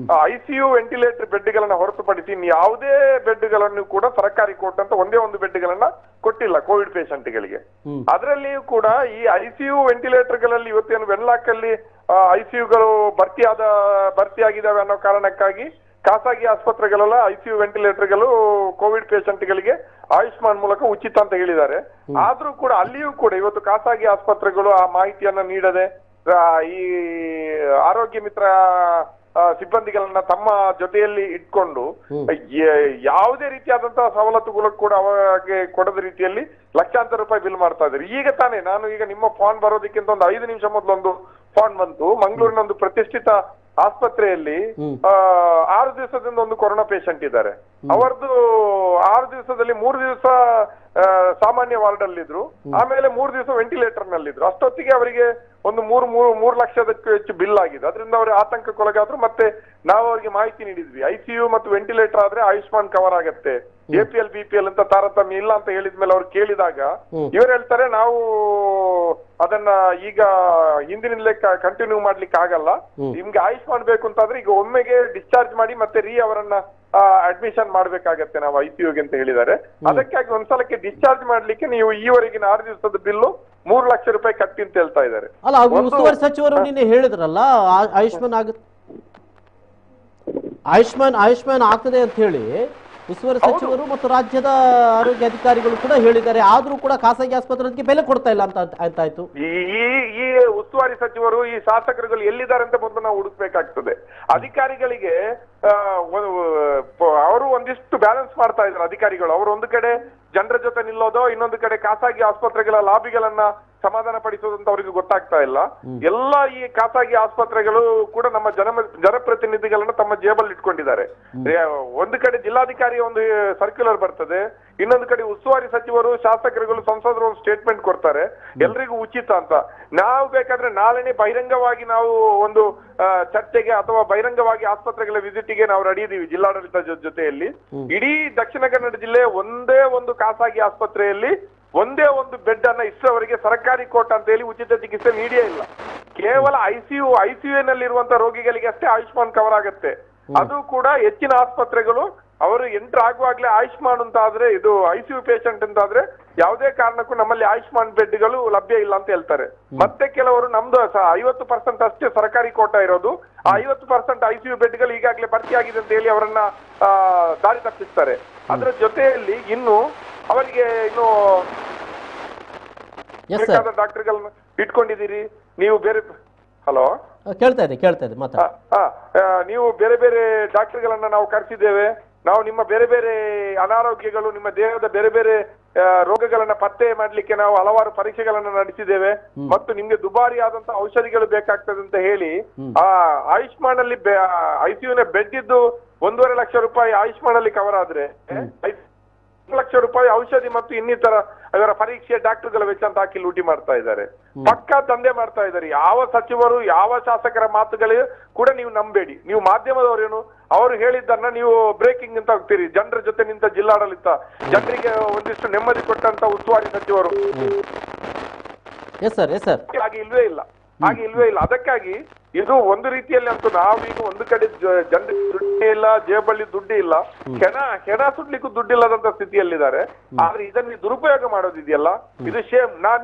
ICU ವೆಂಟಿಲೇಟರ್ ಬೆಡ್ಗಳನ್ನ ಹೊರತುಪಡಿಸಿ ಯಾವುದೇ ಬೆಡ್ಗಳನ್ನು ಕೂಡ ಸರ್ಕಾರಿ ಕೋಟ್ ಅಂತ ಒಂದೇ ಒಂದು ಬೆಡ್ಗಳನ್ನ ಕೊಟ್ಟಿಲ್ಲ ಕೋವಿಡ್ ಪೇಷಂಟ್ಗಳಿಗೆ. ಅದರಲ್ಲಿಯೂ ಕೂಡ ಈ ICU ವೆಂಟಿಲೇಟರ್ಗಳಲ್ಲಿ ಇವತ್ತೇನು ವೆನ್ಲಾಕ್ ಅಲ್ಲಿ ICUಗಳು ಭರ್ತಿಯಾಗಿದ್ದಾವೆ ಅನ್ನೋ ಕಾರಣಕ್ಕಾಗಿ ಖಾಸಗಿ ಆಸ್ಪತ್ರೆಗಳೆಲ್ಲ ICU ವೆಂಟಿಲೇಟರ್ಗಳು ಕೋವಿಡ್ ಪೇಷಂಟ್ಗಳಿಗೆ ಆಯುಷ್ಮಾನ್ ಮೂಲಕ ಉಚಿತ ಅಂತ ಹೇಳಿದ್ದಾರೆ. ಆದ್ರೂ ಕೂಡ ಅಲ್ಲಿಯೂ ಕೂಡ ಇವತ್ತು ಖಾಸಗಿ ಆಸ್ಪತ್ರೆಗಳು ಆ ಮಾಹಿತಿಯನ್ನ ನೀಡದೆ ಈ ಆರೋಗ್ಯ ಮಿತ್ರ ಸಿಬ್ಬಂದಿಗಳನ್ನ ತಮ್ಮ ಜೊತೆಯಲ್ಲಿ ಇಟ್ಕೊಂಡು ಯಾವುದೇ ರೀತಿಯಾದಂತಹ ಸವಲತ್ತುಗಳು ಕೂಡ ಅವರಿಗೆ ಕೊಡದ ರೀತಿಯಲ್ಲಿ ಲಕ್ಷಾಂತರ ರೂಪಾಯಿ ಬಿಲ್ ಮಾಡ್ತಾ ಇದ್ದಾರೆ. ಈಗ ತಾನೇ ಈಗ ನಿಮ್ಮ ಫೋನ್ ಬರೋದಕ್ಕಿಂತ ಒಂದು 5 ನಿಮಿಷ ಮೊದಲೊಂದು ಫೋನ್ ಬಂತು. ಮಂಗಳೂರಿನ ಒಂದು ಪ್ರತಿಷ್ಠಿತ ಆಸ್ಪತ್ರೆಯಲ್ಲಿ 6 ದಿವಸದಿಂದ ಒಂದು ಕೊರೋನಾ ಪೇಷಂಟ್ ಇದ್ದಾರೆ. ಅವರದ್ದು 6 ದಿವಸದಲ್ಲಿ 3 ದಿವಸ ಸಾಮಾನ್ಯ ವಾರ್ಡ್ ಅಲ್ಲಿದ್ರು, ಆಮೇಲೆ 3 ದಿವಸ ವೆಂಟಿಲೇಟರ್ ನಲ್ಲಿದ್ರು. ಅಷ್ಟೊತ್ತಿಗೆ ಅವರಿಗೆ ಒಂದು 3 ಲಕ್ಷದಕ್ಕೂ ಹೆಚ್ಚು ಬಿಲ್ ಆಗಿದೆ. ಅದರಿಂದ ಅವರು ಆತಂಕಕ್ಕೊಳಗಾದ್ರು. ಮತ್ತೆ ನಾವು ಅವರಿಗೆ ಮಾಹಿತಿ ನೀಡಿದ್ವಿ, ICU ಮತ್ತು ವೆಂಟಿಲೇಟರ್ ಆದ್ರೆ ಆಯುಷ್ಮಾನ್ ಕವರ್ ಆಗತ್ತೆ, APL BPL ಅಂತ ತಾರತಮ್ಯ ಇಲ್ಲ ಅಂತ ಹೇಳಿದ್ಮೇಲೆ ಅವ್ರು ಕೇಳಿದಾಗ ಇವ್ರು ಹೇಳ್ತಾರೆ, ನಾವು ಅದನ್ನ ಈಗ ಹಿಂದಿನಿಂದಲೇ ಕಂಟಿನ್ಯೂ ಮಾಡ್ಲಿಕ್ಕೆ ಆಗಲ್ಲ, ನಿಮ್ಗೆ ಆಯುಷ್ಮಾನ್ ಬೇಕು ಅಂತಾದ್ರೆ ಈಗ ಒಮ್ಮೆಗೆ ಡಿಸ್ಚಾರ್ಜ್ ಮಾಡಿ ಮತ್ತೆ ಅವರನ್ನ ಅಡ್ಮಿಷನ್ ಮಾಡ್ಬೇಕಾಗತ್ತೆ ನಾವು ICUಗೆ ಅಂತ ಹೇಳಿದ್ದಾರೆ. ಅದಕ್ಕಾಗಿ ಒಂದ್ಸಲಕ್ಕೆ ಡಿಸ್ಚಾರ್ಜ್ ಮಾಡ್ಲಿಕ್ಕೆ ನೀವು ಈವರೆಗಿನ 6 ದಿವಸದ ಬಿಲ್ಲು 3 ಲಕ್ಷ ರೂಪಾಯಿ ಕಟ್ಟಿ ಅಂತ ಹೇಳ್ತಾ ಇದ್ದಾರೆ. ಅಲ್ಲ, ಉಸ್ತುವಾರಿ ಸಚಿವರು ನಿನ್ನೆ ಹೇಳಿದ್ರಲ್ಲ ಆಯುಷ್ಮಾನ್ ಆಗ್ತದೆ ಅಂತ ಹೇಳಿ ಉಸ್ತುವಾರಿ ಸಚಿವರು ಮತ್ತು ರಾಜ್ಯದ ಆರೋಗ್ಯ ಅಧಿಕಾರಿಗಳು ಕೂಡ ಹೇಳಿದ್ದಾರೆ. ಆದ್ರೂ ಕೂಡ ಖಾಸಗಿ ಆಸ್ಪತ್ರೆಗೆ ಬೆಲೆ ಕೊಡ್ತಾ ಇಲ್ಲ ಅಂತ ಆಯ್ತಾಯ್ತು. ಈ ಉಸ್ತುವಾರಿ ಸಚಿವರು ಈ ಶಾಸಕರುಗಳು ಎಲ್ಲಿದ್ದಾರೆ ಅಂತ ಮೊದಲು ನಾವು ಹುಡುಕ್ಬೇಕಾಗ್ತದೆ. ಅಧಿಕಾರಿಗಳಿಗೆ ಅವರು ಒಂದಿಷ್ಟು ಬ್ಯಾಲೆನ್ಸ್ ಮಾಡ್ತಾ ಇದ್ದಾರೆ ಅಧಿಕಾರಿಗಳು. ಅವರು ಒಂದು ಕಡೆ ಜನರ ಜೊತೆ ನಿಲ್ಲೋದೋ, ಇನ್ನೊಂದು ಕಡೆ ಖಾಸಗಿ ಆಸ್ಪತ್ರೆಗಳ ಲಾಬಿಗಳನ್ನ ಸಮಾಧಾನ ಪಡಿಸೋದಂತ ಅವರಿಗೆ ಗೊತ್ತಾಗ್ತಾ ಇಲ್ಲ. ಎಲ್ಲ ಈ ಖಾಸಗಿ ಆಸ್ಪತ್ರೆಗಳು ಕೂಡ ನಮ್ಮ ಜನಪ್ರತಿನಿಧಿಗಳನ್ನ ತಮ್ಮ ಜೇಬಲ್ಲಿ ಇಟ್ಕೊಂಡಿದ್ದಾರೆ. ಒಂದು ಕಡೆ ಜಿಲ್ಲಾಧಿಕಾರಿ ಒಂದು ಸರ್ಕ್ಯುಲರ್ ಬರ್ತದೆ, ಇನ್ನೊಂದು ಕಡೆ ಉಸ್ತುವಾರಿ ಸಚಿವರು ಶಾಸಕರುಗಳು ಸಂಸದರು ಒಂದು ಸ್ಟೇಟ್ಮೆಂಟ್ ಕೊಡ್ತಾರೆ ಎಲ್ರಿಗೂ ಉಚಿತ ಅಂತ. ನಾವು ಬೇಕಾದ್ರೆ ನಾಳೆನೆ ಬಹಿರಂಗವಾಗಿ ನಾವು ಒಂದು ಚರ್ಚೆಗೆ ಅಥವಾ ಬಹಿರಂಗವಾಗಿ ಆಸ್ಪತ್ರೆಗಳ ವಿಸಿಟ್ಗೆ ನಾವು ರೆಡಿ ಇದೀವಿ ಜಿಲ್ಲಾಡಳಿತ ಜೊತೆಯಲ್ಲಿ. ಇಡೀ ದಕ್ಷಿಣ ಕನ್ನಡ ಜಿಲ್ಲೆ ಒಂದೇ ಒಂದು ಖಾಸಗಿ ಆಸ್ಪತ್ರೆಯಲ್ಲಿ ಒಂದೇ ಒಂದು ಬೆಡ್ ಅನ್ನ ಇಷ್ಟರವರೆಗೆ ಸರ್ಕಾರಿ ಕೋಟ ಅಂತ ಹೇಳಿ ಉಚಿತ ಚಿಕಿತ್ಸೆ ನೀಡೇ ಇಲ್ಲ. ಕೇವಲ ICU ನಲ್ಲಿರುವಂತಹ ರೋಗಿಗಳಿಗೆ ಅಷ್ಟೇ ಆಯುಷ್ಮಾನ್ ಕವರ್ ಆಗುತ್ತೆ. ಅದು ಕೂಡ ಹೆಚ್ಚಿನ ಆಸ್ಪತ್ರೆಗಳು ಅವರು ಎಂಟರ್ ಆಗುವಾಗ್ಲೇ ಆಯುಷ್ಮಾನ್ ಅಂತ ಆದ್ರೆ, ಇದು ICU ಪೇಷಂಟ್ ಅಂತ ಆದ್ರೆ ಯಾವುದೇ ಕಾರಣಕ್ಕೂ ನಮ್ಮಲ್ಲಿ ಆಯುಷ್ಮಾನ್ ಬೆಡ್ಗಳು ಲಭ್ಯ ಇಲ್ಲ ಅಂತ ಹೇಳ್ತಾರೆ. ಮತ್ತೆ ಕೆಲವರು ನಮ್ದು 50% ಅಷ್ಟೇ ಸರ್ಕಾರಿ ಕೋಟ ಇರೋದು, ಆ 50% ICU ಬೆಡ್ಗಳು ಈಗಾಗಲೇ ಭರ್ತಿ ಆಗಿದೆ ಅಂತ ಹೇಳಿ ಅವರನ್ನ ದಾರಿ ತಪ್ಪಿಸ್ತಾರೆ. ಅದರ ಜೊತೆಯಲ್ಲಿ ಇನ್ನು ಅವರಿಗೆ ಇನ್ನು ಬೇಕಾದ ಡಾಕ್ಟರ್ಗಳನ್ನ ಇಟ್ಕೊಂಡಿದ್ದೀರಿ ನೀವು. ಬೇರೆ ಹಲೋ ಕೇಳ್ತಾ ಇದೆ ನೀವು ಬೇರೆ ಬೇರೆ ಡಾಕ್ಟರ್ಗಳನ್ನ ನಾವು ಕರೆಸಿದ್ದೇವೆ. ನಾವು ನಿಮ್ಮ ಬೇರೆ ಬೇರೆ ಅನಾರೋಗ್ಯಗಳು, ನಿಮ್ಮ ದೇಹದ ಬೇರೆ ಬೇರೆ ರೋಗಗಳನ್ನ ಪತ್ತೆ ಮಾಡ್ಲಿಕ್ಕೆ ನಾವು ಹಲವಾರು ಪರೀಕ್ಷೆಗಳನ್ನ ನಡೆಸಿದ್ದೇವೆ. ಮತ್ತು ನಿಮ್ಗೆ ದುಬಾರಿ ಆದಂತಹ ಔಷಧಿಗಳು ಬೇಕಾಗ್ತದೆ ಅಂತ ಹೇಳಿ ಆಯುಷ್ಮಾನ್ ಅಲ್ಲಿ ICU ನ ಬೆಡ್ ಇದ್ದು 1.5 ಲಕ್ಷ ರೂಪಾಯಿ ಆಯುಷ್ಮಾನ್ ಅಲ್ಲಿ ಕವರ್ ಆದ್ರೆ 1 ಲಕ್ಷ ರೂಪಾಯಿ ಔಷಧಿ ಮತ್ತು ಇನ್ನಿತರ ಅವರ ಪರೀಕ್ಷೆ ಡಾಕ್ಟರ್ಗಳ ವೆಚ್ಚ ಅಂತ ಹಾಕಿ ಲೂಟಿ ಮಾಡ್ತಾ ಇದ್ದಾರೆ. ಪಕ್ಕಾ ದಂಧೆ ಮಾಡ್ತಾ ಇದ್ದಾರೆ. ಯಾವ ಸಚಿವರು ಯಾವ ಶಾಸಕರ ಮಾತುಗಳು ಕೂಡ ನೀವು ನಂಬೇಡಿ. ನೀವು ಮಾಧ್ಯಮದವರೇನು ಅವರು ಹೇಳಿದ್ದನ್ನ ನೀವು ಬ್ರೇಕಿಂಗ್ ಅಂತ ಹೋಗ್ತೀರಿ. ಜನರ ಜೊತೆ ನಿಂತ ಜಿಲ್ಲಾಡಳಿತ, ಜನರಿಗೆ ಒಂದಿಷ್ಟು ನೆಮ್ಮದಿ ಕೊಟ್ಟಂತ ಉಸ್ತುವಾರಿ ಸಚಿವರು ಹಾಗೆ ಇಲ್ವೇ ಇಲ್ಲ. ಅದಕ್ಕಾಗಿ ಇದು ಒಂದು ರೀತಿಯಲ್ಲಿ ಅಂತೂ ನಾವೀಗ ಒಂದು ಕಡೆ ಜನರಿಗೆ ದುಡ್ಡು ಇಲ್ಲ, ಜೇಬಲ್ಲಿ ದುಡ್ಡು ಇಲ್ಲ, ಹೆಣ ಸುಡ್ಲಿಕ್ಕೂ ದುಡ್ಡಿಲ್ಲದಂತ ಸ್ಥಿತಿಯಲ್ಲಿದ್ದಾರೆ. ಆದ್ರೆ ಇದನ್ನ ದುರುಪಯೋಗ ಮಾಡೋದಿದೆಯಲ್ಲ, ಇದು ಶೇಮ್. ನಾನು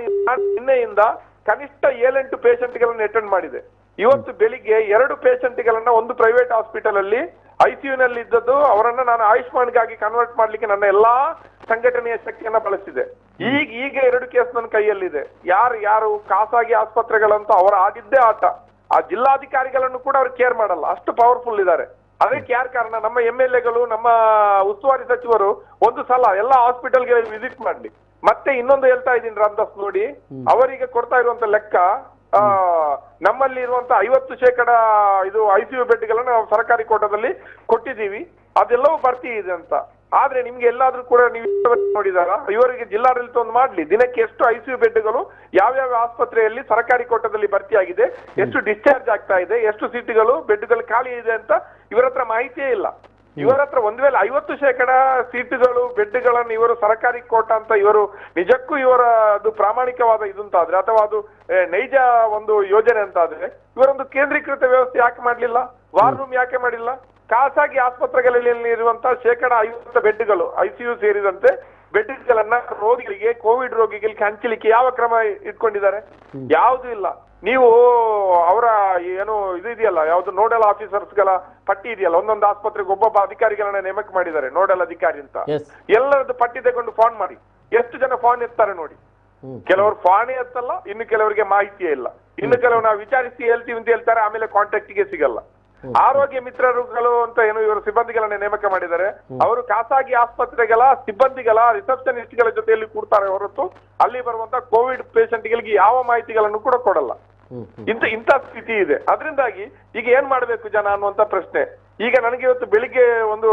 ನಿನ್ನೆಯಿಂದ ಕನಿಷ್ಠ 7-8 ಪೇಷಂಟ್ಗಳನ್ನ ಅಟೆಂಡ್ ಮಾಡಿದೆ. ಇವತ್ತು ಬೆಳಿಗ್ಗೆ 2 ಪೇಷಂಟ್ಗಳನ್ನ ಒಂದು ಪ್ರೈವೇಟ್ ಹಾಸ್ಪಿಟಲ್ ಅಲ್ಲಿ ICU ನಲ್ಲಿ ಇದ್ದದ್ದು ಅವರನ್ನ ನಾನು ಆಯುಷ್ಮಾನ್ಗಾಗಿ ಕನ್ವರ್ಟ್ ಮಾಡ್ಲಿಕ್ಕೆ ನನ್ನ ಎಲ್ಲಾ ಸಂಘಟನೆಯ ಶಕ್ತಿಯನ್ನ ಬಳಸಿದೆ. ಈಗ 2 ಕೇಸ್ ನನ್ನ ಕೈಯಲ್ಲಿದೆ. ಯಾರು ಖಾಸಗಿ ಆಸ್ಪತ್ರೆಗಳಂತ ಅವರ ಆಗಿದ್ದೇ ಆಟ. ಆ ಜಿಲ್ಲಾಧಿಕಾರಿಗಳನ್ನು ಕೂಡ ಅವ್ರು ಕೇರ್ ಮಾಡಲ್ಲ, ಅಷ್ಟು ಪವರ್ಫುಲ್ ಇದ್ದಾರೆ. ಅದಕ್ಕೆ ಯಾರು ಕಾರಣ? ನಮ್ಮ MLAಗಳು, ನಮ್ಮ ಉಸ್ತುವಾರಿ ಸಚಿವರು ಒಂದು ಸಲ ಎಲ್ಲ ಹಾಸ್ಪಿಟಲ್ಗೆ ವಿಸಿಟ್ ಮಾಡ್ಲಿ. ಮತ್ತೆ ಇನ್ನೊಂದು ಹೇಳ್ತಾ ಇದ್ದೀನಿ ರಾಮದಾಸ್ ನೋಡಿ, ಅವರಿಗೆ ಕೊಡ್ತಾ ಇರುವಂತ ಲೆಕ್ಕ ನಮ್ಮಲ್ಲಿ ಇರುವಂತ 50% ಇದು ICU ಬೆಡ್ಗಳನ್ನ ನಾವು ಸರ್ಕಾರಿ ಕೋಟದಲ್ಲಿ ಕೊಟ್ಟಿದ್ದೀವಿ, ಅದೆಲ್ಲವೂ ಭರ್ತಿ ಇದೆ ಅಂತ. ಆದ್ರೆ ನಿಮ್ಗೆ ಎಲ್ಲಾದ್ರೂ ಕೂಡ ನೀವು ನೋಡಿದಾರ? ಇವರಿಗೆ ಜಿಲ್ಲಾಡಳಿತ ಒಂದು ಮಾಡ್ಲಿ, ದಿನಕ್ಕೆ ಎಷ್ಟು ICU ಬೆಡ್ಗಳು ಯಾವ್ಯಾವ ಆಸ್ಪತ್ರೆಯಲ್ಲಿ ಸರ್ಕಾರಿ ಕೋಟದಲ್ಲಿ ಭರ್ತಿ ಆಗಿದೆ, ಎಷ್ಟು ಡಿಸ್ಚಾರ್ಜ್ ಆಗ್ತಾ ಇದೆ, ಎಷ್ಟು ಸೀಟ್ಗಳು ಬೆಡ್ಗಳು ಖಾಲಿ ಇದೆ ಅಂತ ಇವರ ಹತ್ರ ಮಾಹಿತಿಯೇ ಇಲ್ಲ. ಇವರ ಹತ್ರ ಒಂದ್ ವೇಳೆ 50% ಸೀಟುಗಳು ಬೆಡ್ಗಳನ್ನು ಇವರು ಸರ್ಕಾರಿ ಕೋಟ ಅಂತ ಇವರು ನಿಜಕ್ಕೂ ಇವರ ಅದು ಪ್ರಾಮಾಣಿಕವಾದ ಇದಂತಾದ್ರೆ ಅಥವಾ ಅದು ನೈಜ ಒಂದು ಯೋಜನೆ ಅಂತಾದ್ರೆ ಇವರೊಂದು ಕೇಂದ್ರೀಕೃತ ವ್ಯವಸ್ಥೆ ಯಾಕೆ ಮಾಡ್ಲಿಲ್ಲ? ವಾರ್ ರೂಮ್ ಯಾಕೆ ಮಾಡಿಲ್ಲ? ಖಾಸಗಿ ಆಸ್ಪತ್ರೆಗಳಲ್ಲಿ ಇರುವಂತಹ 50% ಬೆಡ್ಗಳು ICU ಸೇರಿದಂತೆ ಬೆಡ್ಗಳನ್ನ ರೋಗಿಗಳಿಗೆ, ಕೋವಿಡ್ ರೋಗಿಗಳಿಗೆ ಹಂಚಲಿಕ್ಕೆ ಯಾವ ಕ್ರಮ ಇಟ್ಕೊಂಡಿದ್ದಾರೆ? ಯಾವುದು ಇಲ್ಲ. ನೀವು ಅವರ ಏನು ಇದು ಇದೆಯಲ್ಲ, ಯಾವ್ದು ನೋಡಲ್ ಆಫೀಸರ್ಸ್ ಗಳ ಪಟ್ಟಿ ಇದೆಯಲ್ಲ, ಒಂದೊಂದು ಆಸ್ಪತ್ರೆಗೆ ಒಬ್ಬೊಬ್ಬ ಅಧಿಕಾರಿಗಳನ್ನ ನೇಮಕ ಮಾಡಿದ್ದಾರೆ, ನೋಡಲ್ ಅಧಿಕಾರಿ ಅಂತ. ಎಲ್ಲರದ್ದು ಪಟ್ಟಿ ತಗೊಂಡು ಫೋನ್ ಮಾಡಿ, ಎಷ್ಟು ಜನ ಫೋನ್ ಎತ್ತಾರೆ ನೋಡಿ. ಕೆಲವರು ಫೋನ್ ಎತ್ತಲ್ಲ, ಇನ್ನು ಕೆಲವರಿಗೆ ಮಾಹಿತಿಯೇ ಇಲ್ಲ, ಇನ್ನು ಕೆಲವರು ನಾವು ವಿಚಾರಿಸಿ ಹೇಳ್ತೀವಿ ಅಂತ ಹೇಳ್ತಾರೆ, ಆಮೇಲೆ ಕಾಂಟ್ಯಾಕ್ಟ್ ಗೆ ಸಿಗಲ್ಲ. ಆರೋಗ್ಯ ಮಿತ್ರರುಗಳು ಅಂತ ಏನು ಇವರು ಸಿಬ್ಬಂದಿಗಳನ್ನ ನೇಮಕ ಮಾಡಿದ್ದಾರೆ, ಅವರು ಖಾಸಗಿ ಆಸ್ಪತ್ರೆಗಳ ಸಿಬ್ಬಂದಿಗಳ ರಿಸೆಪ್ಷನಿಸ್ಟ್ ಗಳ ಜೊತೆಯಲ್ಲಿ ಕೂಡ್ತಾರೆ ಹೊರತು ಅಲ್ಲಿ ಬರುವಂತ ಕೋವಿಡ್ ಪೇಷಂಟ್ ಗಳಿಗೆ ಯಾವ ಮಾಹಿತಿಗಳನ್ನು ಕೂಡ ಕೊಡಲ್ಲ. ಇಂಥ ಸ್ಥಿತಿ ಇದೆ. ಅದರಿಂದಾಗಿ ಈಗ ಏನ್ ಮಾಡ್ಬೇಕು ಜನ ಅನ್ನುವಂತ ಪ್ರಶ್ನೆ. ಈಗ ನನಗೆ ಇವತ್ತು ಬೆಳಿಗ್ಗೆ ಒಂದು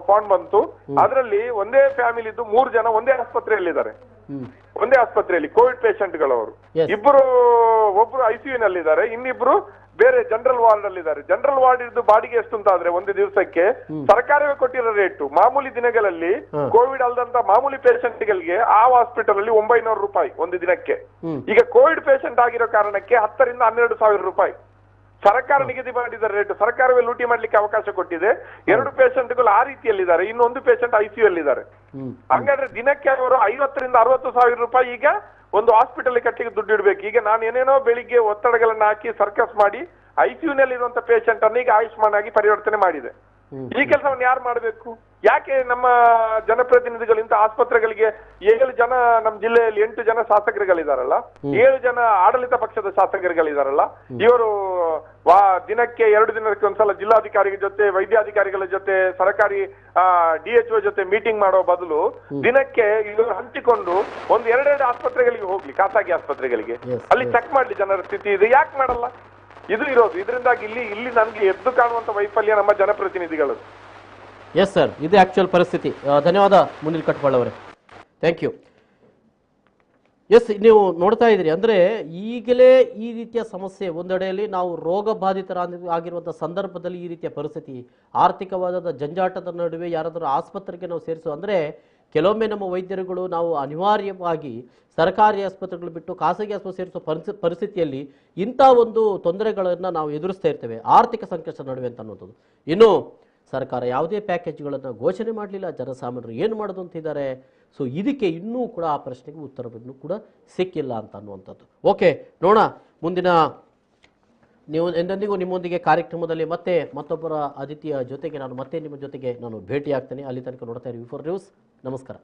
ಫೋನ್ ಬಂತು, ಅದರಲ್ಲಿ ಒಂದೇ ಫ್ಯಾಮಿಲಿದ್ದು 3 ಜನ ಒಂದೇ ಆಸ್ಪತ್ರೆಯಲ್ಲಿದ್ದಾರೆ. ಒಂದೇ ಆಸ್ಪತ್ರೆಯಲ್ಲಿ ಕೋವಿಡ್ ಪೇಷಂಟ್ ಗಳವರು ಒಬ್ರು ICU ನಲ್ಲಿದ್ದಾರೆ, ಇನ್ನಿಬ್ರು ಬೇರೆ ಜನರಲ್ ವಾರ್ಡ್ ಅಲ್ಲಿ ಇದ್ದಾರೆ. ಜನರಲ್ ವಾರ್ಡ್ ಇದ್ದು ಬಾಡಿಗೆ ಎಷ್ಟು ಅಂತ ಆದ್ರೆ ಒಂದು ದಿವಸಕ್ಕೆ ಸರ್ಕಾರವೇ ಕೊಟ್ಟಿರೋ ರೇಟು ಮಾಮೂಲಿ ದಿನಗಳಲ್ಲಿ ಕೋವಿಡ್ ಅಲ್ಲದಂತ ಮಾಮೂಲಿ ಪೇಷಂಟ್ ಗಳಿಗೆ ಆ ಹಾಸ್ಪಿಟಲ್ ಅಲ್ಲಿ 900 ರೂಪಾಯಿ ಒಂದು ದಿನಕ್ಕೆ. ಈಗ ಕೋವಿಡ್ ಪೇಷಂಟ್ ಆಗಿರೋ ಕಾರಣಕ್ಕೆ 10 ರಿಂದ 12,000 ರೂಪಾಯಿ ಸರ್ಕಾರ ನಿಗದಿ ಮಾಡಿದ ರೇಟ್. ಸರ್ಕಾರವೇ ಲೂಟಿ ಮಾಡ್ಲಿಕ್ಕೆ ಅವಕಾಶ ಕೊಟ್ಟಿದೆ. 2 ಪೇಷಂಟ್ಗಳು ಆ ರೀತಿಯಲ್ಲಿದ್ದಾರೆ, ಇನ್ನೊಂದು ಪೇಷಂಟ್ ICU ಅಲ್ಲಿದ್ದಾರೆ. ಹಂಗಾದ್ರೆ ದಿನಕ್ಕೆ ಅವರು 50 ರಿಂದ 60,000 ರೂಪಾಯಿ ಈಗ ಒಂದು ಹಾಸ್ಪಿಟಲ್ ಕಟ್ಟಿಗೆ ದುಡ್ಡು ಇಡ್ಬೇಕು. ಈಗ ನಾನು ಏನೇನೋ ಬೆಳಿಗ್ಗೆ ಒತ್ತಡಗಳನ್ನ ಹಾಕಿ ಸರ್ಕಸ್ ಮಾಡಿ ICU ನಲ್ಲಿರುವಂತ ಪೇಷಂಟ್ ಅನ್ನು ಈಗ ಆಯುಷ್ಮಾನ್ ಆಗಿ ಪರಿವರ್ತನೆ ಮಾಡಿದೆ. ಈ ಕೆಲಸವನ್ನು ಯಾರು ಮಾಡಬೇಕು? ಯಾಕೆ ನಮ್ಮ ಜನಪ್ರತಿನಿಧಿಗಳು ಇಂಥ ಆಸ್ಪತ್ರೆಗಳಿಗೆ 7 ಜನ, ನಮ್ಮ ಜಿಲ್ಲೆಯಲ್ಲಿ 8 ಜನ ಶಾಸಕರುಗಳಿದಾರಲ್ಲ, 7 ಜನ ಆಡಳಿತ ಪಕ್ಷದ ಶಾಸಕರುಗಳಿದಾರಲ್ಲ, ಇವರು ದಿನಕ್ಕೆ 2 ದಿನಕ್ಕೆ ಒಂದ್ಸಲ ಜಿಲ್ಲಾಧಿಕಾರಿಗಳ ಜೊತೆ, ವೈದ್ಯಾಧಿಕಾರಿಗಳ ಜೊತೆ, ಸರ್ಕಾರಿ DHO ಜೊತೆ ಮೀಟಿಂಗ್ ಮಾಡೋ ಬದಲು ದಿನಕ್ಕೆ ಇವರು ಹಂಚಿಕೊಂಡು ಒಂದು 2 ಆಸ್ಪತ್ರೆಗಳಿಗೆ ಹೋಗ್ಲಿ, ಖಾಸಗಿ ಆಸ್ಪತ್ರೆಗಳಿಗೆ, ಅಲ್ಲಿ ಚೆಕ್ ಮಾಡ್ಲಿ ಜನರ ಸ್ಥಿತಿ ಇದೆ. ಯಾಕೆ ಮಾಡಲ್ಲ? ಇದು ಇರೋದು. ಇದರಿಂದಾಗಿ ಇಲ್ಲಿ ನನ್ಗೆ ಎದ್ದು ಕಾಣುವಂತ ವೈಫಲ್ಯ ನಮ್ಮ ಜನಪ್ರತಿನಿಧಿಗಳು. ಎಸ್ ಸರ್, ಇದು ಆಕ್ಚುಯಲ್ ಪರಿಸ್ಥಿತಿ. ಧನ್ಯವಾದ ಮುನಿಲ್ ಕಟ್ಪಾಳ್ ಅವರೇ, ಥ್ಯಾಂಕ್ ಯು. ಎಸ್, ನೀವು ನೋಡ್ತಾ ಇದ್ದೀರಿ, ಅಂದರೆ ಈಗಲೇ ಈ ರೀತಿಯ ಸಮಸ್ಯೆ ಒಂದೆಡೆಯಲ್ಲಿ ನಾವು ರೋಗ ಬಾಧಿತರಾಗಿರುವಂಥ ಸಂದರ್ಭದಲ್ಲಿ ಈ ರೀತಿಯ ಪರಿಸ್ಥಿತಿ, ಆರ್ಥಿಕವಾದ ಜಂಜಾಟದ ನಡುವೆ ಯಾರಾದರೂ ಆಸ್ಪತ್ರೆಗೆ ನಾವು ಸೇರಿಸೋ ಅಂದರೆ ಕೆಲವೊಮ್ಮೆ ನಮ್ಮ ವೈದ್ಯರುಗಳು ನಾವು ಅನಿವಾರ್ಯವಾಗಿ ಸರ್ಕಾರಿ ಆಸ್ಪತ್ರೆಗಳು ಬಿಟ್ಟು ಖಾಸಗಿ ಆಸ್ಪತ್ರೆ ಸೇರಿಸೋ ಪರಿಸ್ಥಿತಿಯಲ್ಲಿ ಇಂಥ ಒಂದು ತೊಂದರೆಗಳನ್ನು ನಾವು ಎದುರಿಸ್ತಾ ಇರ್ತೇವೆ, ಆರ್ಥಿಕ ಸಂಕಷ್ಟ ನಡುವೆ ಅಂತ ಅನ್ನೋದು. ಇನ್ನು ಸರ್ಕಾರ ಯಾವುದೇ ಪ್ಯಾಕೇಜ್ಗಳನ್ನು ಘೋಷಣೆ ಮಾಡಲಿಲ್ಲ, ಜನಸಾಮಾನ್ಯರು ಏನು ಮಾಡೋದು ಅಂತಿದ್ದಾರೆ. ಸೊ ಇದಕ್ಕೆ ಇನ್ನೂ ಕೂಡ ಆ ಪ್ರಶ್ನೆಗೆ ಉತ್ತರವನ್ನು ಕೂಡ ಸಿಕ್ಕಿಲ್ಲ ಅಂತ ಅನ್ನುವಂಥದ್ದು. ಓಕೆ, ನೋಡೋಣ ಮುಂದಿನ ನೀವು ಎಂದೆಂದಿಗೂ ನಿಮ್ಮೊಂದಿಗೆ ಕಾರ್ಯಕ್ರಮದಲ್ಲಿ ಮತ್ತೆ ಮತ್ತೊಬ್ಬರ ಅತಿಥಿಯ ಜೊತೆಗೆ ನಾನು ನಿಮ್ಮ ಜೊತೆಗೆ ಭೇಟಿ ಆಗ್ತೇನೆ. ಅಲ್ಲಿ ತನಕ ನೋಡ್ತಾ ಇರಿ V4 ನ್ಯೂಸ್. ನಮಸ್ಕಾರ.